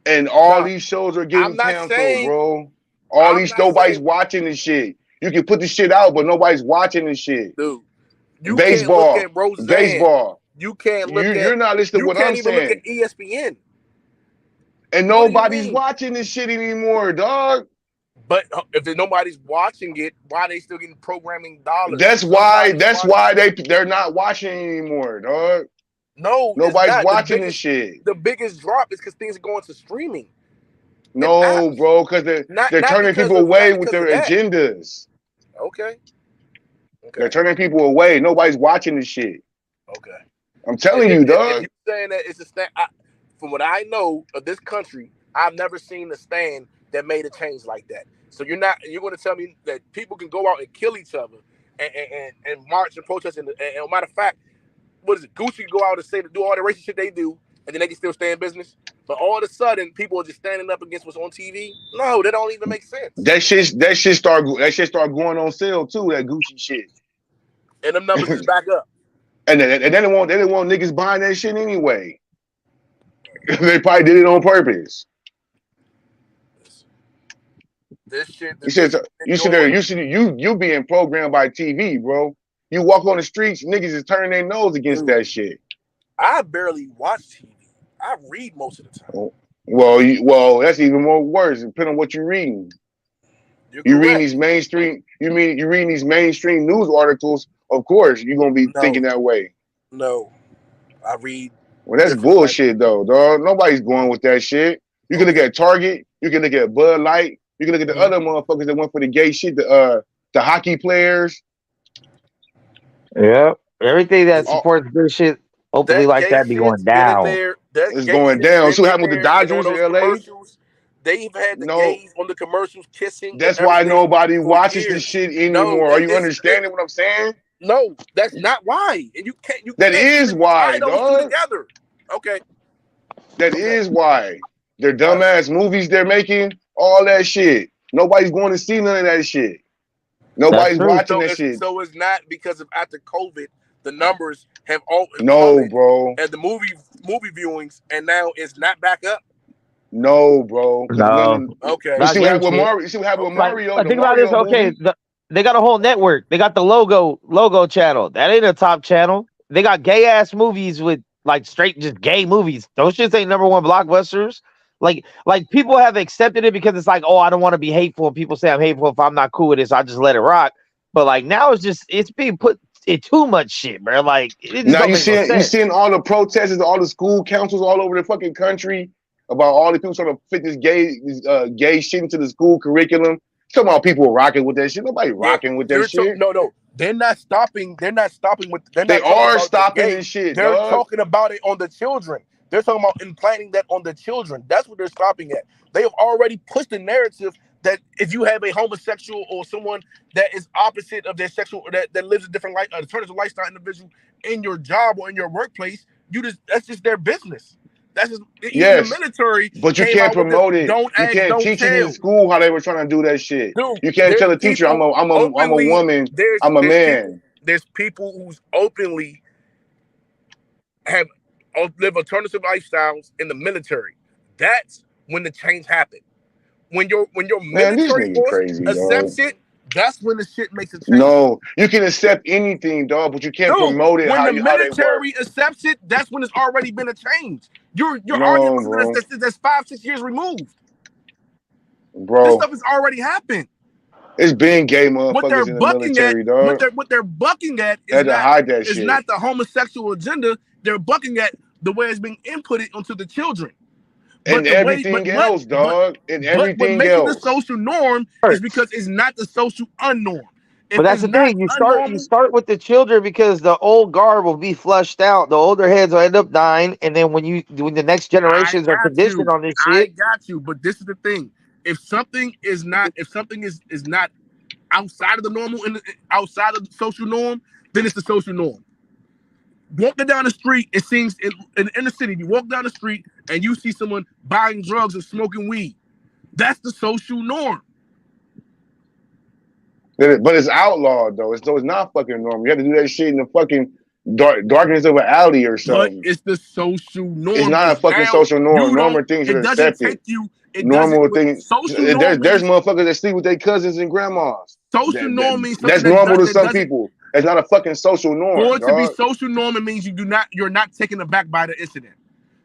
And all these shows are getting
I'm not
canceled,
saying-
bro. Nobody's
saying-
watching this shit. You can put the shit out, but nobody's watching this shit.
Dude, you
baseball,
can't look at Roseanne.
baseball.
You can't look at.
You're not listening to what I'm
You can't even
saying.
look at ESPN.
And nobody's watching this shit anymore, dog.
But if nobody's watching it, why are they still getting programming dollars?
That's why they're not watching anymore, dog.
No,
nobody's watching this shit.
The biggest drop is because things are going to streaming.
No, bro, because they're turning people away with their agendas.
Okay.
They're turning people away. Nobody's watching this shit.
Okay.
I'm telling you, dog.
If you're saying that it's a stand, from what I know of this country, I've never seen a stand that made a change like that. So you're going to tell me that people can go out and kill each other and march and protest and matter of fact, what is it? Gucci can go out and say to do all the racist shit they do, and then they can still stay in business. But all of a sudden, people are just standing up against what's on TV. No, that don't even make sense.
That shit start going on sale too. That Gucci shit,
and them numbers is back up.
And they didn't want niggas buying that shit anyway. They probably did it on purpose.
This shit.
You being programmed by TV, bro. You walk on the streets, niggas is turning their nose against that shit.
I barely watch TV. I read most of the time.
Well, that's even more worse. Depending on what you're reading. You reading these mainstream. You reading these mainstream news articles. Of course, you're gonna be thinking that way.
No, I read.
Well, that's bullshit, though, dog. Nobody's going with that shit. You can look at Target. You can look at Bud Light. You can look at the other motherfuckers that went for the gay shit. The hockey players.
Yeah, everything that supports this shit openly like that be going down.
It's going down. So what happened with the Dodgers in LA?
They've had the gays on the commercials kissing.
That's why nobody watches this shit anymore. Are you understanding what I'm saying?
No, that's not why. And you can't.
That is why, dog.
Together. Okay.
That is why. Their dumbass movies they're making, all that shit. Nobody's going to see none of that shit. Nobody's watching that shit.
So it's not because of after COVID, the numbers have all
bro.
And the movie viewings, and now it's not back up.
No, bro.
No.
Okay.
You see what happened with Mario? You see what happened with Mario?
Think about this. Okay, they got a whole network. They got the logo channel. That ain't a top channel. They got gay ass movies with like straight just gay movies. Those shits ain't #1 blockbusters. Like people have accepted it because it's like, oh, I don't want to be hateful. And people say I'm hateful if I'm not cool with it, so I just let it rock. But like now it's being put in too much shit, bro. Like
now you seeing all the protests, all the school councils all over the fucking country about all the people trying to fit this gay shit into the school curriculum. Talking about people rocking with that shit. Nobody rocking with that shit.
No. They're not stopping.
They are stopping this shit.
They're talking about it on the children. They're talking about implanting that on the children. That's what they're stopping at. They have already pushed the narrative that if you have a homosexual or someone that is opposite of their sexual or that lives a different life, alternative lifestyle individual in your job or in your workplace, that's just their business. That's just the military.
But you can't promote it. You can't teach it in school how they were trying to do that shit. Dude, you can't tell a teacher, I'm a woman, I'm a man.
There's people who's openly live alternative lifestyles in the military. That's when the change happened. When your military force accepts it, that's when the shit makes a change.
No, you can accept anything, dog, but you can't promote it.
When the military accepts it, that's when it's already been a change. You're arguing that's 5-6 years removed.
Bro,
this stuff has already happened.
It's been gay motherfuckers in the military, dog.
What they're bucking at is not the homosexual agenda. They're bucking at the way it's being inputted onto the children.
And everything else, dog. And everything else.
What makes it the social norm is because it's not the social unnorm.
But that's the thing. You start with the children because the old guard will be flushed out. The older heads will end up dying, and then when the next generations are conditioned on this shit.
I got you, but this is the thing. If something is not outside of the normal outside of the social norm, then it's the social norm. Walking down the street, it seems in the inner city, you walk down the street and you see someone buying drugs and smoking weed. That's the social norm.
But it's outlawed though. So it's not fucking normal. You have to do that shit in the fucking darkness of an alley or something.
But it's the social norm.
It's not a fucking social norm. Normal things are accepted. Normal things. There's motherfuckers that sleep with their cousins and grandmas.
Social norm means
that's normal to some people. It's not a fucking social norm.
For it to be social norm, it means you're not taken aback by the incident.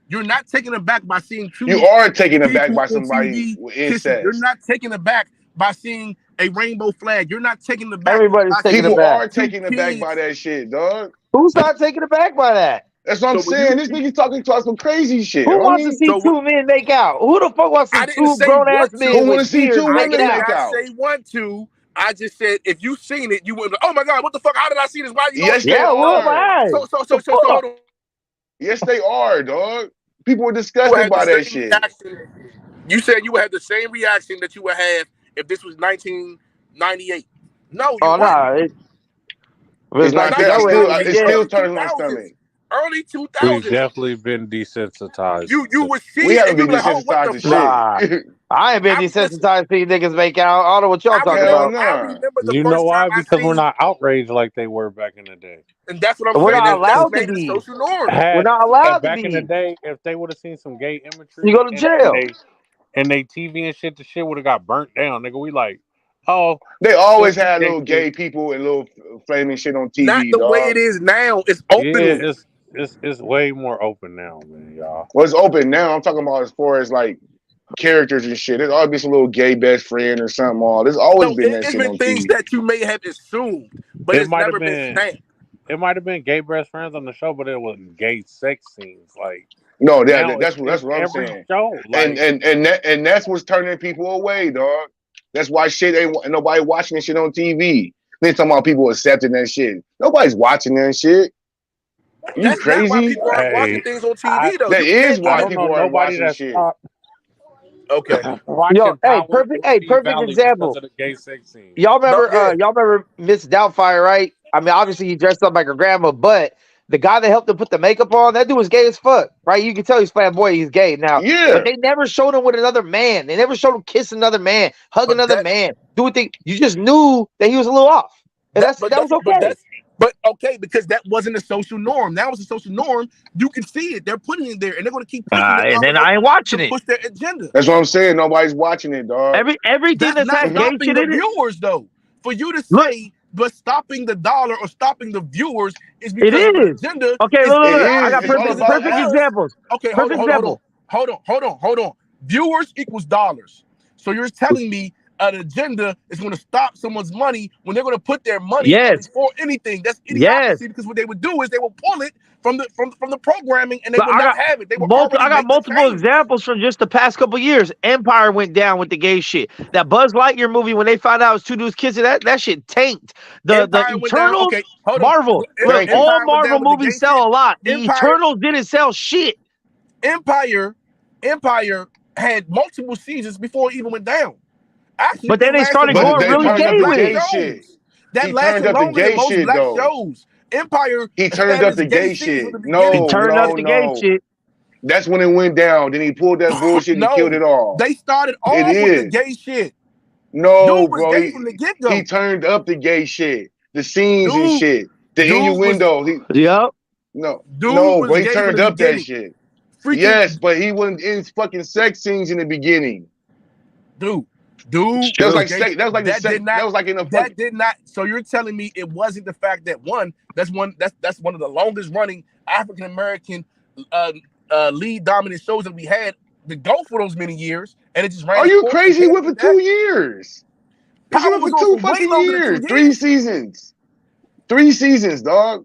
You're not taken aback by seeing two.
You are taken aback by somebody with incest.
You're not taken aback by seeing a rainbow flag. You're not taken aback.
Everybody's taken aback.
People are taken aback by that shit, dog.
Who's not taken aback by that?
That's what I'm saying. This nigga's talking to us some crazy shit.
Who wants to see two men make out? Who the fuck wants to see two grown ass men?
Who want to see two women make out?
I say want to. I just said if you seen it, you wouldn't. Oh my god, what the fuck? How did I see this? Why you?
Yes, they are.
So hold on.
Yes, they are, dog. People were disgusted by that shit.
You said you would have the same reaction that you would have if this was 1998. No, you
Oh
wouldn't.
no,
It's not that. It still turns my stomach.
Early
We've
2000s.
definitely been desensitized.
You would see
We
it
haven't
and you
been
be like, oh, what
desensitized
the
to
fuck?
shit.
I ain't been desensitized to you niggas make out. I don't know what y'all talking
Hell
about.
nah.
I remember the
You
first
know why?
time I
Because we're
seen,
not outraged like they were back in the day.
and that's what I'm
We're
saying.
not
That's
allowed to
made it
be.
social norm.
We're not allowed to
Back in the
be.
day, if they would have seen some gay imagery,
You go to jail.
and they TV and shit, the shit would have got burnt down, nigga. We like, oh,
They always
let's
had
see
little gay people and little flaming shit on TV,
Not the way it is now. It's openly.
Yeah, it's way more open now, man, y'all.
Well, it's open now. I'm talking about as far as like characters and shit. There's always been some little gay best friend or something. All there's always been that
It's
shit
been
on
things
TV.
that you may have assumed, but
It
it's
might
never
have
been
been,
stamped.
it might have been gay best friends on the show, but it wasn't gay sex scenes. Like
No,
now,
that's
it's
what I'm
every
saying.
show. Like,
And that's what's turning people away, dog. That's why shit ain't nobody watching that shit on TV. They talking about people accepting that shit. Nobody's watching that shit. You
That's not why
crazy?
people aren't watching things on TV, though.
That
You
is
can't
why
I don't
people
know
aren't
nobody
watching
that's
shit.
Okay.
watching
Yo, hey,
Power and
perfect
Valley
example.
because of the gay sex scene.
Y'all remember?
No, yeah.
Y'all remember Miss Doubtfire, right? I mean, obviously he dressed up like her grandma, but the guy that helped him put the makeup on, that dude was gay as fuck, right? You can tell he's flamboyant. He's gay now.
Yeah.
But they never showed him with another man. They never showed him kiss another man, hug
But
another
that-
man, do a thing. You just knew that he was a little off, and that was okay.
But okay, because that wasn't a social norm. Now it's a social norm. You can see it. They're putting it there, and they're going to keep pushing it.
And then I ain't watching
to
it.
push their agenda.
That's what I'm saying. Nobody's watching it, dog.
Everything that's
not
had gay
stopping
shit
the
in it.
viewers, though. For you to say, but stopping the dollar or stopping the viewers is because
It
of an
is.
agenda.
Okay, look, I got
It's all
perfect
about us.
examples.
Okay,
Perfect example.
hold on. Viewers equals dollars. So you're telling me an agenda is going to stop someone's money when they're going to put their money
Yes.
before anything. That's
Yes.
idiocy, because what they would do is they will pull it from the programming, and they
But
will
I
not
got
have it. They will
I got multiple examples from just the past couple years. Empire went down with the gay shit. That Buzz Lightyear movie, when they found out it was two dudes kissing, that shit tanked. The
Empire went down.
Eternals,
Okay, hold on.
Marvel.
Look,
Look,
Empire
all
went
Marvel
down with the
movies
gay
sell
shit.
a lot. The
Empire-
Eternals didn't sell shit.
Empire had multiple seasons before it even went down. Actually,
But then
it
they
lasted
started
longer
going
than
really
most
gay
black
with it.
shows. That
He
lasted
turned up the
longer than
gay
most
shit,
black
though.
shows. Empire.
He turned up the gay shit. No,
He turned up the gay shit.
That's when it went down. Then he pulled that bullshit and killed it all.
They started off
It
with the
is.
gay shit.
No,
Dude was
bro.
gay from the get-go.
He turned up the gay shit. The scenes and
Dude-
shit. The
dude
innuendo.
Yep.
No,
Dude
no,
was
bro. He
gay
turned
from the
up that
beginning.
shit.
Freaking-
Yes, but he wasn't in fucking sex scenes in the beginning.
Dude.
That was like
gay.
sex. That was like the
That
sex.
did not-
That was like in a
That did not. So you're telling me it wasn't the fact that that's one of the longest running African American lead dominant shows that we had to go for those many years, and it just ran.
Are you
its course
crazy?
and
With for 2 years. It's
Power
been
was
for
on
2
for way
fucking
longer than 2
years.
years.
3 seasons. 3 seasons, dog.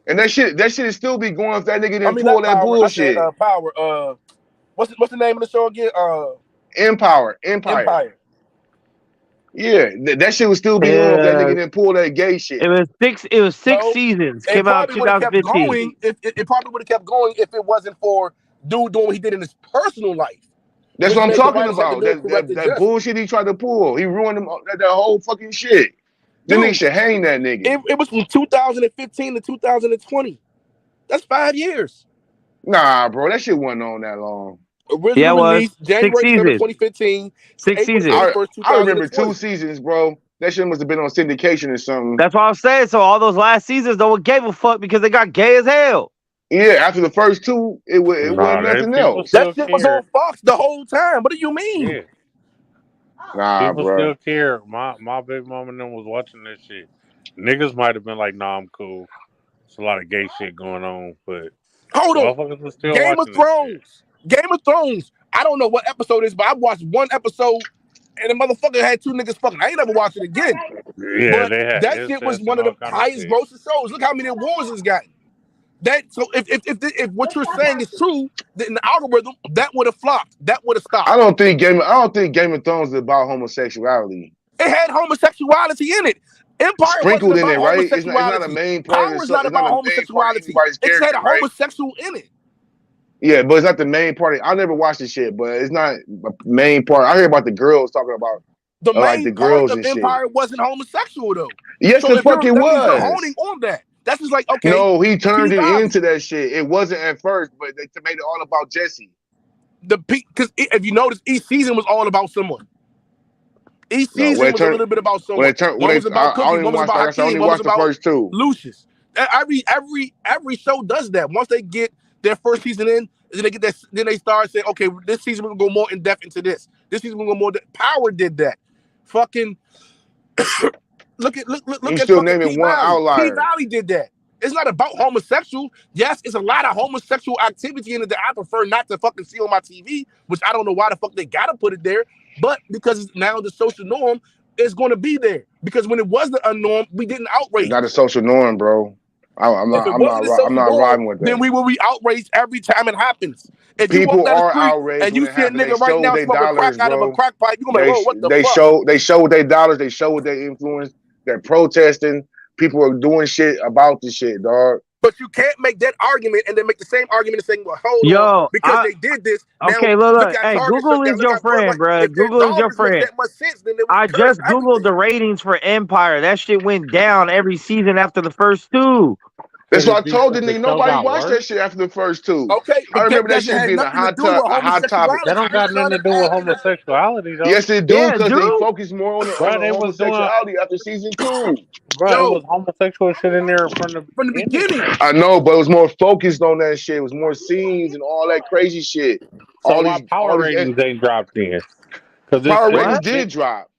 And that shit is still be going if that nigga didn't pull
not
that
Power.
bullshit.
I said, Power. What's the name of the show again?
Empire.
Empire.
Yeah, that shit would still be on if that nigga didn't pull that gay shit.
It was six
No,
seasons.
It
Came out in
probably would have kept
2015.
going. It probably would have kept going if it wasn't for dude doing what he did in his personal life.
That's
Which
what I'm
made the
talking
writers have to
about.
do a corrective
That
adjustment.
bullshit he tried to pull. He ruined him, that whole fucking shit. Then
Dude,
nigga should hang that nigga.
It was from 2015 to 2020. That's 5 years.
Nah, bro, that shit wasn't on that long.
Originally
Yeah, it was.
released January
6
7th,
seasons.
2015.
6
April
seasons.
21st,
I remember
2020.
2 seasons, bro. That shit must have been on syndication or something.
That's what I was saying. So all those last seasons, no one gave a fuck because they got gay as hell.
Yeah, after the first 2, it wasn't nothing else.
That shit was on Fox the whole time. What do you mean?
Yeah.
Nah,
People
bro.
still care. My big mom and them was watching this shit. Niggas might have been like, nah, I'm cool. There's a lot of gay shit going on, but
Hold on.
motherfuckers was still
Game of
watching
Thrones. Game of Thrones. I don't know what episode it is, but I watched one episode and the motherfucker had 2 niggas fucking. I ain't never watched it again.
Yeah,
But
they had
that shit was
incest
one of
and
the
all kind of
highest
shit.
grossing shows. Look how many awards it's gotten. So if what you're saying is true, then in the algorithm, that would have flopped. That would have stopped.
I don't think Game of Thrones is about homosexuality.
It had homosexuality in it. Empire
Sprinkled
wasn't
in
about
it, right? It's not a
homosexuality.
main part of
Power's
the
not
it's
about
not a main part of
homosexuality.
anybody's
It had
character,
a
right?
homosexual in it.
Yeah, but it's not the main part. I never watched this shit, but it's not a main part. I hear about the girls talking about
The
like
main
the
part
girls
of
and shit.
Empire wasn't homosexual though.
Yes,
So
the
if you're,
fuck it
that means you're
was.
honing on that. That's just like, okay,
No, he turned it
P-Valley.
into that shit. It wasn't at first, but they made it all about Jesse.
Because if you notice, each season was all about someone. Each
No,
season was a little bit about someone. One was about Cookie, one was about Hakeem, one was
the
about
first two.
Lucius. Every show does that. Once they get their first season in, then they start saying, okay, this season we're gonna go more in depth into this. This season we're gonna go more. Power did that. Fucking look at
still
fucking
naming one
P-Valley.
outlier.
P-Valley did that. It's not about homosexual. Yes, it's a lot of homosexual activity in it that I prefer not to fucking see on my TV, which I don't know why the fuck they gotta put it there. But because it's now the social norm, it's gonna be there. Because when it was the unnorm, we didn't outrage.
It's not a social norm, bro. I'm not riding with that.
Then we will be outraged every time it happens. If
People
you walk down the
are
street
outraged
and you
when it
see a
happens.
nigga
They
right
show
now
they
smoking
dollars,
crack out of
bro.
a crack pipe, you gonna be like, whoa, what the fuck?
They show their dollars. They show what they influence. They're protesting. People are doing shit about this shit, dog.
But you can't make that argument and then make the same argument and saying, well, hold on, because they did this.
Okay,
now,
look.
at
Hey,
Target
Google
shut down,
is your
look at Bud
friend,
Light.
bro.
If their
Google is your
dollars make
friend.
that much sense, then they would
I
curb
just
everything.
Googled the ratings for Empire. That shit went down every season after the first two.
That's what I told the nigga. Nobody watched that shit after the first two.
Okay,
I remember that shit being a hot topic.
That don't got nothing to do with homosexuality, though.
Yes, it do, because they focus more on the
They was doing-
homosexuality after season 2.
Bro, it was homosexual shit in there from the
beginning.
I know, but it was more focused on that shit. It was more scenes and all that crazy shit.
So why power ratings ain't dropped then?
Power ratings did drop.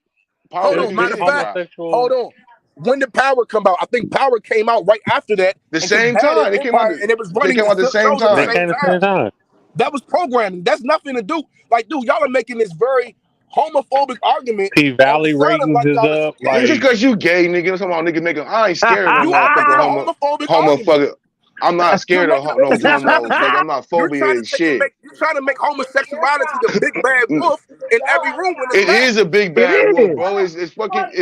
Hold on, matter of fact, hold on. When did Power come out? I think Power came out right after that.
The same time. They came out
and it was running.
They came out the same time.
They came at the same time.
That was programming. That's nothing to do. Like, dude, y'all are making this very homophobic argument.
P-Valley ratings is up.
Like, just because you gay, nigga, I'm talking about nigga making. I ain't scared of no motherfucking homophobic. I'm not scared of no homos. Like, I'm not phobia and shit.
You're trying to make homosexuality the big bad wolf in every room. When
It is a big bad wolf, bro. It's fucking up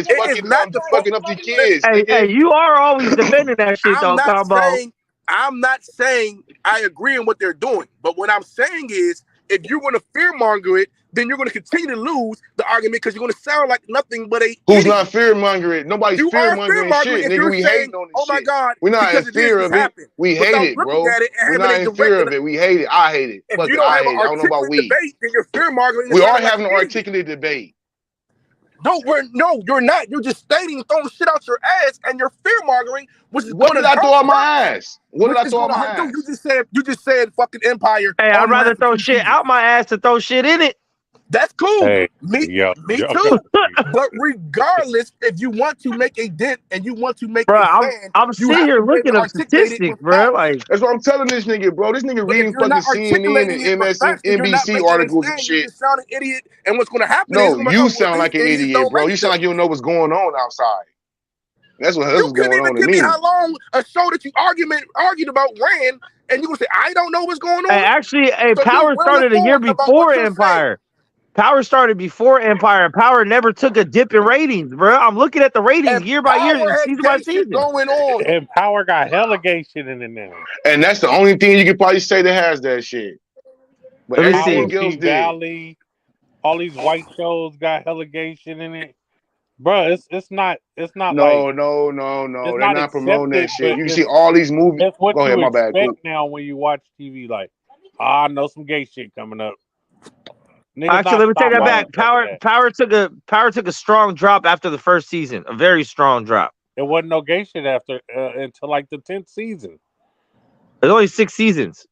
the kids.
Hey, you are always defending that shit, though, Combo.
I'm not saying I agree on what they're doing, but what I'm saying is, if you're going to fearmonger it, then you're going to continue to lose the argument because you're going to sound like nothing but a.
Who's not fearmongering? Nobody's fearmongering shit, nigga. We hating on this
oh my
shit.
God,
We're not in fear of it. We hate it, bro. We're not in fear of it. We hate it. I hate it. Fuck it. I hate it. I don't know about we.
Debate, then you're fearmongering.
We are having an articulate debate.
No, you're not. You're just stating, throwing shit out your ass, and you're fearmongering.
What did I throw out my ass? What did I throw out my ass?
You just said fucking Empire.
Hey, I'd rather throw shit out my ass than throw shit in it.
That's cool.
Hey,
me too. But regardless, if you want to make a dent and you want to make a stand,
I'm sitting here looking at statistics, bro. Like,
that's what I'm telling this nigga, bro. This nigga reading fucking CNN and MSNBC articles and shit.
You sound an idiot, and what's going to happen?
No, you sound like an idiot, bro. You sound like you don't know what's going on outside. That's what's going on to me.
How long a show that you argued about ran, and you gonna say I don't know what's going on?
Hey, actually, Power started a year before Empire. Power started before Empire. Power never took a dip in ratings, bro. I'm looking at the ratings year by year, season by season.
Going on.
And Power got hella gay shit in it now.
And that's the only thing you could probably say that has that shit. But everything else
Valley, all these white shows got hella gay shit in it. Bro, it's not.
No. They're not promoting that shit. You see all these movies.
That's what
Go ahead,
you
my bad.
expect now when you watch TV. Like, I know some gay shit coming up.
Actually, let me take that back. Power took a strong drop after the first season. A very strong drop.
There wasn't no gay shit after until like the 10th season.
There's only 6 seasons.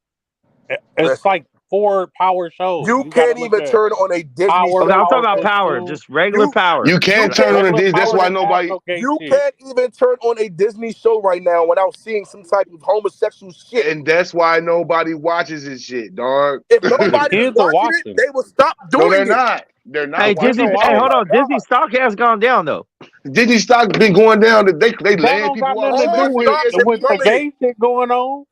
It's like 4 Power shows.
You can't even turn on a Disney show.
I'm talking about Power, just regular Power.
You can't turn on a Disney. That's why nobody.
You can't even turn on a Disney show right now without seeing some type of homosexual shit.
And that's why nobody watches this shit, dog.
If nobody is watching it, they will stop doing it.
No, they're not. They're not.
Hey, Disney. Hey, hold on. Disney stock has gone down though.
Disney stock been going down. They land people on
with the gay shit going on.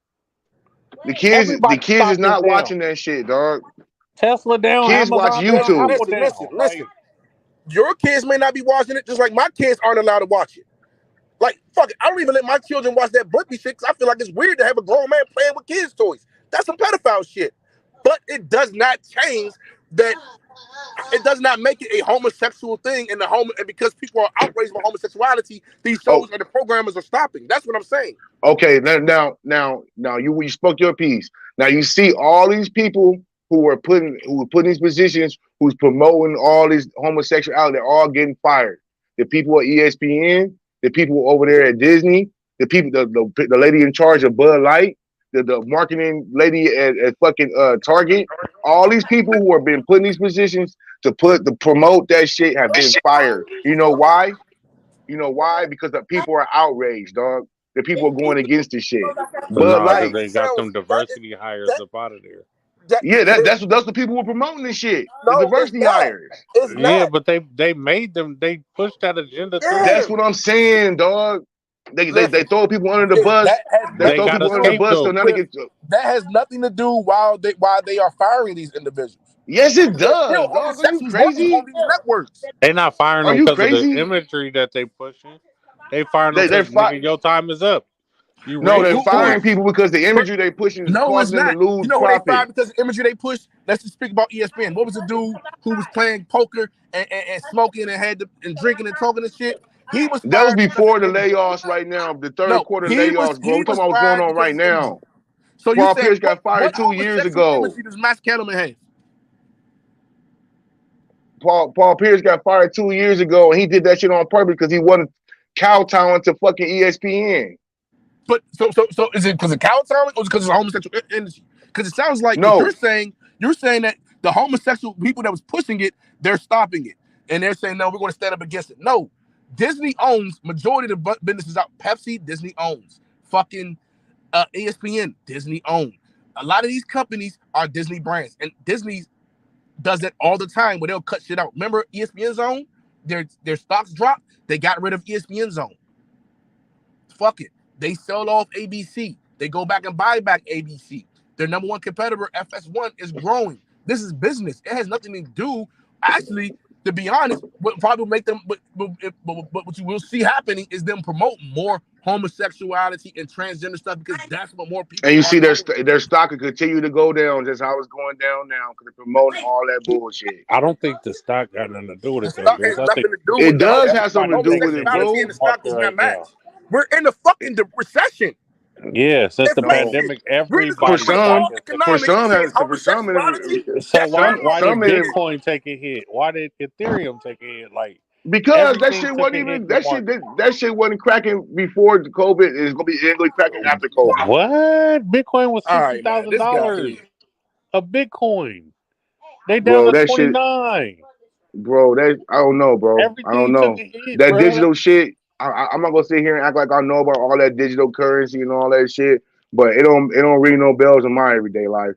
The kids is not watching that shit, dog.
Tesla down.
Kids watch YouTube.
Listen. Your kids may not be watching it, just like my kids aren't allowed to watch it. Like, fuck it. I don't even let my children watch that Blippi shit because I feel like it's weird to have a grown man playing with kids' toys. That's some pedophile shit. But it does not change that. It does not make it a homosexual thing and because people are outraged by homosexuality, these shows and the programmers are stopping. That's what I'm saying.
Okay, now you spoke your piece. Now you see all these people who were put in these positions, who's promoting all these homosexuality, they're all getting fired. The people at ESPN, the people over there at Disney, the people, the lady in charge of Bud Light, the marketing lady at fucking Target, all these people who have been put in these positions to promote that shit have been fired. You know why? You know why? Because the people are outraged, dog. The people are going against this shit. Bud Light,
they got them diversity hires up out of there.
That's the people who are promoting this shit. The diversity hires.
Yeah, but they made them. They pushed that agenda through.
That's what I'm saying, dog. They throw people under the bus. They throw people under the bus so now they get.
That has nothing to do why they are firing these individuals.
Yes, it does. Dog, are you crazy?
On these networks.
They're not firing them because of the imagery that they pushing. They firing them because your time is up.
They're firing people because the imagery they pushing is causing them to lose profit.
They fired because the imagery they push. Let's just speak about ESPN. What was the dude who was playing poker and smoking and drinking and talking and shit?
That was before the layoffs right now. The third quarter layoffs, bro. We're talking about what's going on right now.
So
Paul Pierce got fired 2 years ago.
Does Max Kellerman have?
Paul Pierce got fired 2 years ago, and he did that shit on purpose because he wanted kowtowing to fucking ESPN.
But so is it because of kowtowing or because of homosexual energy? Because it sounds like you're saying that the homosexual people that was pushing it, they're stopping it, and they're saying no, we're going to stand up against it. No. Disney owns majority of the businesses out. Pepsi, Disney owns. Fucking ESPN, Disney owns. A lot of these companies are Disney brands, and Disney does that all the time where they'll cut shit out. Remember ESPN Zone? Their stocks dropped. They got rid of ESPN Zone. Fuck it. They sell off ABC. They go back and buy back ABC. Their number one competitor, FS1, is growing. This is business. It has nothing to do. Actually, to be honest, what probably make them, but what you will see happening is them promote more homosexuality and transgender stuff because that's what more people.
And you see their stock could continue to go down, just how it's going down now because they're promoting all that bullshit.
I don't think the stock got nothing to do with it.
It does have something to do with it, bro.
The stock does not match. We're in the fucking recession.
Yeah, since the pandemic, everybody.
For some,
so why did Bitcoin take a hit? Why did Ethereum take a hit? Like
because that shit wasn't even that shit wasn't cracking before the COVID. It's gonna be cracking after COVID.
What? Bitcoin was $60,000 a Bitcoin. They down to 29.
Bro, I don't know, bro. I don't know that digital shit. I'm not gonna sit here and act like I know about all that digital currency and all that shit, but it don't ring no bells in my everyday life.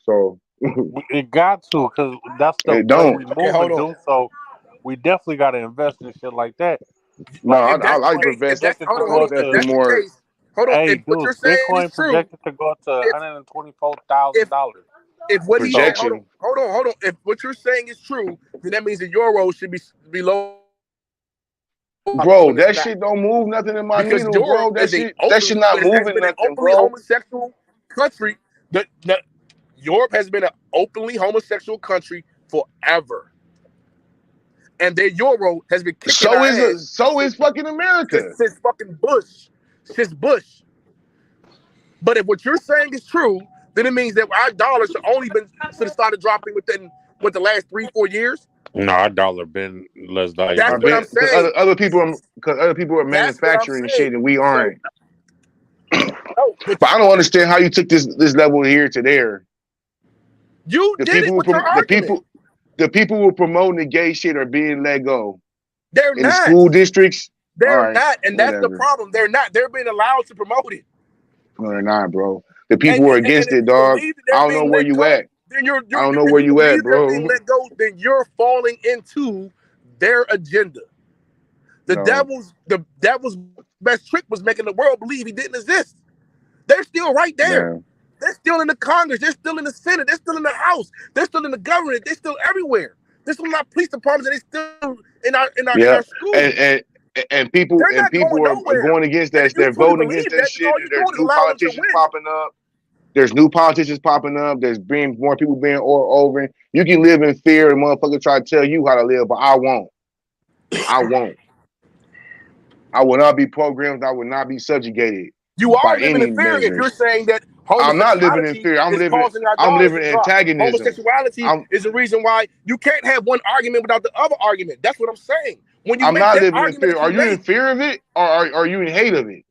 So
it got to, because that's the way we move. So we definitely got to invest in shit like that.
No, I like to invest.
Hold on. If what you're saying is true,
projected to go to $124,000.
If what he said, hold on. If what you're saying is true, then that means the euro should be low.
Bro, that shit don't move nothing in my needle, bro. That shit not moving nothing, bro.
Homosexual country. That Europe has been an openly homosexual country forever, and their euro has been kicking
so is fucking America
since fucking Bush. But if what you're saying is true, then it means that our dollar should have started dropping within the last 3-4 years.
No, our dollar been less valuable.
That's what I'm saying.
Other people are manufacturing shit and we aren't. But I don't understand how you took this level here to there.
You did it with your argument.
The people who are promoting the gay shit are being let go.
They're
in
not.
The school districts.
They're not, and that's the problem. They're not. They're being allowed to promote it.
No, they're not, bro. The people who are against it, dog. I don't know where you at. I don't know where you at, bro.
Let go, then you're falling into their agenda. The devil's best trick was making the world believe he didn't exist. They're still right there. Yeah. They're still in the Congress. They're still in the Senate. They're still in the House. They're still in the government. They're still everywhere. They're still in our police departments. And they're still in our schools.
And people are going against that. They're voting against that shit. There's new politicians popping up. There's new politicians popping up. There's being more people being over. You can live in fear and motherfucker try to tell you how to live, but I won't. I won't. I will not be programmed. I will not be subjugated.
You are
by
living
any
in fear if you're
measures.
saying that
I'm not living in
homosexuality
fear. I'm
is
living.
causing our
I'm
dollars
living
to
in
drop.
antagonism.
Homosexuality is the reason why you can't have one argument without the other argument. That's what I'm saying. When you
I'm
make
not
that
living in
argument,
fear. Are you in
make,
fear of it, or are you in hate of it?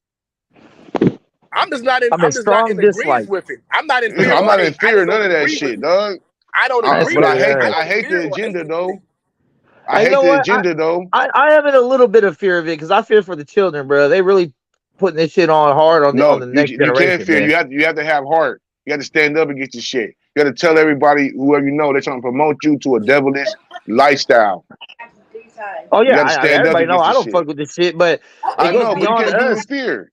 I'm just not in.
I'm
I'm
in
just not
strong
in agreement
dislike.
with it. I'm not in fear.
I'm
or
not in
hate. I
fear
just
of none
don't
of that
agree with
shit,
it.
dog.
I don't
That's
agree
But
with
I
it.
hate.
good.
I hate the
fear or hate
agenda,
it.
though.
Hey,
I
you
hate
know
the
what?
agenda, though.
I am in a little bit of fear of it because I fear for the children, bro. They really putting this shit on hard on
No,
the next
you can't
generation,
fear.
man.
You have to have heart. You have to stand up against the shit. You got to tell everybody, whoever you know, they're trying to promote you to a devilish lifestyle.
Oh
You
yeah,
got to stand up
everybody know
against
I
the
don't
shit.
fuck with this shit, but
I
it goes
know, but you
beyond
can't do it in
us.
fear.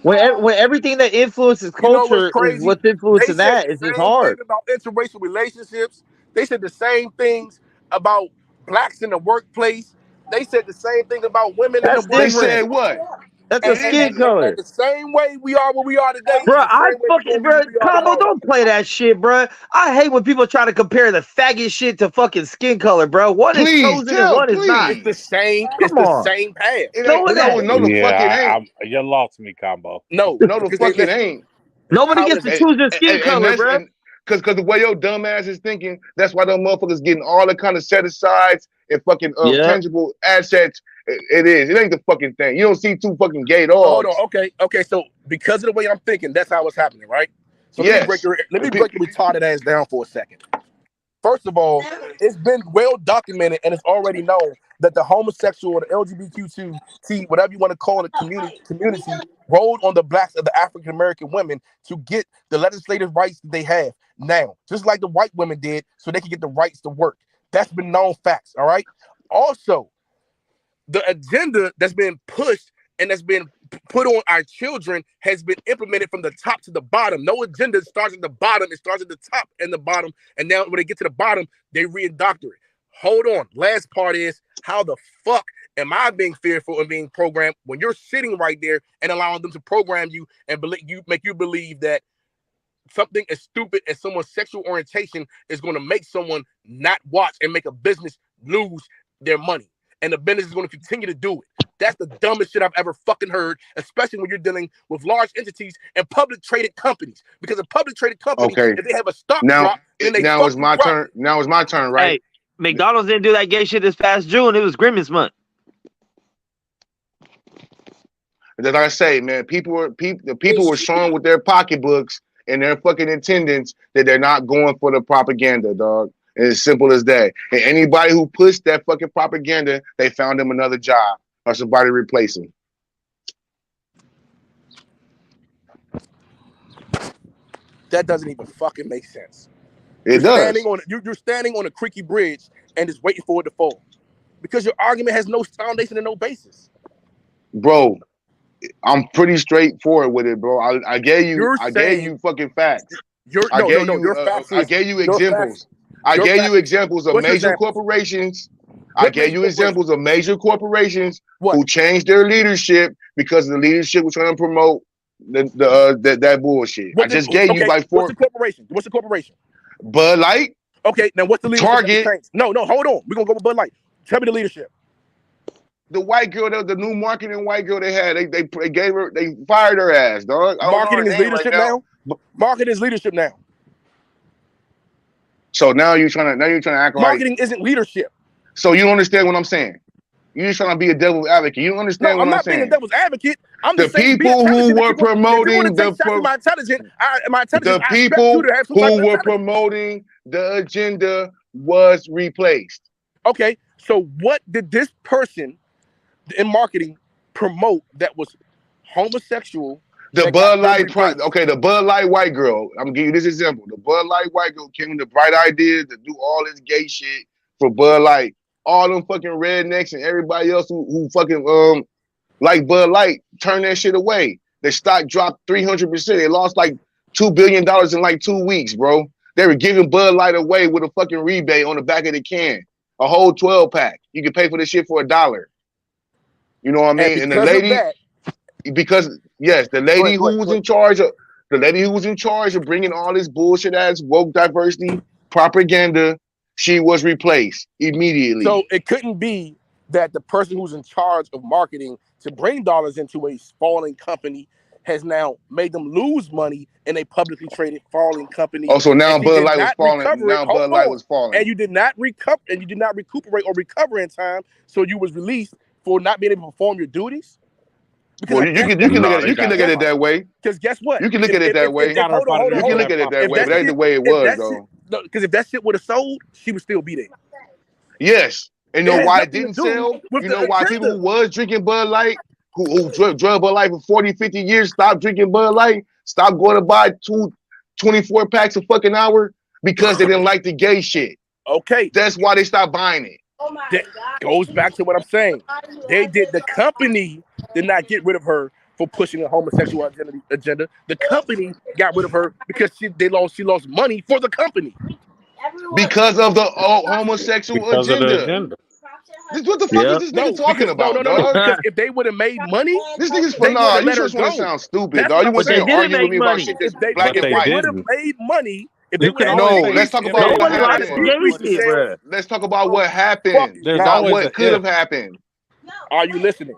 When everything that influences
You know what's
culture is
crazy?
what's
They
influencing
said
that.
the
It's just
same thing
hard.
about interracial relationships. They said the same things about blacks in the workplace. They said the same thing about women in the
That's
They
workplace.
said
different.
what?
That's a
And,
skin color.
the same way we are where we are today
Bro,
is the
I
same way we're
fucking,
going to be
bro,
where we are
Combo,
tomorrow.
don't play that shit, bro. I hate when people try to compare the faggot shit to fucking skin color, bro. One is
Please
chosen and
tell,
one is not.
It's the
please.
same. It's
Come
the
on.
same path.
It
No,
ain't.
it
No,
ain't.
no, the fuck it
Yeah,
ain't.
you lost me, Combo.
No,
No, the
because
fuck it
listen,
ain't.
Nobody
how
gets
is
to
it?
choose their skin
And
color,
that's
bro.
because the way your dumb ass is thinking, that's why them motherfuckers getting all the kind of set asides and fucking
Yeah.
tangible assets. It is. It ain't the fucking thing. You don't see two fucking gay
So hold on.
dogs.
Okay. So because of the way I'm thinking, that's how it's happening, right? So let me break
Yes.
your retarded ass down for a second. First of all, it's been well documented and it's already known that the homosexual or the LGBTQ, whatever you want to call it, community rolled on the blacks of the African American women to get the legislative rights that they have now, just like the white women did, so they can get the rights to work. That's been known facts. All right. Also, the agenda that's been pushed and that's been put on our children has been implemented from the top to the bottom. No agenda starts at the bottom. It starts at the top and the bottom. And now when they get to the bottom, they re-indoctrinate. Hold on. Last part is, how the fuck am I being fearful and being programmed when you're sitting right there and allowing them to program you and make you believe that something as stupid as someone's sexual orientation is going to make someone not watch and make a business lose their money. And the business is going to continue to do it. That's the dumbest shit I've ever fucking heard, especially when you're dealing with large entities and public traded companies. Because a public traded company,
Okay.
if they have a stock
Now,
drop, then they
now it's my turn. Now it's my turn, right?
Hey, McDonald's didn't do that gay shit this past June. It was Grimace month.
Like I say, man, the people were showing with their pocketbooks and their fucking attendance that they're not going for the propaganda, dog. And it's simple as that. And anybody who pushed that fucking propaganda, they found them another job or somebody to replace him.
That doesn't even fucking make sense.
It does.
You're standing on a creaky bridge and just waiting for it to fall. Because your argument has no foundation and no basis.
Bro, I'm pretty straightforward with it, bro. I gave you fucking facts. I gave you examples. I gave you examples of major corporations. I gave you examples of major corporations who changed their leadership because the leadership was trying to promote that bullshit. I just gave you like four.
What's the corporation? What's the corporation?
Bud Light.
Okay, now what's the leadership?
Target.
No, hold on. We're gonna go with Bud Light. Tell me the leadership.
The white girl, the new marketing white girl they had, they gave her, they fired her ass, dog.
Marketing is leadership now. Marketing is leadership now.
So now you're trying to act like
marketing isn't leadership.
So you don't understand what I'm saying. You're just trying to be a devil's advocate. You don't understand what I'm saying.
I'm not being a devil's advocate. I'm
the
just saying,
people who were promoting
my intelligence.
The people who were promoting the agenda was replaced.
Okay, so what did this person in marketing promote that was homosexual?
The Bud Light, the Bud Light white girl. I'm gonna give you this example. The Bud Light white girl came with the bright idea to do all this gay shit for Bud Light. All them fucking rednecks and everybody else who fucking like Bud Light turned that shit away. Their stock dropped 300%. They lost like $2 billion in like 2 weeks, bro. They were giving Bud Light away with a fucking rebate on the back of the can, a whole 12-pack. You can pay for this shit for $1. You know what I mean? And the lady, because yes, the lady who was in charge of the lady who was in charge of bringing all this bullshit ass woke diversity propaganda, she was replaced immediately.
So it couldn't be that the person who's in charge of marketing to bring dollars into a falling company has now made them lose money in a publicly traded falling company.
Oh, so now
and she
Bud
did
Light was
not
falling.
recover it.
Now
Hold
Bud Light
on.
was falling.
And you did not recuperate or recover in time, so you was released for not being able to perform your duties.
Well, you can look at it that way.
Because guess what?
You can look at it that way. You can look at it that way, but that ain't the way it was, though.
Because if that shit would have sold, she would still be there.
Yes. And you know why it didn't sell?
with
You
the
know why
agenda.
people who was drinking Bud Light, who drug Bud Light for 40, 50 years, stopped drinking Bud Light, stopped going to buy 24 packs a fucking hour because they didn't like the gay shit.
Okay.
That's why they stopped buying it.
That goes back to what I'm saying. The company did not get rid of her for pushing a homosexual agenda. The company got rid of her because she lost money for the company.
Because of the homosexual agenda. What the fuck is this nigga talking about, dog?
Because if they would have made money,
this nigga's
they
nah,
would've
you
let her
just want to
go.
sound stupid,
That's
dog. You
what
want to
I'm saying.
argue with me about shit that's black and white.
They would have made money.
Let's talk about what happened. Let's talk about what happened, not what could have happened.
Are you listening?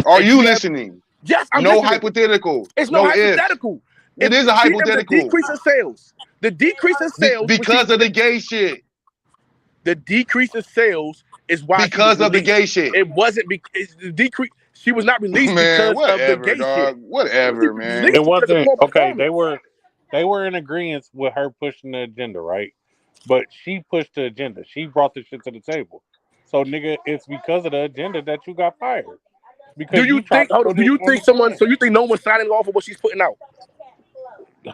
Are you listening?
Yes, I'm
no
listening.
Hypothetical.
It's no hypothetical.
It is a hypothetical.
The decrease in sales. The decrease in sales
because of the gay shit.
The decrease in sales is why
because of the gay shit.
It wasn't because the decrease. She was not released
man,
because of the gay
dog.
shit.
Whatever, man.
It wasn't okay. They were in agreement with her pushing the agenda, right? But she pushed the agenda. She brought the shit to the table. So, nigga, it's because of the agenda that you got fired. Because
do you think? Do you think someone? So you think no one's signing off for what she's putting out?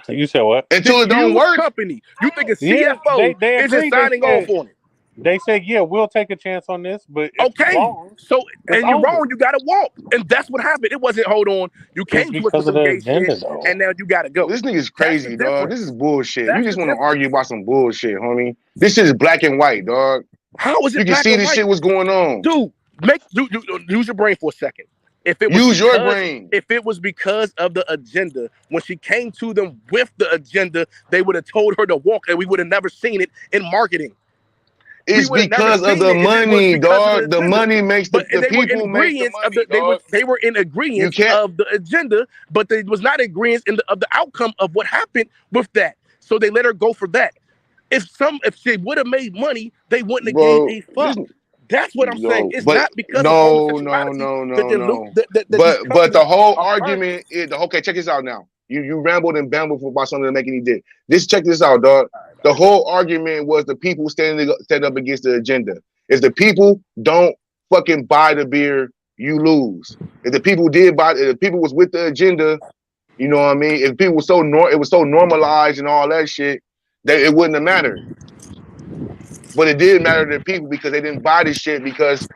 You said what?
Until it don't work.
Company. You think a CFO isn't signing off on it?
They said, yeah, we'll take a chance on this, but
okay. So and you're wrong. You gotta walk, and that's what happened. It wasn't hold on. You came to us with some gay shit, and now you gotta go.
This nigga's crazy, dog. This is bullshit. You just want to argue about some bullshit, homie. This shit is black and white, dog.
How is it?
You can see this shit was going on,
dude. Use your brain for a second. If it was
your brain.
If it was because of the agenda, when she came to them with the agenda, they would have told her to walk, and we would have never seen it in marketing.
It's because of the money, dog. The money makes the people make the money,
they were in agreement of the agenda, but they was not agreement of the outcome of what happened with that. So they let her go for that. If she would have made money, they wouldn't have gave a fuck. That's what I'm saying. It's not because of homosexuality.
But the whole argument is okay. Check this out now. You rambled and bambled about something to make any dick. Check this out, dog. The whole argument was the people standing up against the agenda. If the people don't fucking buy the beer, you lose. If the people did buy, if the people was with the agenda, you know what I mean. If people were it was so normalized and all that shit, that it wouldn't have mattered. But it did matter to people because they didn't buy this shit because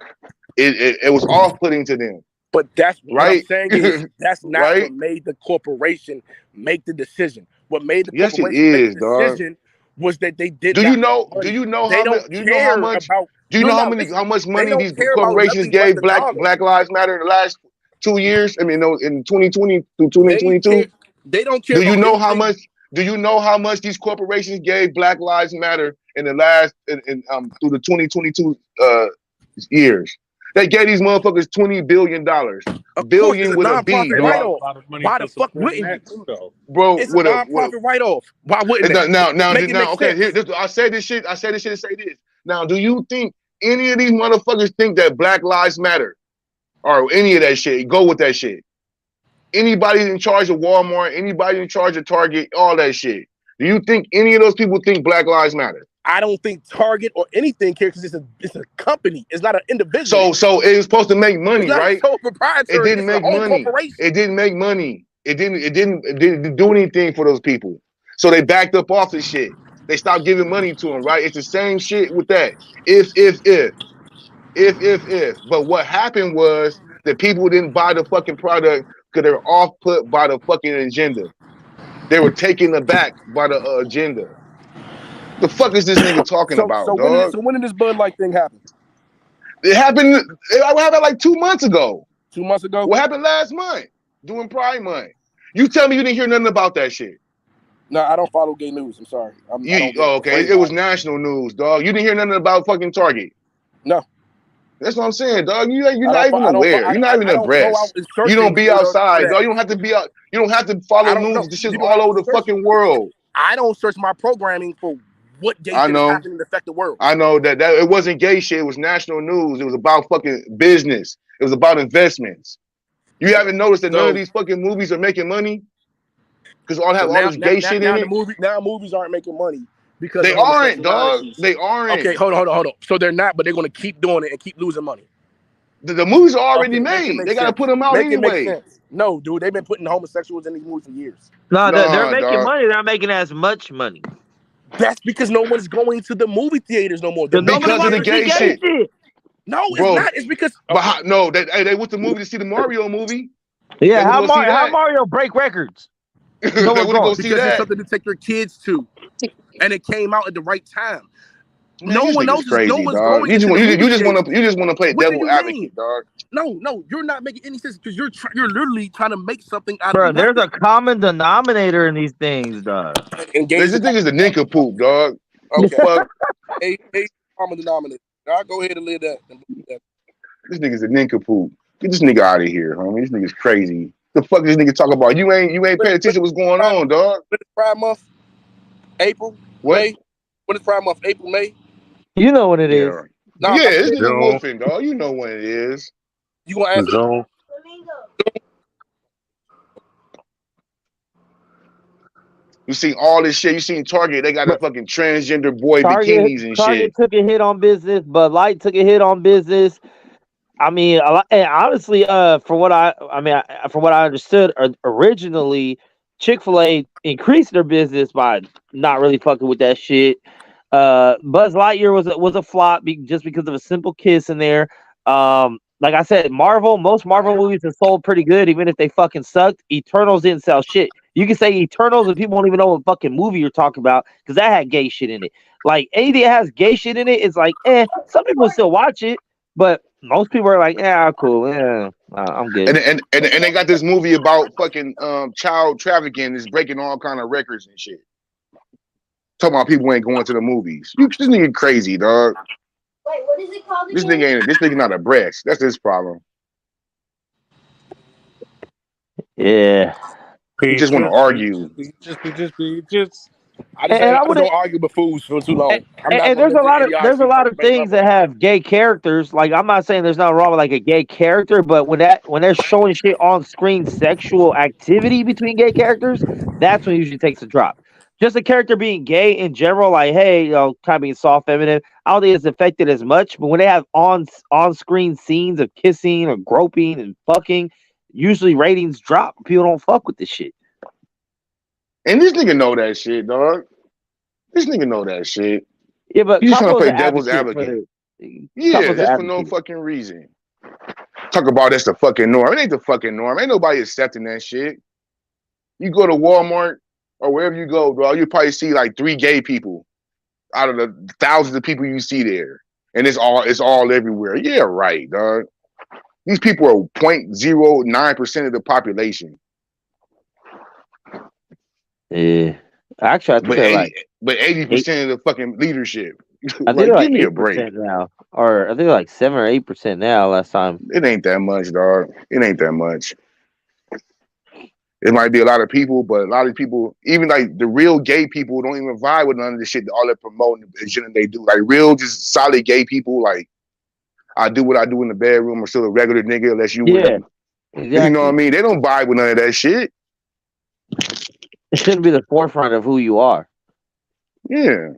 it was off-putting to them.
But that's what I'm saying is that's not
Right?
what made the corporation make the decision. What made the
Yes, it
corporation
is,
make the
dog.
decision was that they did.
Do
not
you know?
make money.
Do you know
They
how
don't
much? Do you know how
care
much?
about-
Do you
No,
know
no,
how
listen,
much
they
money
don't
these
care about
corporations
nothing
gave
but the dollar.
Black Lives Matter in the last 2 years? I mean, no, in 2020 through 2022.
They don't care.
Do you
about
know how
anything.
much? Do you know how much these corporations gave Black Lives Matter in the last through the 2022 years? They gave these motherfuckers $20 billion. Billion with a B,
nonprofit
dog.
write-off. Why the fuck wouldn't you?
Bro,
It's a nonprofit write-off. Why wouldn't it?
Now,
Make it make
okay.
sense.
I say this shit to say this. Now, do you think any of these motherfuckers think that Black Lives Matter or any of that shit? Go with that shit. Anybody in charge of Walmart, anybody in charge of Target, all that shit. Do you think any of those people think Black Lives Matter?
I don't think Target or anything cares because it's a company. It's not an individual.
So it was supposed to make money,
It's not
right?
sole proprietary.
It didn't make money. It didn't make money. It didn't do anything for those people. So they backed up off the shit. They stopped giving money to them, right? It's the same shit with that. If. But what happened was that people didn't buy the fucking product because they were off put by the fucking agenda. They were taken aback by the agenda. The fuck is this nigga talking about, dog?
When did this Bud Light thing happen?
It happened like 2 months ago.
2 months ago?
What happened last month? During Pride Month. You tell me you didn't hear nothing about that shit.
No, I don't follow gay news. I'm sorry.
Okay. It was national news, dog. You didn't hear nothing about fucking Target.
No.
That's what I'm saying, dog. You're not even aware. You're not even abreast. You don't be outside, dog. You don't have to be out. You don't have to follow news. This shit's all over the fucking world.
I don't search my programming for what gay shit is happening to affect the world.
I know that it wasn't gay shit. It was national news. It was about fucking business. It was about investments. You haven't noticed that none of these fucking movies are making money? Because all have all this gay shit in it.
Now movies aren't making money because
they aren't, dog. They aren't.
Okay, hold on. So they're not, but they're going to keep doing it and keep losing money.
The movies are already made. They got to put them out anyway.
No, dude, they've been putting homosexuals in these movies for years.
No, they're making money. They're not making as much money.
That's because no one's going to the movie theaters no more.
Because of the gay shit.
No, it's not. It's because
they went to the movie to see the Mario movie.
Yeah, how Mario break records?
No one's going because it's something to take your kids to, and it came out at the right time.
Man, no one else. Crazy, no one's going. You just want to play devil advocate, dog.
No, you're not making any sense because you're literally trying to make something out
of.
Bro,
there's a common denominator in these things, dog.
This thing is a nincompoop, dog.
Okay, a common denominator. I'll go ahead and live that.
This nigga's a nincompoop. Get this nigga out of here, homie. This nigga's crazy. The fuck this nigga talk about? You ain't paying attention to what's going on, dog.
When is Pride Month? April? May? When is Pride Month? April, May?
You know what it is.
No, yeah, this nigga wolfing, dog. You know what it is.
You gonna answer?
You seen all this shit. You seen Target. They got the fucking transgender boy bikinis and
Target
shit.
took a hit on business. Bud Light took a hit on business. I mean, and honestly, from what I understood, originally Chick-fil-A increased their business by not really fucking with that shit. Buzz Lightyear was a flop just because of a simple kiss in there. Like I said, most Marvel movies have sold pretty good, even if they fucking sucked. Eternals didn't sell shit. You can say Eternals and people won't even know what fucking movie you're talking about because that had gay shit in it. Like anything that has gay shit in it, it's like, some people still watch it, but most people are like, cool, I'm good.
And they got this movie about fucking child trafficking is breaking all kind of records and shit. Talking about people ain't going to the movies. This nigga crazy, dog.
Wait, what is it called?
This nigga not abreast. That's his problem.
Yeah.
He just want to argue.
I don't argue with fools for too long.
And there's a lot of things that have gay characters. Like I'm not saying there's nothing wrong with like a gay character, but when they're showing shit on screen, sexual activity between gay characters, that's when it usually takes a drop. Just a character being gay in general, like hey, kind of being soft, feminine, I don't think it's affected as much. But when they have on screen scenes of kissing or groping and fucking, usually ratings drop. People don't fuck with this shit.
And this nigga know that shit, dog. This nigga know that shit.
Yeah, but
he's trying to play devil's advocate. Yeah, just for no fucking reason. Talk about that's the fucking norm. It ain't the fucking norm. Ain't nobody accepting that shit. You go to Walmart or wherever you go, bro, you probably see like 3 gay people out of the thousands of people you see there. And it's all everywhere. Yeah, right, dog. These people are 0.09% of the population.
Yeah. Actually, I think
but 80% of the fucking leadership.
I think
like, give me a break
now. Or I think like 7 or 8% now last time.
It ain't that much, dog. It ain't that much. It might be a lot of people, but a lot of people, even like the real gay people, don't even vibe with none of the shit that all they're promoting and shit they do. Like real, just solid gay people, like I do what I do in the bedroom. I'm still a regular nigga, unless you
exactly.
You know what I mean? They don't vibe with none of that shit.
It shouldn't be the forefront of who you are.
Yeah.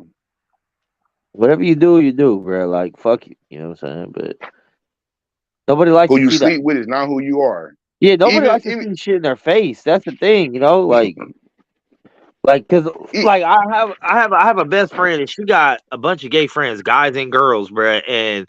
Whatever you do, bro. Like, fuck you. You know what I'm saying? But nobody likes
who
to
you
see
sleep
that.
with is not who you are.
Yeah, nobody likes to see shit in their face. That's the thing, you know? Like, cause like I have a best friend and she got a bunch of gay friends, guys and girls, bro. And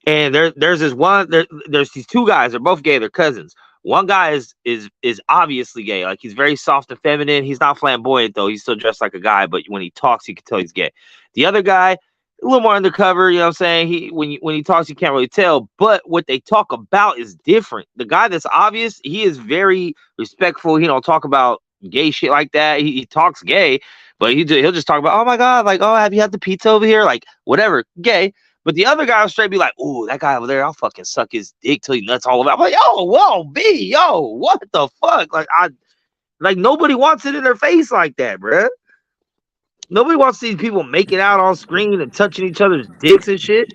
there's this one, there's these 2 guys, they're both gay, they're cousins. One guy is obviously gay, like he's very soft and feminine. He's not flamboyant though. He's still dressed like a guy, but when he talks, you can tell he's gay. The other guy a little more undercover. You know what I'm saying? When he talks, you can't really tell. But what they talk about is different. The guy that's obvious, he is very respectful. He don't talk about gay shit like that. He talks gay, but he'll just talk about, oh my God, like, oh, have you had the pizza over here? Like, whatever, gay. But the other guy will straight be like, oh, that guy over there, I'll fucking suck his dick till he nuts all over. I'm like, yo, whoa, B, yo, what the fuck? Like nobody wants it in their face like that, bruh. Nobody wants to see people making out on screen and touching each other's dicks and shit.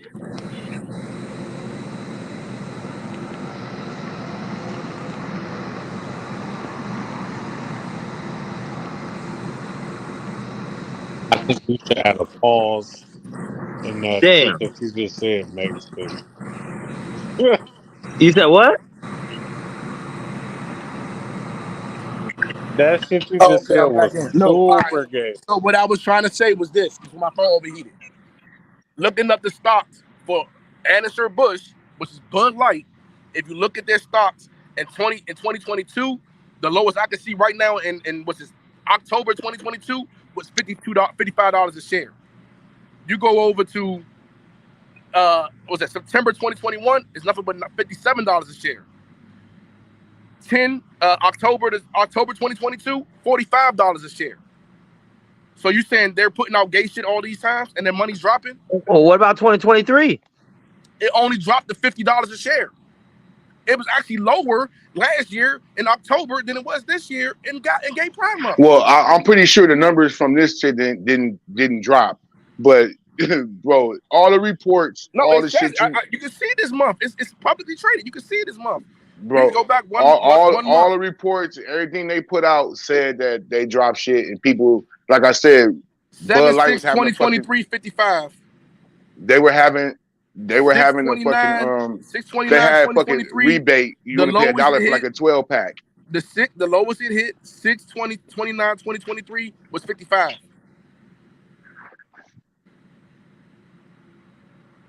I think we should add a pause in that shit
Damn.
that you just said, Max.
You said what?
That shit you
Oh,
just
okay,
said
I'm back
was
in. No, all
super
right.
gay.
So what I was trying to say was this before my phone overheated. Looking up the stocks for Anheuser-Busch, which is Bud Light, if you look at their stocks in 2022, the lowest I can see right now in what's this October 2022 was $55 a share. You go over to September 2021, it's nothing but $57 a share. October 2022, $45 a share. So you saying they're putting out gay shit all these times and their money's dropping?
Well, what about 2023?
It only dropped to $50 a share. It was actually lower last year in October than it was this year in Gay Pride Month.
Well, I'm pretty sure the numbers from this shit didn't drop, but bro, all the reports, all the shit,
you can see it this month. It's publicly traded. You can see it this month.
bro.
Go back one
all
month.
the reports, everything they put out said that they dropped shit, and people, like I said, Bud Light was having
2023 55.
They were having a fucking
629,
they had fucking rebate. You only pay $1 for like a 12-pack.
The lowest it hit 6/29/2023 was 55.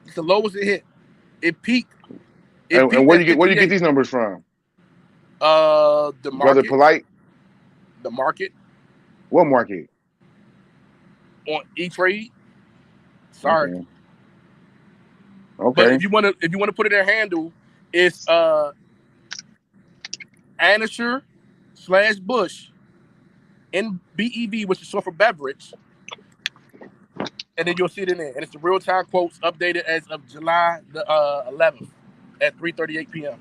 It's the lowest it hit. It peaked.
And where do you get these numbers from?
The market.
Brother Polite.
The market.
What market?
On E-Trade. Sorry.
Okay.
But if you want to put it in a handle, it's Anheuser/Busch in BEV, which is short for beverage, and then you'll see it in there. And it's the real-time quotes updated as of July the 11th at 3:38 p.m.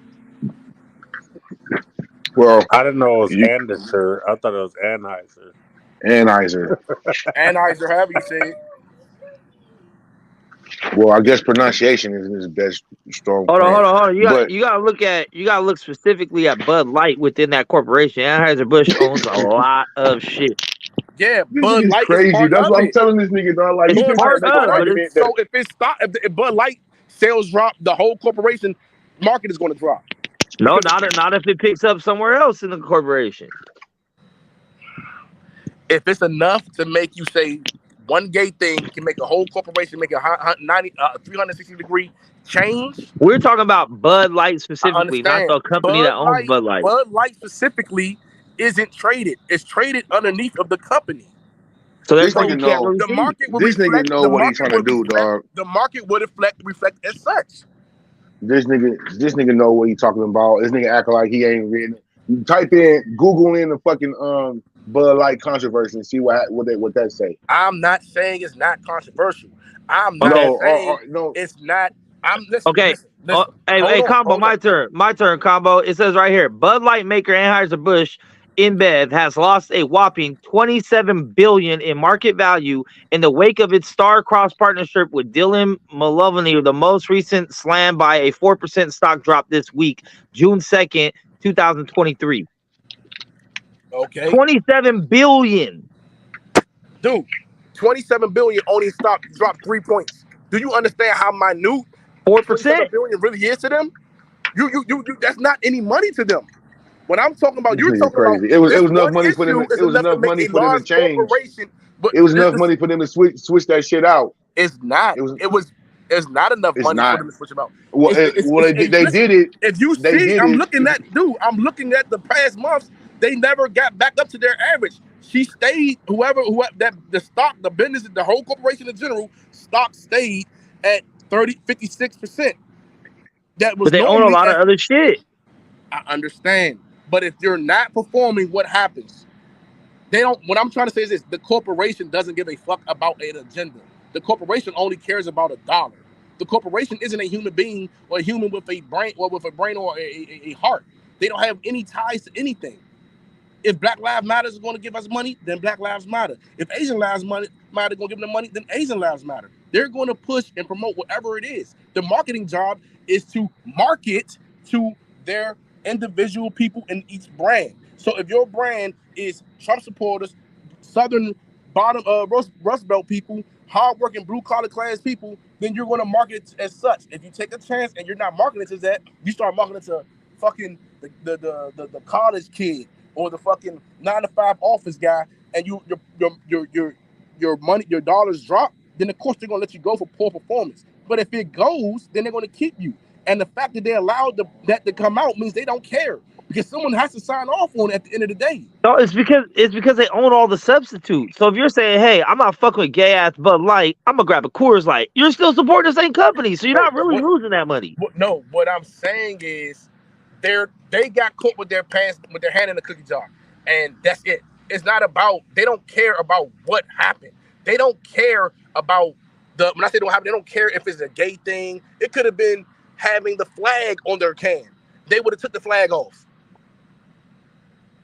Well,
I didn't know it was Anheuser. I thought it was Anheuser.
Anheuser.
Anheuser, however you say it.
Well, I guess pronunciation is his best strong.
Hold on. You gotta look specifically at Bud Light within that corporation. Anheuser-Busch owns a lot of shit.
Yeah,
This
Bud
nigga's
Light
crazy.
is part
That's
of
what I'm
it.
telling this nigga, dog. Like, you
Bud
can
Light-
make an argument
so if Bud Light sales drop, the whole corporation market is going to drop.
No, not if it picks up somewhere else in the corporation.
If it's enough to make you say one gay thing can make a whole corporation make a 360-degree change.
We're talking about Bud Light specifically, not the company that owns Bud Light.
Bud Light specifically isn't traded. It's traded underneath of the company.
So
this
therefore,
nigga
you can't
know.
really
The
see.
market will
This nigga
reflect.
know
The
what he's
market
trying to
will
do,
reflect-
dog.
The market would reflect as such.
This nigga know what he talking about. This nigga acting like he ain't reading. You type in, Google in the fucking Bud Light controversy and see what that say.
I'm not saying it's not controversial. I'm not saying
no.
it's not. Listen,
Okay.
listen.
Hey, Combo, my turn, Combo. It says right here, Bud Light maker Anheuser-Busch InBev has lost a whopping $27 billion in market value in the wake of its star-crossed partnership with Dylan Mulvaney, the most recent slam by a 4% stock drop this week, June 2nd, 2023.
Okay.
$27 billion.
Dude, $27 billion only stock dropped 3 points. Do you understand how minute
4%
$27 billion really is to them? You that's not any money to them. When I'm talking about,
This
you're
nigga
talking
crazy.
about
It was
this
enough
one
money for them.
issue is
It was enough
make
money
a
for them to
large
change.
corporation, but
It was enough money for them to switch that shit out.
It's not. It's not enough
It's
money
not.
for them to switch them out.
Well, they did it.
If you
They
see,
did
I'm
it.
looking at the past months. They never got back up to their average. she stayed. Whoever that the stock, the business, the whole corporation in general, stock stayed at 56%. That was
But they own a
normally
lot of
at.
other shit.
I understand, but if you're not performing, what happens? They don't. What I'm trying to say is this: the corporation doesn't give a fuck about an agenda. The corporation only cares about $1. The corporation isn't a human being or a human with a brain or a heart. They don't have any ties to anything. If Black Lives Matter is going to give us money, then Black Lives Matter. If Asian Lives Matter going to give them money, then Asian Lives Matter. They're going to push and promote whatever it is. The marketing job is to market to their individual people in each brand. So if your brand is Trump supporters, Southern bottom Rust Belt people, hardworking blue collar class people, then you're going to market it as such. If you take a chance and you're not marketing to that, you start marketing to fucking the college kid or the fucking 9-to-5 office guy, and your money, your dollars drop, then of course they're gonna let you go for poor performance. But if it goes, then they're gonna keep you. And the fact that they allowed that to come out means they don't care, because someone has to sign off on it at the end of the day.
No, it's because they own all the substitutes. So if you're saying, hey, I'm not fucking with gay ass Bud Light, I'm gonna grab a Coors Light, you're still supporting the same company, so you're not really losing that money.
No, what I'm saying is they got caught with their pants, with their hand in the cookie jar, and that's it. It's not about, they don't care about what happened. They don't care about when I say don't happen, they don't care if it's a gay thing. It could have been having the flag on their can. They would have took the flag off.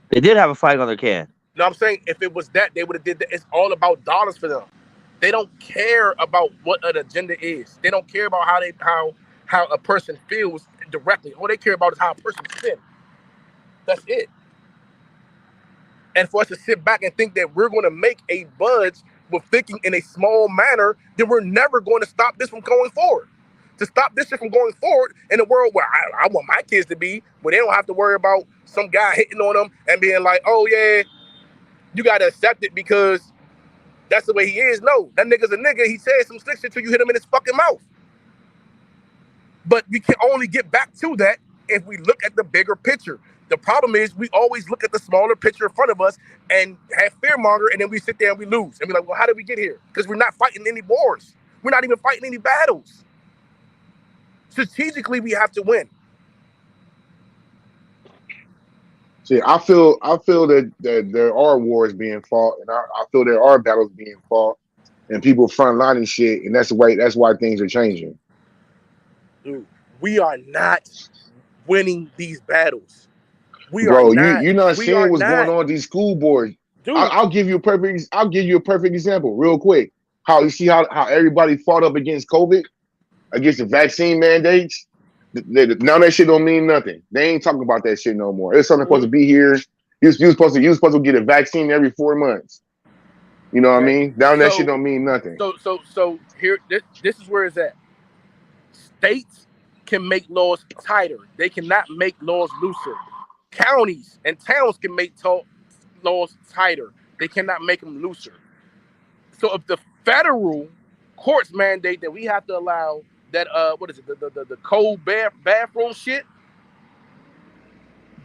They did have a flag on their can.
No, I'm saying if it was that, they would have did that. It's all about dollars for them. They don't care about what an agenda is. They don't care about how a person feels directly. All they care about is how a person feels. That's it. And for us to sit back and think that we're going to make a budge with thinking in a small manner, then we're never going to stop this from going forward. To stop this shit from going forward in a world where I want my kids to be, where they don't have to worry about some guy hitting on them and being like, oh yeah, you got to accept it because that's the way he is. No, that nigga's a nigga. He says some slick shit till you hit him in his fucking mouth. But we can only get back to that if we look at the bigger picture. The problem is we always look at the smaller picture in front of us and have fearmonger, and then we sit there and we lose. And we're like, well, how did we get here? Because we're not fighting any wars. We're not even fighting any battles. Strategically, we have to win.
See, I feel that there are wars being fought, and I feel there are battles being fought, and people frontlining shit, and that's why things are changing.
Dude, we are not winning these battles.
Bro, you're not seeing what's going on with these school boards. I'll give you a perfect example, real quick. How you see how everybody fought up against COVID, against the vaccine mandates. Now that shit don't mean nothing. They ain't talking about that shit no more. It's something supposed to be here. You supposed to get a vaccine every 4 months. You know what I mean? Now that shit don't mean nothing.
So here, this is where it's at. States can make laws tighter. They cannot make laws looser. Counties and towns can make laws tighter. They cannot make them looser. So if the federal courts mandate that we have to allow that the cold bathroom shit,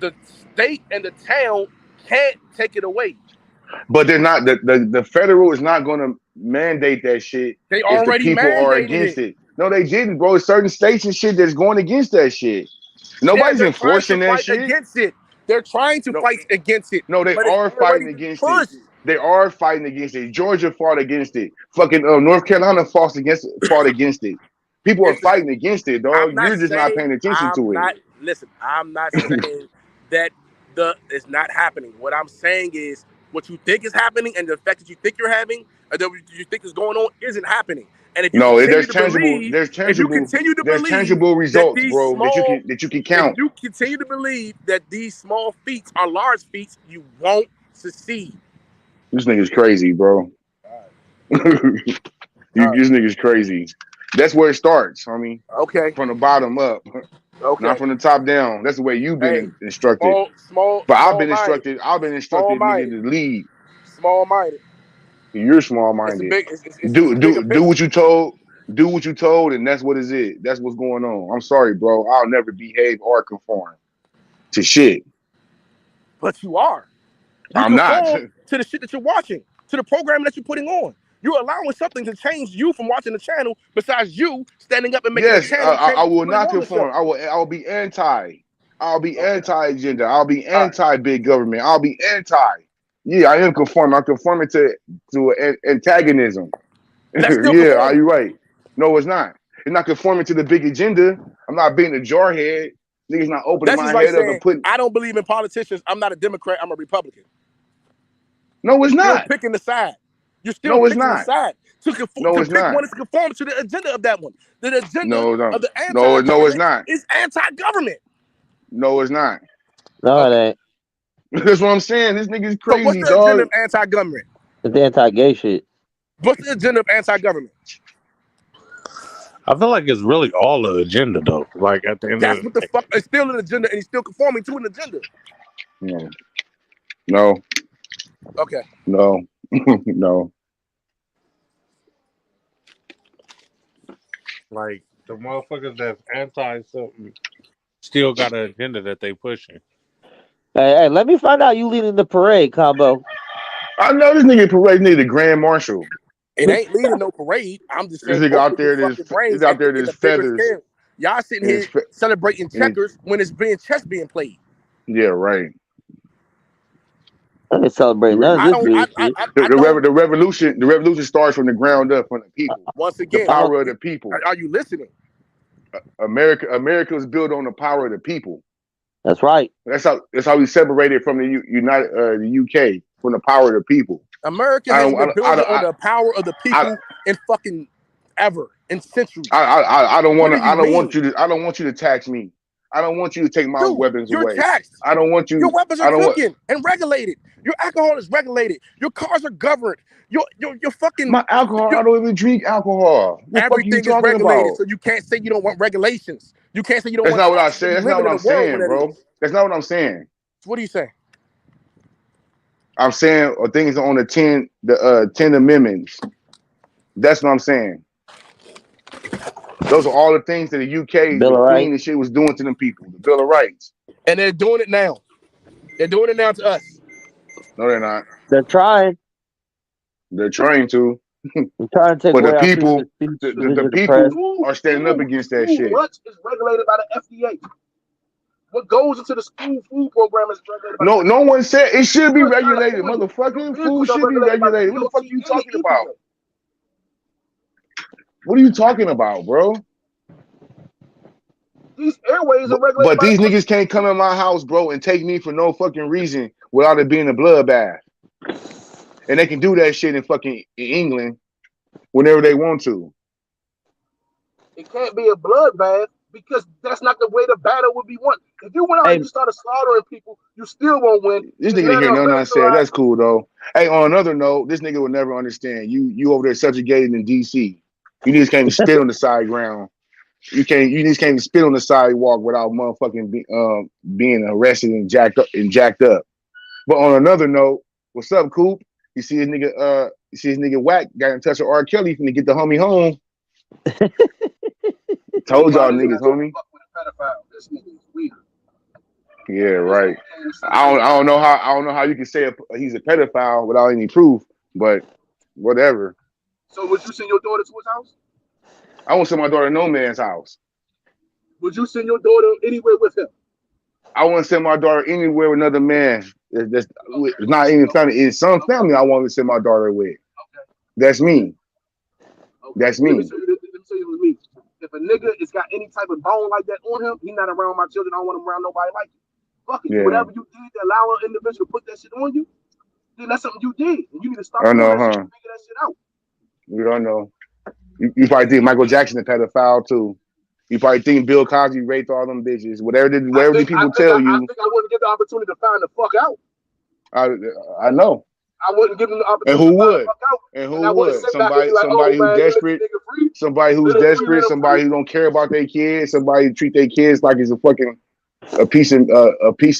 the state and the town can't take it away.
But they're not. The federal is not going to mandate that shit.
They already
if the people are against it. No, they didn't, bro. There's certain states and shit that's going against that shit. Nobody's enforcing that shit.
Against it. They're trying to fight against it.
No, they are fighting against it. They are fighting against it. Georgia fought against it. Fucking North Carolina fought against it. People are fighting against it, dog. You're just not paying attention to it.
Listen, I'm not saying that it's not happening. What I'm saying is what you think is happening and the effect that you think you're having or that you think is going on isn't happening. And if you
there's tangible results, bro, that you can count.
If you continue to believe that these small feats are large feats, you won't succeed.
This nigga's crazy, bro. This nigga's crazy. That's where it starts, homie.
Okay.
From the bottom up. Okay. Not from the top down. That's the way you've been instructed. But I've been instructed nigga, to lead.
Small-minded.
You're small-minded. Do what you told. Do what you told, and that's what is it. That's what's going on. I'm sorry, bro. I'll never behave or conform to shit.
But you are.
I'm not.
conform to the shit that you're watching, to the programming that you're putting on. You're allowing something to change you from watching the channel besides you standing up and making
Yes,
a channel.
I will not conform. I'll be anti. I'll be anti-agenda. I'll be anti-big government. I'll be anti. Yeah, I am conforming. I'm conforming to antagonism.
That's still
Yeah, are
conforming.
you right? No, it's not. It's not conforming to the big agenda. I'm not being a jarhead. Niggas not opening
That's
my
just like
head up
saying,
and putting.
I don't believe in politicians. I'm not a Democrat. I'm a Republican.
No, it's
You're still
not.
picking the side. You're still
No, it's
picking the
not.
side.
No,
To
it's
pick
not.
one is to conform to the agenda of that one. The agenda
No,
of the
no, it's
anti-government
not.
is anti-government.
No, it's not.
No, it ain't.
That's what I'm saying. This nigga's
So what's
crazy,
the agenda
dog.
of anti-government?
It's anti-gay shit.
What's the agenda of anti-government?
I feel like it's really all the agenda though. Like at the end
That's
of
what the fuck. It's still an agenda, and he's still conforming to an agenda.
No. No.
Okay.
No. No.
like the motherfuckers that's anti something still got an agenda that they pushing.
Hey, let me find out you leading the parade, Combo.
I know this nigga parade need a grand marshal.
It ain't leading no parade. I'm just
This
saying,
nigga out
open
there,
your fucking brains
he's out there,
in
there's
a bigger
feathers.
scale. Y'all sitting
And
here celebrating checkers when it's being chess being played.
Yeah, right.
I ain't celebrating none of this bullshit.
The revolution starts from the ground up, from the people.
Once again,
the power of the people.
Are you listening?
America was built on the power of the people.
That's right.
That's how we separated from the the UK, from the power of the people.
America has been built on the power of the people in fucking ever, in centuries.
I don't
What
want
do you mean?
I don't want you to tax me. I don't want you to take my weapons
You're
away.
taxed.
I don't want you.
Your weapons
I
are
don't
cooking and regulated. Your alcohol is regulated. Your cars are governed. Your fucking
my alcohol. I don't even drink alcohol. What
everything
the fuck
is
are you talking
regulated.
about?
So you can't say you don't want regulations. You can't say you don't
That's
want.
not what I
taxes.
said.
You
That's
live
not what
in
I'm
a world
saying,
where that
bro.
is.
That's not what I'm saying.
What are you saying?
I'm saying things on the 10 amendments. That's what I'm saying. Those are all the things that the UK,
Bill
the
of
Queen
Rights.
and shit was doing to them people. The Bill of Rights.
And they're doing it now. They're doing it now to us.
No, they're not.
They're trying.
They're trying to.
They're trying to take
But
away
the
our
people,
freedom of speech,
the
freedom of the
people
press.
are standing up against that shit.
Much is regulated by the FDA. What goes into the school food program is regulated by
No one said it should be regulated, motherfucker. Food should be regulated. What the fuck are you talking about? What are you talking about, bro?
These airways are regulated.
But these niggas can't come in my house, bro, and take me for no fucking reason without it being a bloodbath. And they can do that shit in fucking England whenever they want to.
It can't be a bloodbath because that's not the way the battle would be won. If you went out and you started slaughtering people, you still won't win.
This nigga didn't hear nothing I said. That's cool though. Hey, on another note, this nigga would never understand. You over there subjugated in DC. You niggas can't even spit on the side ground. You just can't even spit on the sidewalk without motherfucking being arrested and jacked up. But on another note, what's up, Coop? You see his nigga Wack got in touch with R. Kelly finna get the homie home. Told y'all niggas, homie.
This nigga is weird.
Yeah, right. I don't know how you can say he's a pedophile without any proof, but whatever.
So would you send your daughter to his house?
I won't send my daughter to no man's house.
Would you send your daughter anywhere with him?
I wouldn't send my daughter anywhere with another man. It's not even family. It's some family I want to send my daughter with. Okay. That's me. Okay. That's me.
Let me tell you with me. If a nigga has got any type of bone like that on him, he's not around my children. I don't want him around nobody like it. Fuck it. Yeah. Whatever you did to allow an individual to put that shit on you, then that's something you did. And you need to stop doing that shit and figure that shit out.
We don't know. You probably think Michael Jackson a pedophile too. You probably think Bill Cosby raped all them bitches. Whatever the people tell you.
I think I wouldn't get the opportunity to find the fuck out.
I know.
I wouldn't give them the opportunity.
And who
to
would?
find the fuck out.
And who would? Somebody who's desperate. Somebody who's desperate. Somebody who don't care about their kids. Somebody who treat their kids like it's a piece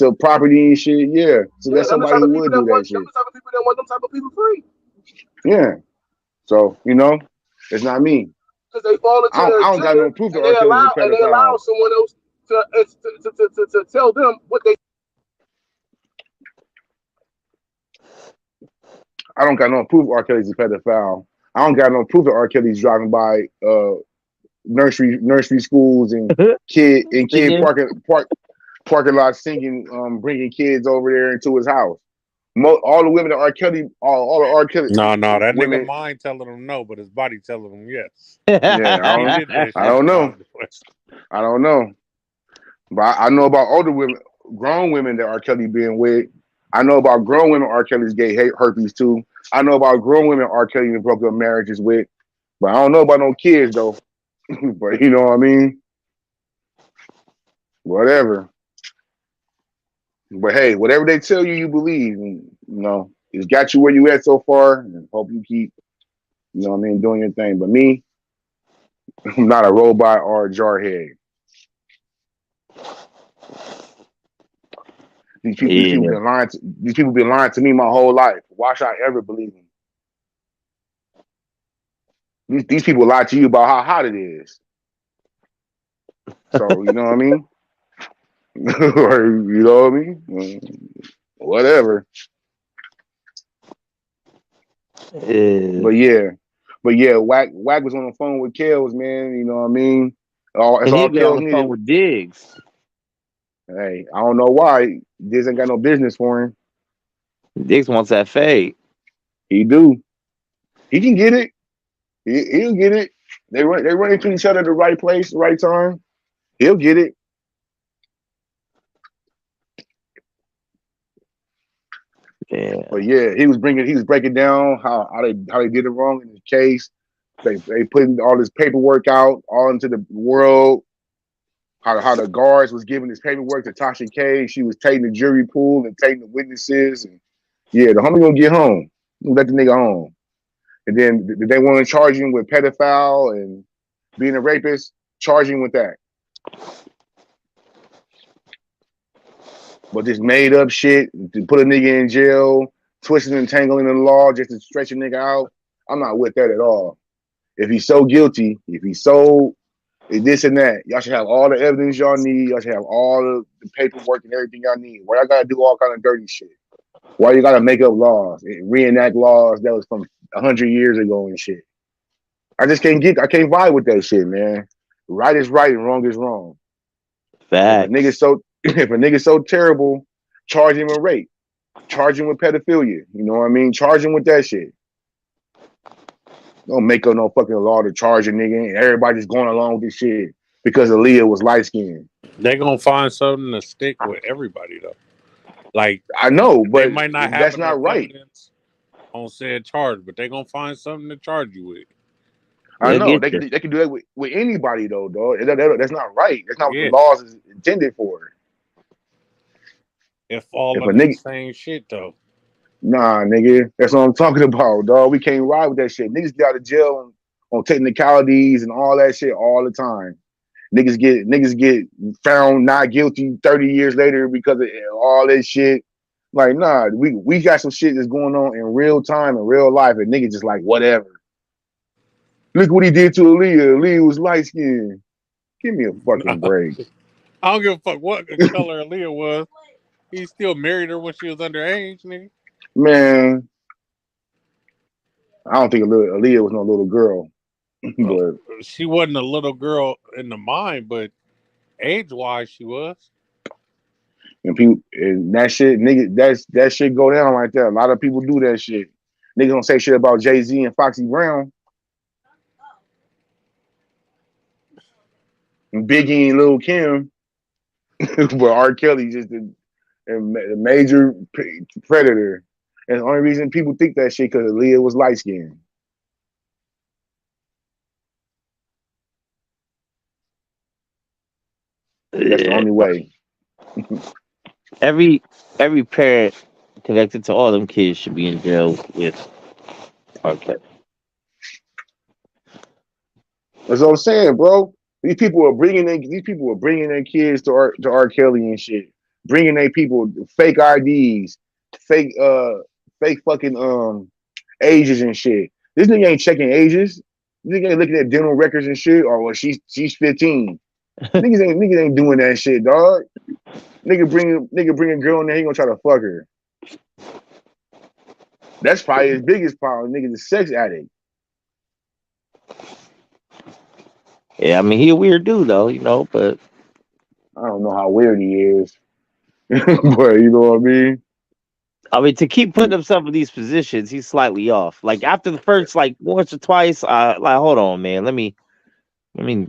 of property and shit. Yeah. So that's somebody who would do that shit.
Them type of people that want them type of people free.
Yeah. So it's not me.
Because they fall into
I don't got no proof that R. Kelly's a pedophile.
And they allow someone else to tell them what they.
I don't got no proof R. Kelly's a pedophile. I don't got no proof that R. Kelly's driving by nursery schools and kid
Singing?
parking lots singing, bringing kids over there into his house. All the women that R. Kelly, all the R. Kelly
No, that
women.
nigga mind telling him no, but his body telling him yes.
Yeah,
He did that shit.
I don't know. I don't know. But I know about older women, grown women that R. Kelly been with. I know about grown women R. Kelly's gay herpes too. I know about grown women R. Kelly broke up marriages with. But I don't know about no kids though. But you know what I mean? Whatever. But hey, whatever they tell you, you believe. And, you know, it's got you where you at so far. And hope you keep, you know what I mean, doing your thing. But me, I'm not a robot or a jarhead. These people been lying to me my whole life. Why should I ever believe them? These people lie to you about how hot it is. So you know what I mean? Or you know what I mean? Whatever. But yeah, Wack was on the phone with Kels, man. You know what I mean?
And he be on the phone with Diggs.
Hey, I don't know why Diggs ain't got no business for him.
Diggs wants that fade.
He do. He can get it. He'll get it. They run into each other at the right place, the right time. He'll get it.
Yeah.
But yeah, he was breaking down how they did it wrong in his case. They putting all this paperwork out all into the world. How the guards was giving this paperwork to Tasha K. She was taking the jury pool and taking the witnesses. And yeah, the homie gonna get home. Let the nigga home. And then they want to charge him with pedophile and being a rapist. Charge him with that. But this made up shit to put a nigga in jail, twisting and tangling in the law just to stretch a nigga out. I'm not with that at all. If he's so guilty, if he's so this and that, y'all should have all the evidence y'all need. Y'all should have all the paperwork and everything y'all need. Why y'all gotta do all kind of dirty shit? Why you gotta make up laws, reenact laws that was from 100 years ago and shit? I can't vibe with that shit, man. Right is right and wrong is wrong.
Fact.
If a nigga's so terrible, charge him with rape. Charge him with pedophilia. You know what I mean? Charge him with that shit. Don't make up no fucking law to charge a nigga and everybody just going along with this shit because Aaliyah was light skinned.
They gonna find something to stick with everybody though. Like
I know, but
they might not have
that's not right.
On said charge, but they gonna find something to charge you with.
I know they can do that with anybody though, dog. That's not right. That's not what the laws is intended for.
If all of the same shit though.
Nah, nigga, that's what I'm talking about, dog. We can't ride with that shit. Niggas get out of jail on technicalities and all that shit all the time. Niggas get found not guilty 30 years later because of all that shit. Like, nah, we got some shit that's going on in real time in real life, and niggas just like whatever. Look what he did to Aaliyah. Aaliyah was light skinned. Give me a fucking break.
I don't give a fuck what color Aaliyah was. He still married her when she was underage, nigga.
Man, I don't think Aaliyah was no little girl. But
she wasn't a little girl in the mind, but age-wise, she was.
And people, and that shit, nigga, that shit go down like that. A lot of people do that shit. Niggas don't say shit about Jay-Z and Foxy Brown. And Biggie and Lil' Kim. But R. Kelly just a major predator. And the only reason people think that shit because Aaliyah was light skinned. That's the only way.
Every parent connected to all them kids should be in jail with R. Kelly.
That's what I'm saying, bro. These people are bringing their kids to R. Kelly and shit. Bringing their people fake IDs, fake fucking ages and shit. This nigga ain't checking ages. This nigga ain't looking at dental records and shit. Or well, she's 15. Niggas ain't doing that shit, dog. Nigga bring a girl in there, he gonna try to fuck her. That's probably his biggest problem. Nigga's a sex addict.
Yeah, I mean he a weird dude though, but
I don't know how weird he is, but you know what I mean.
I mean to keep putting himself in these positions, he's slightly off. Like after the first like once or twice, like hold on, man, let me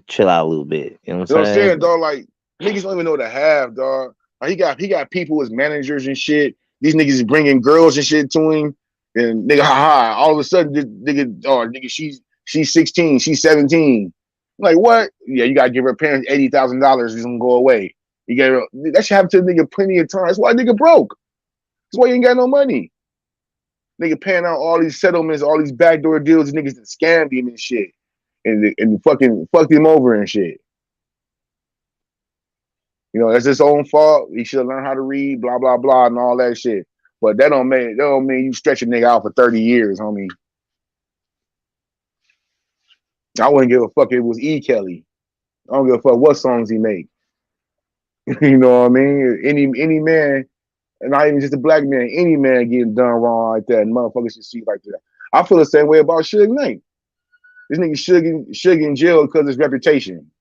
chill out a little bit. You know what
You know
I'm
what I'm
saying?
saying, dog? Like niggas don't even know the half, dog. Like, he got people as managers and shit. These niggas is bringing girls and shit to him, and nigga, haha. All of a sudden, this nigga, she's 16, she's 17. Like what? Yeah, you gotta give her parents $80,000. It's gonna go away. You get that should happen to a nigga plenty of times. That's why a nigga broke. That's why you ain't got no money. Nigga paying out all these settlements, all these backdoor deals, niggas that scammed him and shit, and fucking fucked him over and shit. You know, that's his own fault. He should have learned how to read, blah, blah, blah, and all that shit. But that don't mean you stretch a nigga out for 30 years, homie. I wouldn't give a fuck if it was E. Kelly. I don't give a fuck what songs he make. You know what I mean? Any man, and not even just a black man, any man getting done wrong like that, and motherfuckers should see like that. I feel the same way about Suge Knight. This nigga Suge in jail because of his reputation.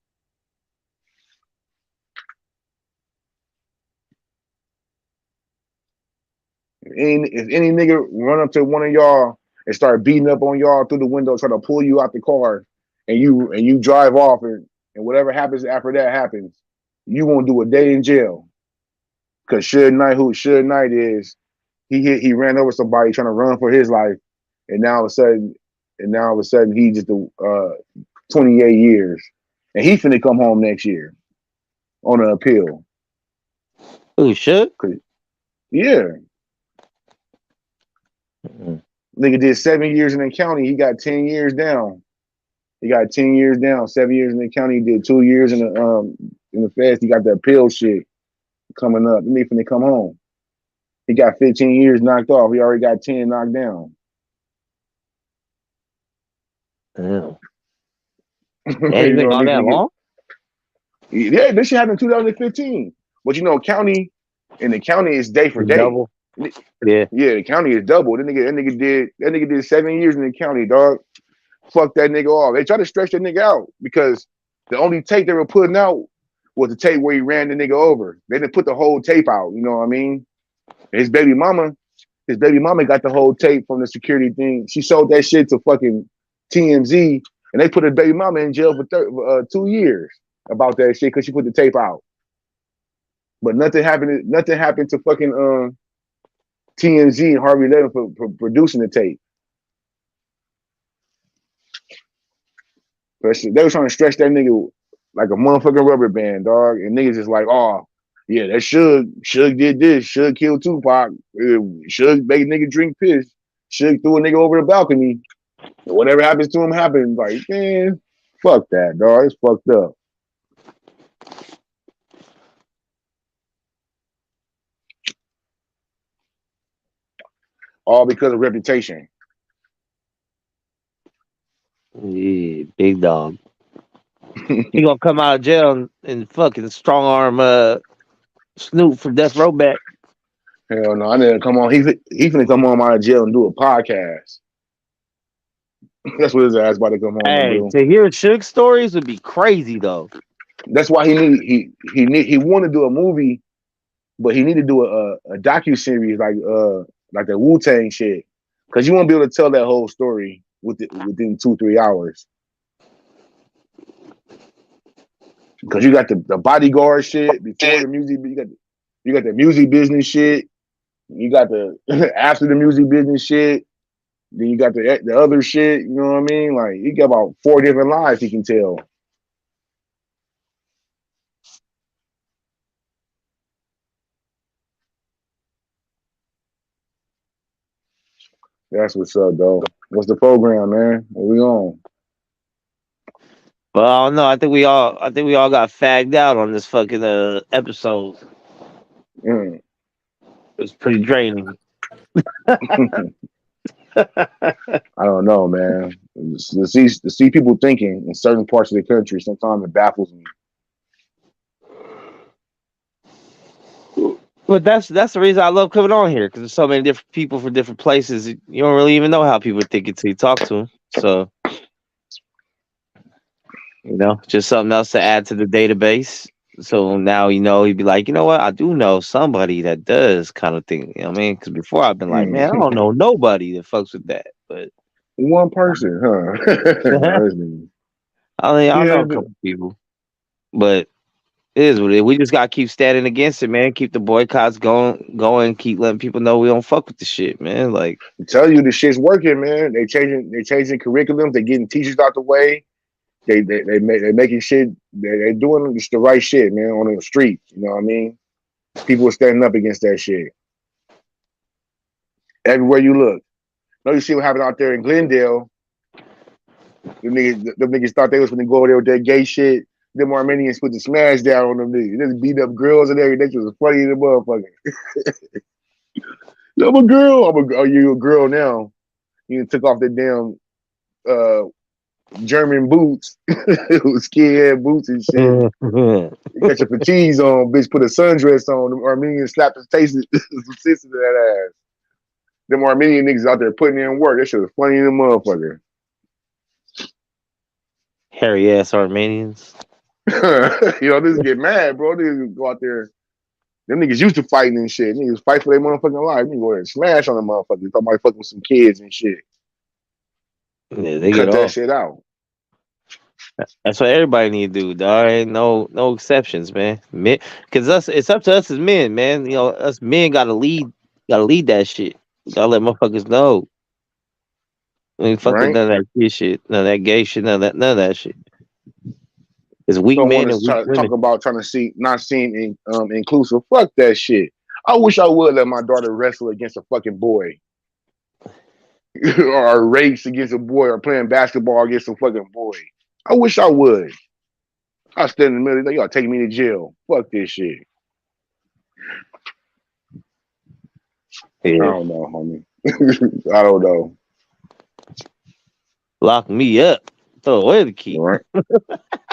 If any nigga run up to one of y'all and start beating up on y'all through the window, trying to pull you out the car, and you drive off, and whatever happens after that happens, you won't do a day in jail. Cause Suge Knight, who Suge Knight is, he ran over somebody trying to run for his life, and now all of a sudden he just 28 years, and he finna come home next year on an appeal.
Who Suge?
Yeah. Nigga did 7 years in the county. He got 10 years down. 7 years in the county. He did 2 years in the feds. He got the appeal shit coming up. He finna come home. He got 15 years knocked off. He already got 10 knocked down.
Damn. Ain't been gone that long?
Yeah, this shit happened in 2015. But you know, county is day for day.
Double. Yeah.
Yeah, the county is double. That nigga did 7 years in the county, dog. Fuck that nigga off. They try to stretch that nigga out because the only tape they were putting out was the tape where he ran the nigga over. They didn't put the whole tape out, you know what I mean? His baby mama got the whole tape from the security thing. She sold that shit to fucking TMZ, and they put her baby mama in jail for 2 years about that shit because she put the tape out. But nothing happened to fucking TMZ and Harvey Levin for producing the tape. They were trying to stretch that nigga like a motherfucking rubber band, dog. And niggas just like, oh, yeah, that Suge did this. Suge killed Tupac. Suge made a nigga drink piss. Suge threw a nigga over the balcony. Whatever happens to him happens. Like, man, fuck that, dog. It's fucked up. All because of reputation.
Yeah, big dog. He gonna come out of jail and fucking strong arm Snoop for Death Row back.
Hell no, I need to come on. He finna come on out of jail and do a podcast. That's what his ass about to come on and do.
To hear Suge stories would be crazy though.
That's why he want to do a movie, but he need to do a docu-series like the Wu-Tang shit. Cause you won't be able to tell that whole story within 2-3 hours. Cause you got the bodyguard shit before the music, you got the music business shit, you got the after the music business shit, then you got the other shit, you know what I mean? Like he got about 4 different lies he can tell. That's what's up, though. What's the program, man? What we on?
Well, I don't know. I think we all got fagged out on this fucking episode. It was pretty draining.
I don't know, man. To see people thinking in certain parts of the country, sometimes it baffles me.
But that's the reason I love coming on here, because there's so many different people from different places. You don't really even know how people think until you talk to them. So, just something else to add to the database. So now you'd be like, you know what? I do know somebody that does kind of thing. You know what I mean? Because before I've been like, man, I don't know nobody that fucks with that. But
one person, huh?
I know a couple people, but it is what it is. We just gotta keep standing against it, man. Keep the boycotts going. Keep letting people know we don't fuck with the shit, man. Like,
I tell you, the shit's working, man. They changing curriculums. They getting teachers out the way. They making shit. They doing just the right shit, man, on the street. You know what I mean? People are standing up against that shit. Everywhere you look. You see what happened out there in Glendale. The niggas thought they was gonna go over there with that gay shit. Them Armenians put the smash down on them niggas. They just beat up girls and everything. That was funny as a motherfucker. I'm a girl. Oh, you a girl now. You took off the damn German boots. It was skinhead boots and shit. You got your fatigues on, bitch. Put a sundress on. Them Armenians slapped his face some sense into that ass. Them Armenian niggas out there putting in work. That shit was funny as a motherfucker.
Hairy ass Armenians.
Niggas get mad, bro. Niggas go out there. Them niggas used to fighting and shit. Niggas fight for their motherfucking life. Niggas go ahead and smash on the motherfuckers. Talk about fucking with some kids and shit.
Yeah, they
cut
get
that
off.
shit out.
That's what everybody need to do, dog. Ain't no exceptions, man. Because it's up to us as men, man. Us men gotta lead that shit. Gotta let motherfuckers know. I mean, fucking none of that shit, none of that gay shit, none of that shit. It's weak men and weak women.
Talk about trying to see, not seeing inclusive. Fuck that shit. I wish I would let my daughter wrestle against a fucking boy, or race against a boy, or playing basketball against a fucking boy. I wish I would. I stand in the middle. Y'all take me to jail. Fuck this shit.
Yeah.
I don't know, homie. I don't know.
Lock me up. Throw away the key.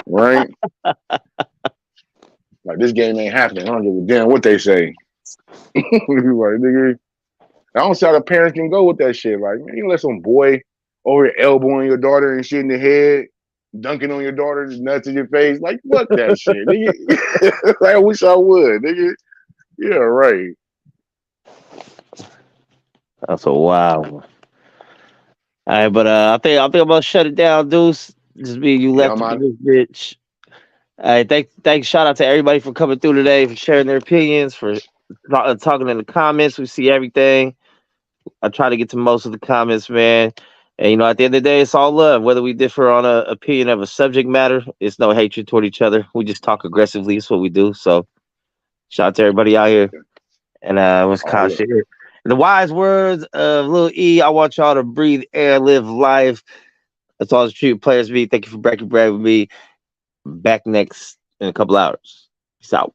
Right. Like, this game ain't happening. I don't give a damn what they say. Like, nigga, I don't see how the parents can go with that shit. Like, man, you let some boy over your elbowing your daughter and shit in the head, dunking on your daughter's nuts in your face. Like, fuck that shit, nigga. Like, I wish I would, nigga. Yeah, right.
That's a wild one. All right, but I think I'm gonna shut it down, Deuce. Just me and you left this bitch. All right, thanks. Shout out to everybody for coming through today, for sharing their opinions, for talking in the comments. We see everything. I try to get to most of the comments, man. And at the end of the day, it's all love. Whether we differ on an opinion of a subject matter, it's no hatred toward each other. We just talk aggressively. It's what we do. So, shout out to everybody out here. And what's kind of shit. The wise words of Lil E, I want y'all to breathe air, live life. That's all the Tribute Players be. Thank you for breaking bread with me. Back next in a couple hours. Peace out.